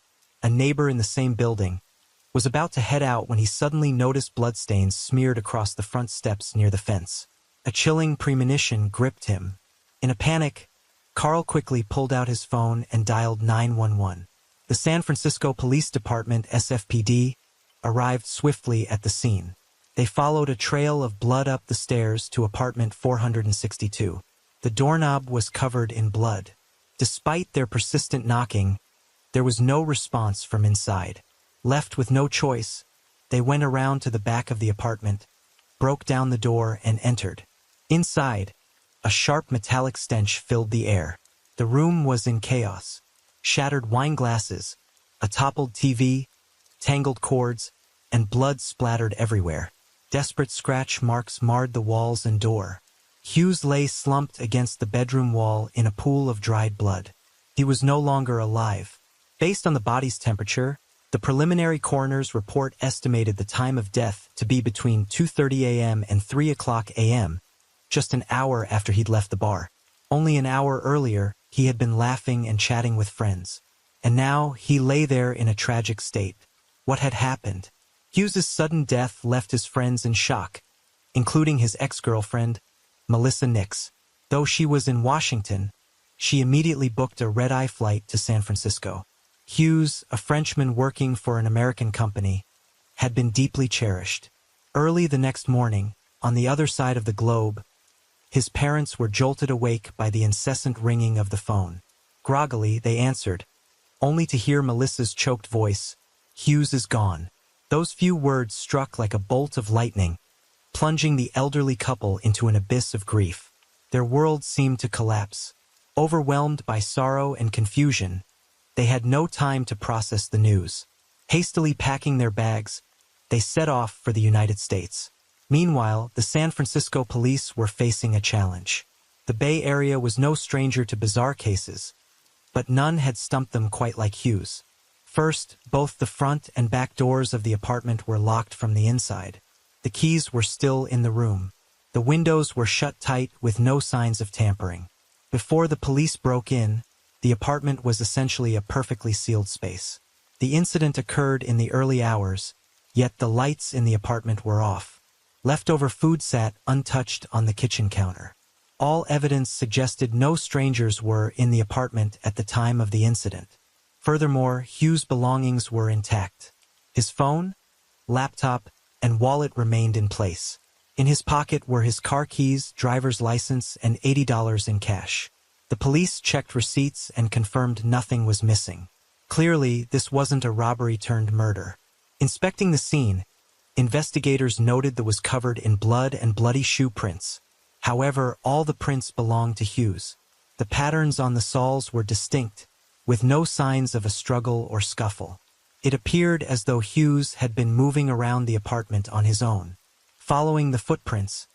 a neighbor in the same building, was about to head out when he suddenly noticed bloodstains smeared across the front steps near the fence. A chilling premonition gripped him. In a panic, Carl quickly pulled out his phone and dialed 911. The San Francisco Police Department, SFPD, arrived swiftly at the scene. They followed a trail of blood up the stairs to apartment 462. The doorknob was covered in blood. Despite their persistent knocking, there was no response from inside. Left with no choice, they went around to the back of the apartment, broke down the door, and entered. Inside, a sharp metallic stench filled the air. The room was in chaos. Shattered wine glasses, a toppled TV, tangled cords, and blood splattered everywhere. Desperate scratch marks marred the walls and door. Hughes lay slumped against the bedroom wall in a pool of dried blood. He was no longer alive. Based on the body's temperature, the preliminary coroner's report estimated the time of death to be between 2:30 a.m. and 3 o'clock a.m., just an hour after he'd left the bar. Only an hour earlier, he had been laughing and chatting with friends. And now he lay there in a tragic state. What had happened? Hughes's sudden death left his friends in shock, including his ex-girlfriend, Melissa Nix. Though she was in Washington, she immediately booked a red-eye flight to San Francisco. Hughes, a Frenchman working for an American company, had been deeply cherished. Early the next morning, on the other side of the globe, his parents were jolted awake by the incessant ringing of the phone. Groggily, they answered, only to hear Melissa's choked voice, "Hughes is gone." Those few words struck like a bolt of lightning, plunging the elderly couple into an abyss of grief. Their world seemed to collapse. Overwhelmed by sorrow and confusion, they had no time to process the news. Hastily packing their bags, they set off for the United States. Meanwhile, the San Francisco police were facing a challenge. The Bay Area was no stranger to bizarre cases, but none had stumped them quite like Hughes. First, both the front and back doors of the apartment were locked from the inside. The keys were still in the room. The windows were shut tight with no signs of tampering. Before the police broke in, the apartment was essentially a perfectly sealed space. The incident occurred in the early hours, yet the lights in the apartment were off. Leftover food sat untouched on the kitchen counter. All evidence suggested no strangers were in the apartment at the time of the incident. Furthermore, Hughes' belongings were intact. His phone, laptop, and wallet remained in place. In his pocket were his car keys, driver's license, and $80 in cash. The police checked receipts and confirmed nothing was missing. Clearly, this wasn't a robbery turned murder. Inspecting the scene, investigators noted that it was covered in blood and bloody shoe prints. However, all the prints belonged to Hughes. The patterns on the soles were distinct, with no signs of a struggle or scuffle. It appeared as though Hughes had been moving around the apartment on his own. Following the footprints,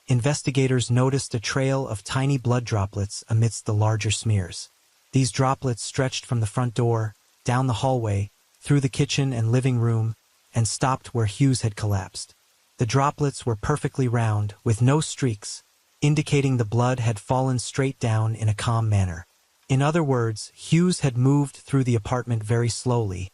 investigators noticed a trail of tiny blood droplets amidst the larger smears. These droplets stretched from the front door, down the hallway, through the kitchen and living room, and stopped where Hughes had collapsed. The droplets were perfectly round, with no streaks, indicating the blood had fallen straight down in a calm manner. In other words, Hughes had moved through the apartment very slowly,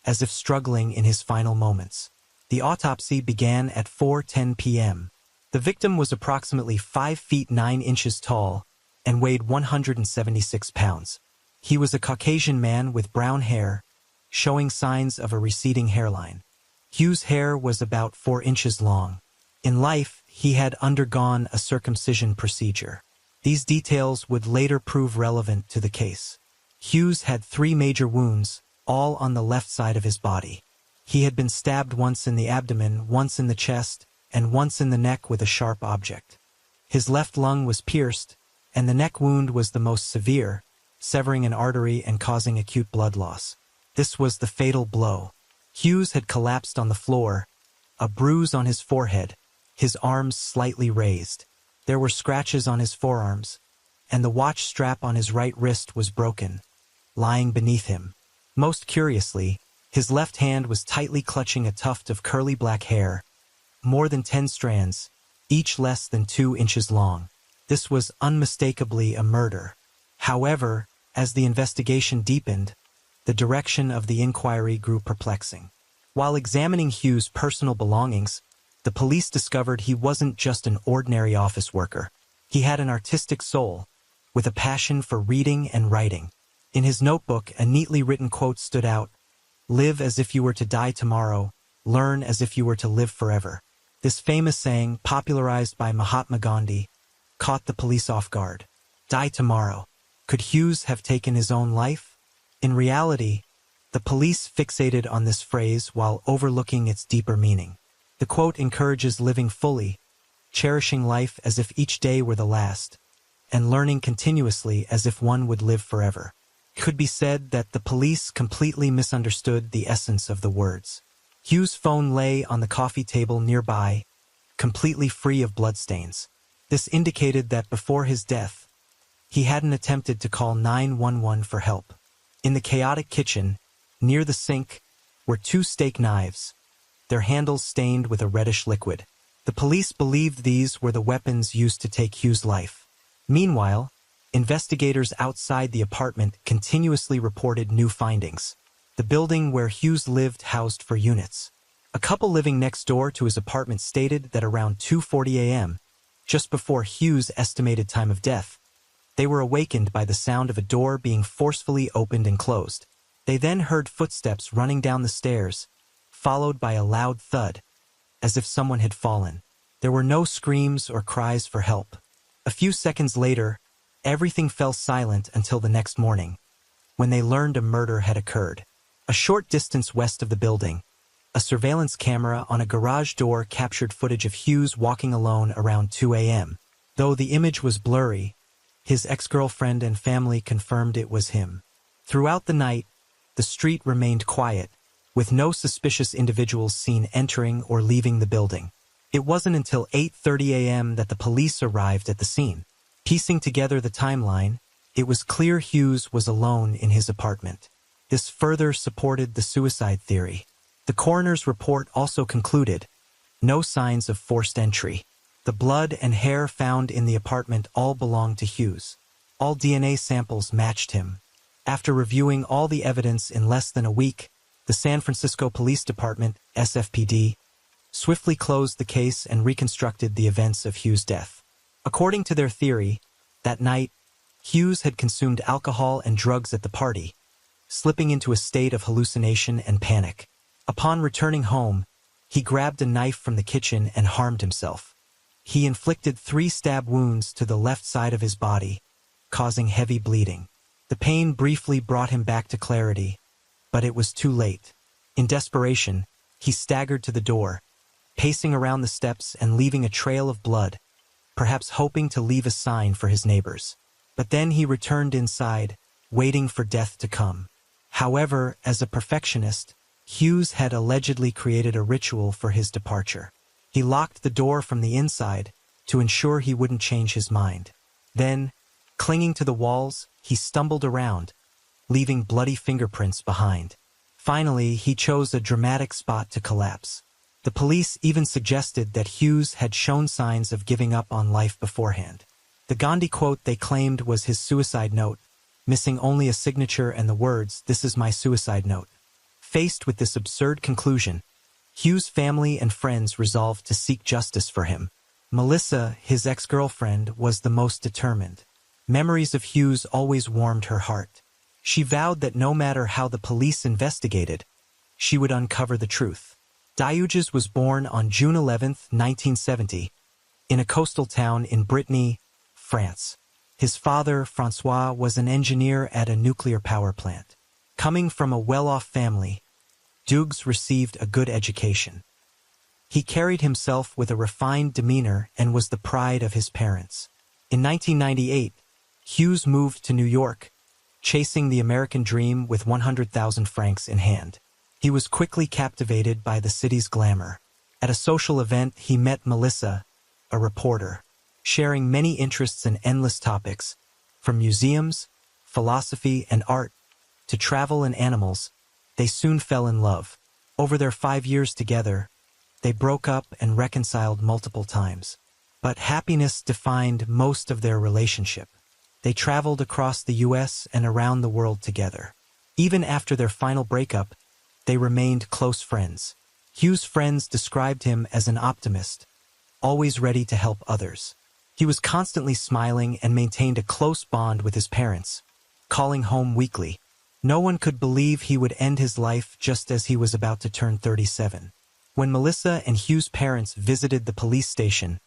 as if struggling in his final moments. The autopsy began at 4:10 p.m. The victim was approximately 5 feet 9 inches tall and weighed 176 pounds. He was a Caucasian man with brown hair, showing signs of a receding hairline. Hughes' hair was about 4 inches long. In life, he had undergone a circumcision procedure. These details would later prove relevant to the case. Hughes had 3 major wounds, all on the left side of his body. He had been stabbed once in the abdomen, once in the chest, and once in the neck with a sharp object. His left lung was pierced, and the neck wound was the most severe, severing an artery and causing acute blood loss. This was the fatal blow. Hughes had collapsed on the floor, a bruise on his forehead, his arms slightly raised. There were scratches on his forearms, and the watch strap on his right wrist was broken, lying beneath him. Most curiously, his left hand was tightly clutching a tuft of curly black hair, more than 10 strands, each less than 2 inches long. This was unmistakably a murder. However, as the investigation deepened, the direction of the inquiry grew perplexing. While examining Hughes' personal belongings, the police discovered he wasn't just an ordinary office worker. He had an artistic soul, with a passion for reading and writing. In his notebook, a neatly written quote stood out, "Live as if you were to die tomorrow, learn as if you were to live forever. This famous saying, popularized by Mahatma Gandhi, caught the police off guard. Die tomorrow. Could Hughes have taken his own life? In reality, the police fixated on this phrase while overlooking its deeper meaning. The quote encourages living fully, cherishing life as if each day were the last, and learning continuously as if one would live forever. It could be said that the police completely misunderstood the essence of the words. Hughes' phone lay on the coffee table nearby, completely free of bloodstains. This indicated that before his death, he hadn't attempted to call 911 for help. In the chaotic kitchen, near the sink, were 2 steak knives, their handles stained with a reddish liquid. The police believed these were the weapons used to take Hughes' life. Meanwhile, investigators outside the apartment continuously reported new findings. The building where Hughes lived housed 4 units. A couple living next door to his apartment stated that around 2:40 a.m., just before Hughes' estimated time of death, they were awakened by the sound of a door being forcefully opened and closed. They then heard footsteps running down the stairs, followed by a loud thud, as if someone had fallen. There were no screams or cries for help. A few seconds later, everything fell silent until the next morning, when they learned a murder had occurred. A short distance west of the building, a surveillance camera on a garage door captured footage of Hughes walking alone around 2 a.m. Though the image was blurry, his ex-girlfriend and family confirmed it was him. Throughout the night, the street remained quiet, with no suspicious individuals seen entering or leaving the building. It wasn't until 8:30 a.m. that the police arrived at the scene. Piecing together the timeline, it was clear Hughes was alone in his apartment. This further supported the suicide theory. The coroner's report also concluded no signs of forced entry. The blood and hair found in the apartment all belonged to Hughes. All DNA samples matched him. After reviewing all the evidence in less than a week, the San Francisco Police Department, SFPD, swiftly closed the case and reconstructed the events of Hughes' death. According to their theory, that night, Hughes had consumed alcohol and drugs at the party, slipping into a state of hallucination and panic. Upon returning home, he grabbed a knife from the kitchen and harmed himself. He inflicted 3 stab wounds to the left side of his body, causing heavy bleeding. The pain briefly brought him back to clarity, but it was too late. In desperation, he staggered to the door, pacing around the steps and leaving a trail of blood, perhaps hoping to leave a sign for his neighbors. But then he returned inside, waiting for death to come. However, as a perfectionist, Hughes had allegedly created a ritual for his departure. He locked the door from the inside to ensure he wouldn't change his mind. Then, clinging to the walls, he stumbled around, leaving bloody fingerprints behind. Finally, he chose a dramatic spot to collapse. The police even suggested that Hughes had shown signs of giving up on life beforehand. The Gandhi quote they claimed was his suicide note, missing only a signature and the words, "This is my suicide note." Faced with this absurd conclusion, Hughes' family and friends resolved to seek justice for him. Melissa, his ex-girlfriend, was the most determined. Memories of Hughes always warmed her heart. She vowed that no matter how the police investigated, she would uncover the truth. Diogenes was born on June 11, 1970, in a coastal town in Brittany, France. His father, François, was an engineer at a nuclear power plant. Coming from a well-off family, Diogenes received a good education. He carried himself with a refined demeanor and was the pride of his parents. In 1998, Hughes moved to New York, chasing the American dream with 100,000 francs in hand. He was quickly captivated by the city's glamour. At a social event, he met Melissa, a reporter. Sharing many interests in endless topics, from museums, philosophy, and art, to travel and animals, they soon fell in love. Over their 5 years together, they broke up and reconciled multiple times. But happiness defined most of their relationship. They traveled across the U.S. and around the world together. Even after their final breakup, they remained close friends. Hughes' friends described him as an optimist, always ready to help others. He was constantly smiling and maintained a close bond with his parents, calling home weekly. No one could believe he would end his life just as he was about to turn 37. When Melissa and Hugh's parents visited the police station,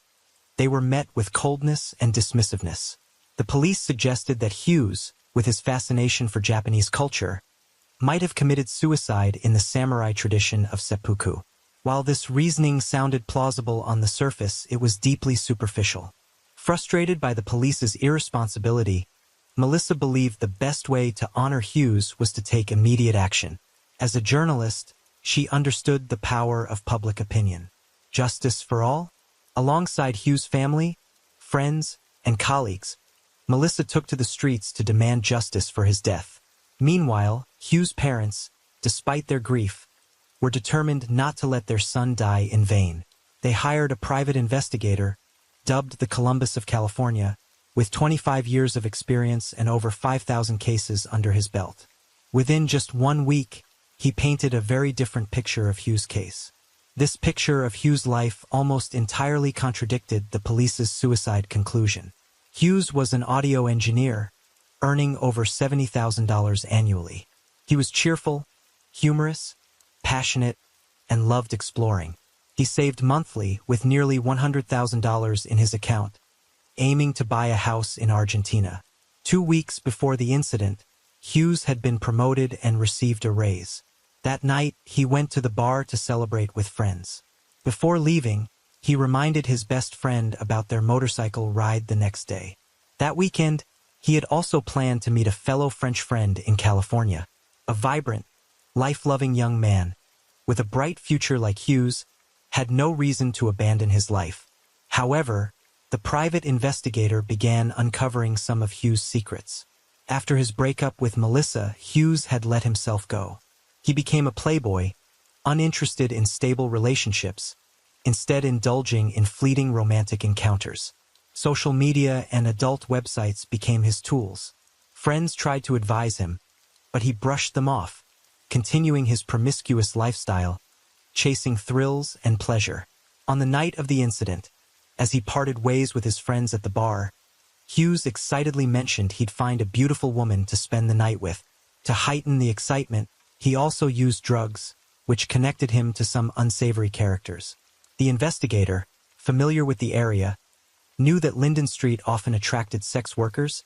they were met with coldness and dismissiveness. The police suggested that Hughes, with his fascination for Japanese culture, might have committed suicide in the samurai tradition of seppuku. While this reasoning sounded plausible on the surface, it was deeply superficial. Frustrated by the police's irresponsibility, Melissa believed the best way to honor Hughes was to take immediate action. As a journalist, she understood the power of public opinion. Justice for all? Alongside Hughes' family, friends, and colleagues, Melissa took to the streets to demand justice for his death. Meanwhile, Hughes' parents, despite their grief, were determined not to let their son die in vain. They hired a private investigator, dubbed the Columbus of California, with 25 years of experience and over 5,000 cases under his belt. Within just 1 week, he painted a very different picture of Hughes' case. This picture of Hughes' life almost entirely contradicted the police's suicide conclusion. Hughes was an audio engineer, earning over $70,000 annually. He was cheerful, humorous, passionate, and loved exploring. He saved monthly with nearly $100,000 in his account, aiming to buy a house in Argentina. 2 weeks before the incident, Hughes had been promoted and received a raise. That night, he went to the bar to celebrate with friends. Before leaving, he reminded his best friend about their motorcycle ride the next day. That weekend, he had also planned to meet a fellow French friend in California. A vibrant, life-loving young man, with a bright future like Hughes, had no reason to abandon his life. However, the private investigator began uncovering some of Hughes' secrets. After his breakup with Melissa, Hughes had let himself go. He became a playboy, uninterested in stable relationships, instead indulging in fleeting romantic encounters. Social media and adult websites became his tools. Friends tried to advise him, but he brushed them off, continuing his promiscuous lifestyle, chasing thrills and pleasure. On the night of the incident, as he parted ways with his friends at the bar, Hughes excitedly mentioned he'd find a beautiful woman to spend the night with. To heighten the excitement, he also used drugs, which connected him to some unsavory characters. The investigator, familiar with the area, knew that Linden Street often attracted sex workers,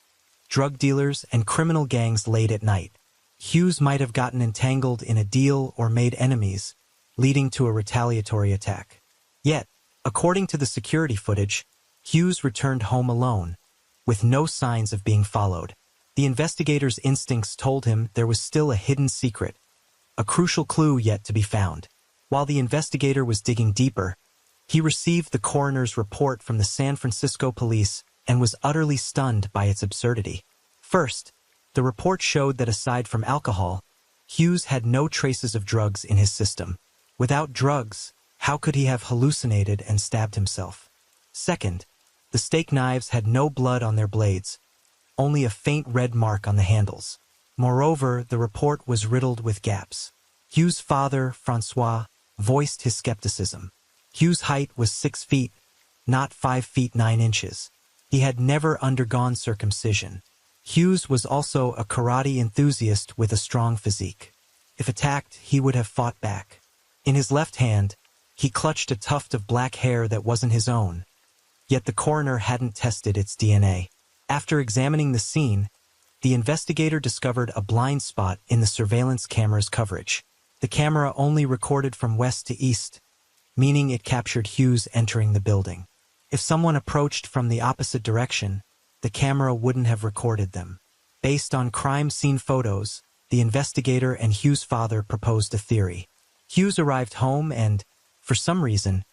drug dealers, and criminal gangs late at night. Hughes might have gotten entangled in a deal or made enemies, leading to a retaliatory attack. Yet, according to the security footage, Hughes returned home alone, with no signs of being followed. The investigator's instincts told him there was still a hidden secret, a crucial clue yet to be found. While the investigator was digging deeper, he received the coroner's report from the San Francisco police and was utterly stunned by its absurdity. First, the report showed that aside from alcohol, Hughes had no traces of drugs in his system. Without drugs, how could he have hallucinated and stabbed himself? Second, the steak knives had no blood on their blades, only a faint red mark on the handles. Moreover, the report was riddled with gaps. Hughes' father, Francois, voiced his skepticism. Hughes' height was 6 feet, not 5 feet 9 inches. He had never undergone circumcision. Hughes was also a karate enthusiast with a strong physique. If attacked, he would have fought back. In his left hand, he clutched a tuft of black hair that wasn't his own, yet the coroner hadn't tested its DNA. After examining the scene, the investigator discovered a blind spot in the surveillance camera's coverage. The camera only recorded from west to east, meaning it captured Hughes entering the building. If someone approached from the opposite direction, the camera wouldn't have recorded them. Based on crime scene photos, the investigator and Hughes' father proposed a theory. Hughes arrived home and, for some reason,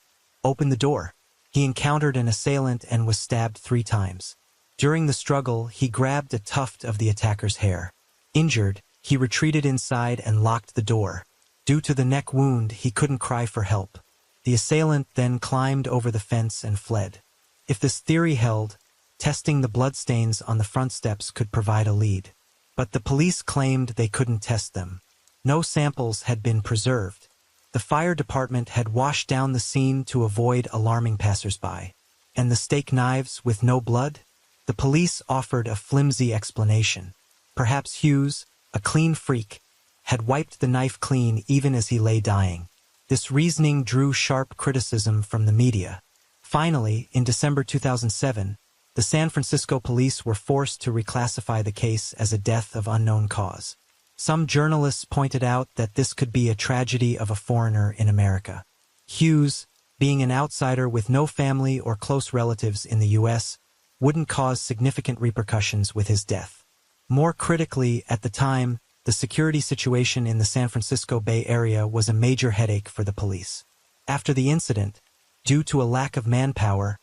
opened the door. He encountered an assailant and was stabbed 3 times. During the struggle, he grabbed a tuft of the attacker's hair. Injured, he retreated inside and locked the door. Due to the neck wound, he couldn't cry for help. The assailant then climbed over the fence and fled. If this theory held, testing the bloodstains on the front steps could provide a lead. But the police claimed they couldn't test them. No samples had been preserved. The fire department had washed down the scene to avoid alarming passersby. And the steak knives with no blood? The police offered a flimsy explanation. Perhaps Hughes, a clean freak, had wiped the knife clean even as he lay dying. This reasoning drew sharp criticism from the media. Finally, in December 2007, the San Francisco police were forced to reclassify the case as a death of unknown cause. Some journalists pointed out that this could be a tragedy of a foreigner in America. Hughes, being an outsider with no family or close relatives in the U.S., wouldn't cause significant repercussions with his death. More critically, at the time, the security situation in the San Francisco Bay Area was a major headache for the police. After the incident, due to a lack of manpower,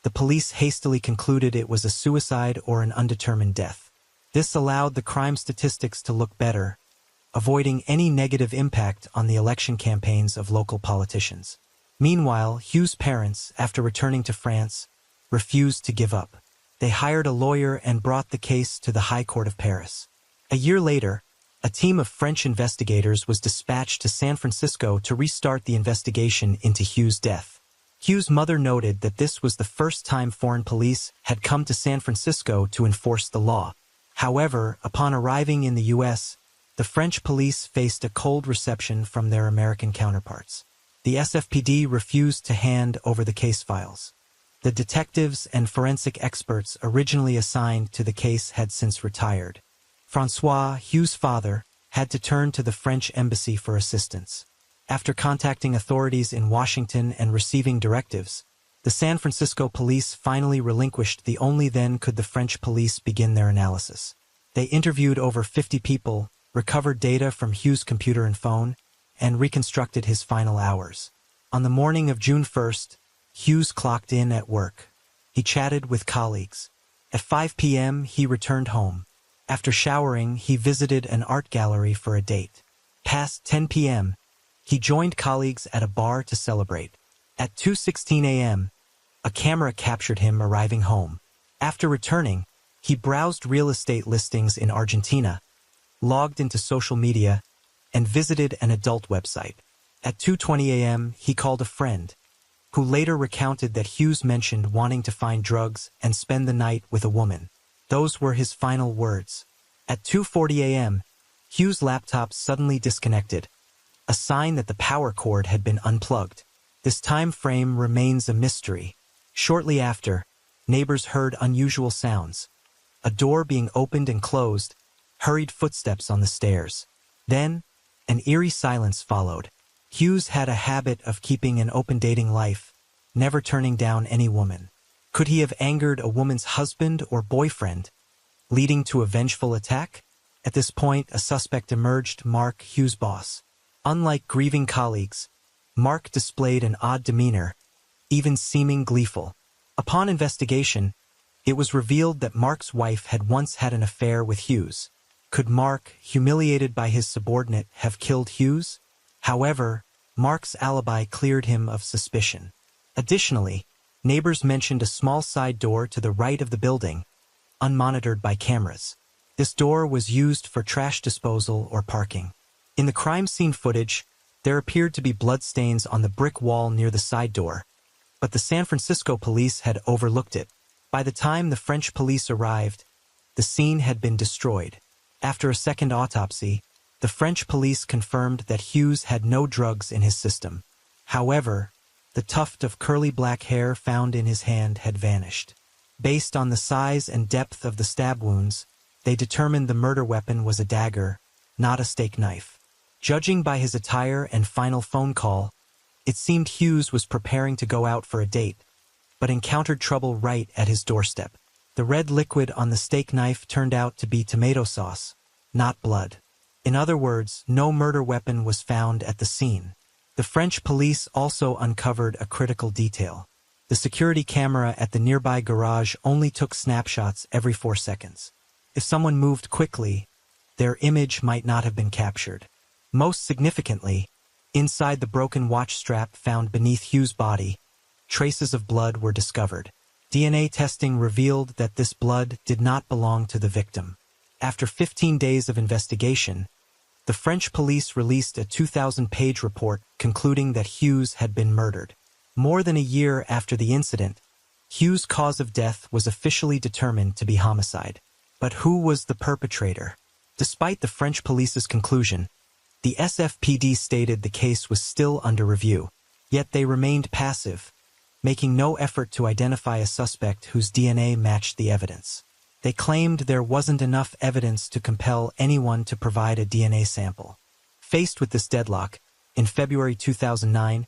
the police hastily concluded it was a suicide or an undetermined death. This allowed the crime statistics to look better, avoiding any negative impact on the election campaigns of local politicians. Meanwhile, Hughes' parents, after returning to France, refused to give up. They hired a lawyer and brought the case to the High Court of Paris. A year later, a team of French investigators was dispatched to San Francisco to restart the investigation into Hughes' death. Hughes' mother noted that this was the first time foreign police had come to San Francisco to enforce the law. However, upon arriving in the U.S., the French police faced a cold reception from their American counterparts. The SFPD refused to hand over the case files. The detectives and forensic experts originally assigned to the case had since retired. François, Hughes' father, had to turn to the French embassy for assistance. After contacting authorities in Washington and receiving directives, the San Francisco police finally relinquished the only then could the French police begin their analysis. They interviewed over 50 people, recovered data from Hughes' computer and phone, and reconstructed his final hours. On the morning of June 1st, Hughes clocked in at work. He chatted with colleagues. At 5 p.m., he returned home. After showering, he visited an art gallery for a date. Past 10 p.m., he joined colleagues at a bar to celebrate. At 2:16 a.m., a camera captured him arriving home. After returning, he browsed real estate listings in Argentina, logged into social media, and visited an adult website. At 2:20 a.m., he called a friend, who later recounted that Hughes mentioned wanting to find drugs and spend the night with a woman. Those were his final words. At 2:40 a.m., Hughes' laptop suddenly disconnected, a sign that the power cord had been unplugged. This time frame remains a mystery. Shortly after, neighbors heard unusual sounds. A door being opened and closed, hurried footsteps on the stairs. Then, an eerie silence followed. Hughes had a habit of keeping an open dating life, never turning down any woman. Could he have angered a woman's husband or boyfriend, leading to a vengeful attack? At this point, a suspect emerged, Mark, Hughes' boss. Unlike grieving colleagues, Mark displayed an odd demeanor, even seeming gleeful. Upon investigation, it was revealed that Mark's wife had once had an affair with Hughes. Could Mark, humiliated by his subordinate, have killed Hughes? However, Mark's alibi cleared him of suspicion. Additionally, neighbors mentioned a small side door to the right of the building, unmonitored by cameras. This door was used for trash disposal or parking. In the crime scene footage, there appeared to be bloodstains on the brick wall near the side door, but the San Francisco police had overlooked it. By the time the French police arrived, the scene had been destroyed. After a second autopsy, the French police confirmed that Hughes had no drugs in his system. However, the tuft of curly black hair found in his hand had vanished. Based on the size and depth of the stab wounds, they determined the murder weapon was a dagger, not a steak knife. Judging by his attire and final phone call, it seemed Hughes was preparing to go out for a date, but encountered trouble right at his doorstep. The red liquid on the steak knife turned out to be tomato sauce, not blood. In other words, no murder weapon was found at the scene. The French police also uncovered a critical detail. The security camera at the nearby garage only took snapshots every 4 seconds. If someone moved quickly, their image might not have been captured. Most significantly, inside the broken watch strap found beneath Hughes' body, traces of blood were discovered. DNA testing revealed that this blood did not belong to the victim. After 15 days of investigation, the French police released a 2,000-page report concluding that Hughes had been murdered. More than a year after the incident, Hughes' cause of death was officially determined to be homicide. But who was the perpetrator? Despite the French police's conclusion, The SFPD stated the case was still under review, yet they remained passive, making no effort to identify a suspect whose DNA matched the evidence. They claimed there wasn't enough evidence to compel anyone to provide a DNA sample. Faced with this deadlock, in February 2009,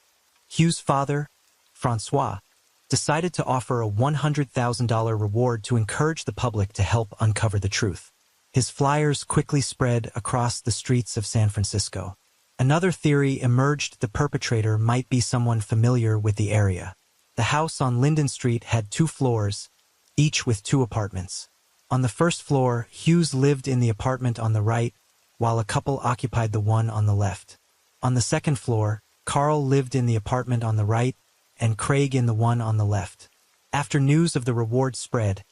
Hughes' father, Francois, decided to offer a $100,000 reward to encourage the public to help uncover the truth. His flyers quickly spread across the streets of San Francisco. Another theory emerged: the perpetrator might be someone familiar with the area. The house on Linden Street had 2 floors, each with 2 apartments. On the first floor, Hughes lived in the apartment on the right, while a couple occupied the one on the left. On the second floor, Carl lived in the apartment on the right, and Craig in the one on the left. After news of the reward spread,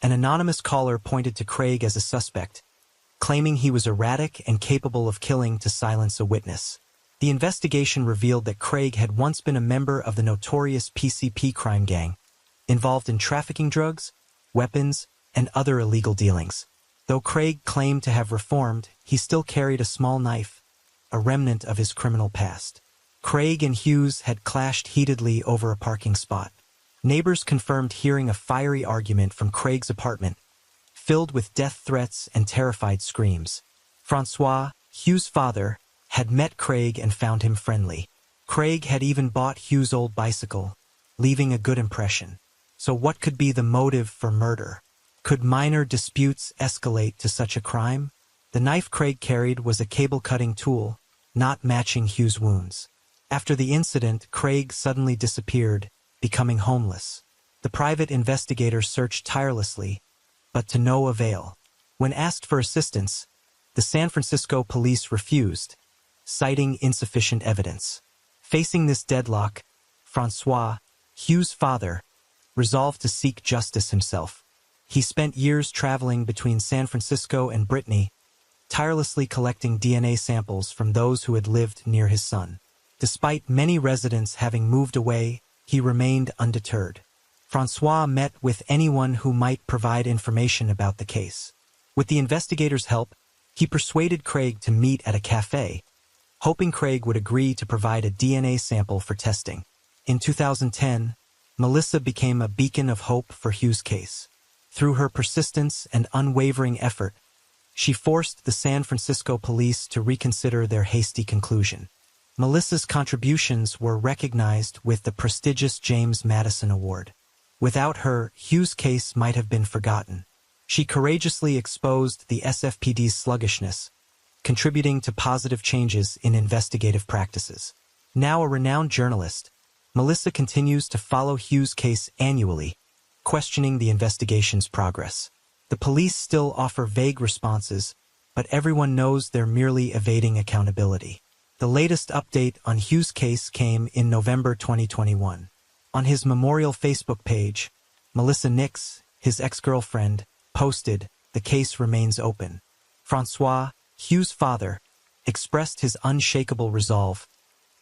an anonymous caller pointed to Craig as a suspect, claiming he was erratic and capable of killing to silence a witness. The investigation revealed that Craig had once been a member of the notorious PCP crime gang, involved in trafficking drugs, weapons, and other illegal dealings. Though Craig claimed to have reformed, he still carried a small knife, a remnant of his criminal past. Craig and Hughes had clashed heatedly over a parking spot. Neighbors confirmed hearing a fiery argument from Craig's apartment, filled with death threats and terrified screams. Francois, Hughes' father, had met Craig and found him friendly. Craig had even bought Hughes' old bicycle, leaving a good impression. So what could be the motive for murder? Could minor disputes escalate to such a crime? The knife Craig carried was a cable-cutting tool, not matching Hughes' wounds. After the incident, Craig suddenly disappeared, becoming homeless. The private investigator searched tirelessly, but to no avail. When asked for assistance, the San Francisco police refused, citing insufficient evidence. Facing this deadlock, Francois, Hughes' father, resolved to seek justice himself. He spent years traveling between San Francisco and Brittany, tirelessly collecting DNA samples from those who had lived near his son. Despite many residents having moved away, he remained undeterred. Francois met with anyone who might provide information about the case. With the investigators' help, he persuaded Craig to meet at a cafe, hoping Craig would agree to provide a DNA sample for testing. In 2010, Melissa became a beacon of hope for Hughes' case. Through her persistence and unwavering effort, she forced the San Francisco police to reconsider their hasty conclusion. Melissa's contributions were recognized with the prestigious James Madison Award. Without her, Hughes' case might have been forgotten. She courageously exposed the SFPD's sluggishness, contributing to positive changes in investigative practices. Now a renowned journalist, Melissa continues to follow Hughes' case annually, questioning the investigation's progress. The police still offer vague responses, but everyone knows they're merely evading accountability. The latest update on Hughes' case came in November 2021. On his memorial Facebook page, Melissa Nix, his ex-girlfriend, posted, "The case remains open." Francois, Hughes' father, expressed his unshakable resolve.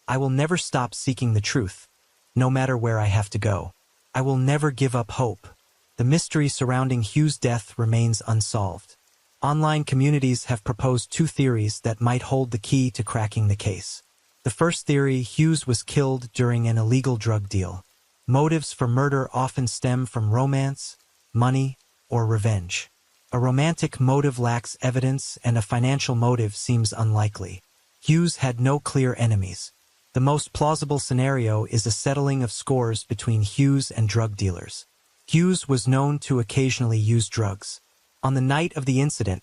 "I will never stop seeking the truth, no matter where I have to go. I will never give up hope." The mystery surrounding Hughes' death remains unsolved. Online communities have proposed 2 theories that might hold the key to cracking the case. The first theory: Hughes was killed during an illegal drug deal. Motives for murder often stem from romance, money, or revenge. A romantic motive lacks evidence, and a financial motive seems unlikely. Hughes had no clear enemies. The most plausible scenario is a settling of scores between Hughes and drug dealers. Hughes was known to occasionally use drugs. On the night of the incident,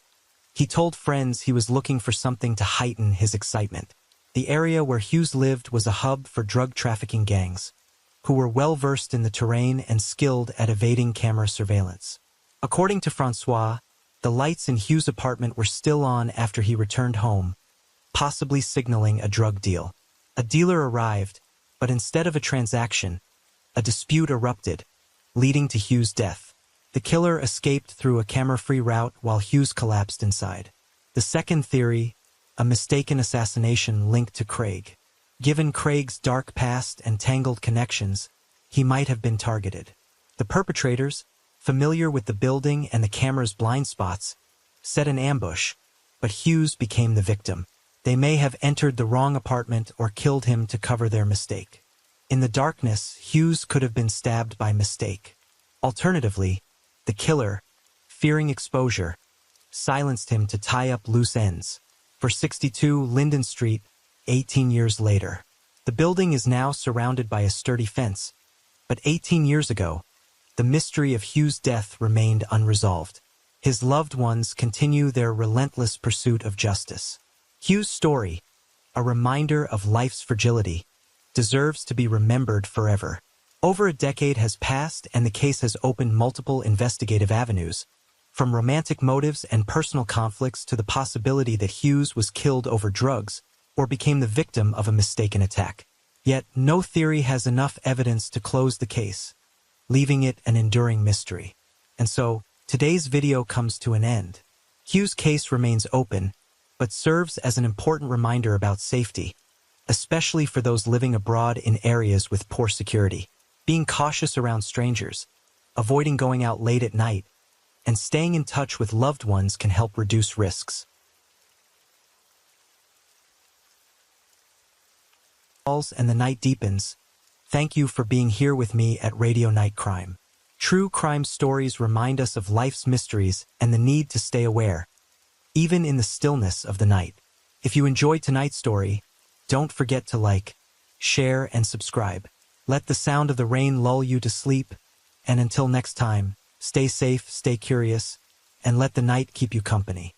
he told friends he was looking for something to heighten his excitement. The area where Hughes lived was a hub for drug trafficking gangs, who were well-versed in the terrain and skilled at evading camera surveillance. According to Francois, the lights in Hughes' apartment were still on after he returned home, possibly signaling a drug deal. A dealer arrived, but instead of a transaction, a dispute erupted, leading to Hughes' death. The killer escaped through a camera-free route while Hughes collapsed inside. The second theory: a mistaken assassination linked to Craig. Given Craig's dark past and tangled connections, he might have been targeted. The perpetrators, familiar with the building and the camera's blind spots, set an ambush, but Hughes became the victim. They may have entered the wrong apartment or killed him to cover their mistake. In the darkness, Hughes could have been stabbed by mistake. Alternatively, the killer, fearing exposure, silenced him to tie up loose ends. For 62 Linden Street, 18 years later. The building is now surrounded by a sturdy fence, but 18 years ago, the mystery of Hughes' death remained unresolved. His loved ones continue their relentless pursuit of justice. Hughes' story, a reminder of life's fragility, deserves to be remembered forever. Over a decade has passed and the case has opened multiple investigative avenues, from romantic motives and personal conflicts to the possibility that Hughes was killed over drugs or became the victim of a mistaken attack. Yet, no theory has enough evidence to close the case, leaving it an enduring mystery. And so, today's video comes to an end. Hughes' case remains open, but serves as an important reminder about safety, especially for those living abroad in areas with poor security. Being cautious around strangers, avoiding going out late at night, and staying in touch with loved ones can help reduce risks. And the night deepens. Thank you for being here with me at Radio Night Crime. True crime stories remind us of life's mysteries and the need to stay aware, even in the stillness of the night. If you enjoyed tonight's story, don't forget to like, share, and subscribe. Let the sound of the rain lull you to sleep, and until next time, stay safe, stay curious, and let the night keep you company.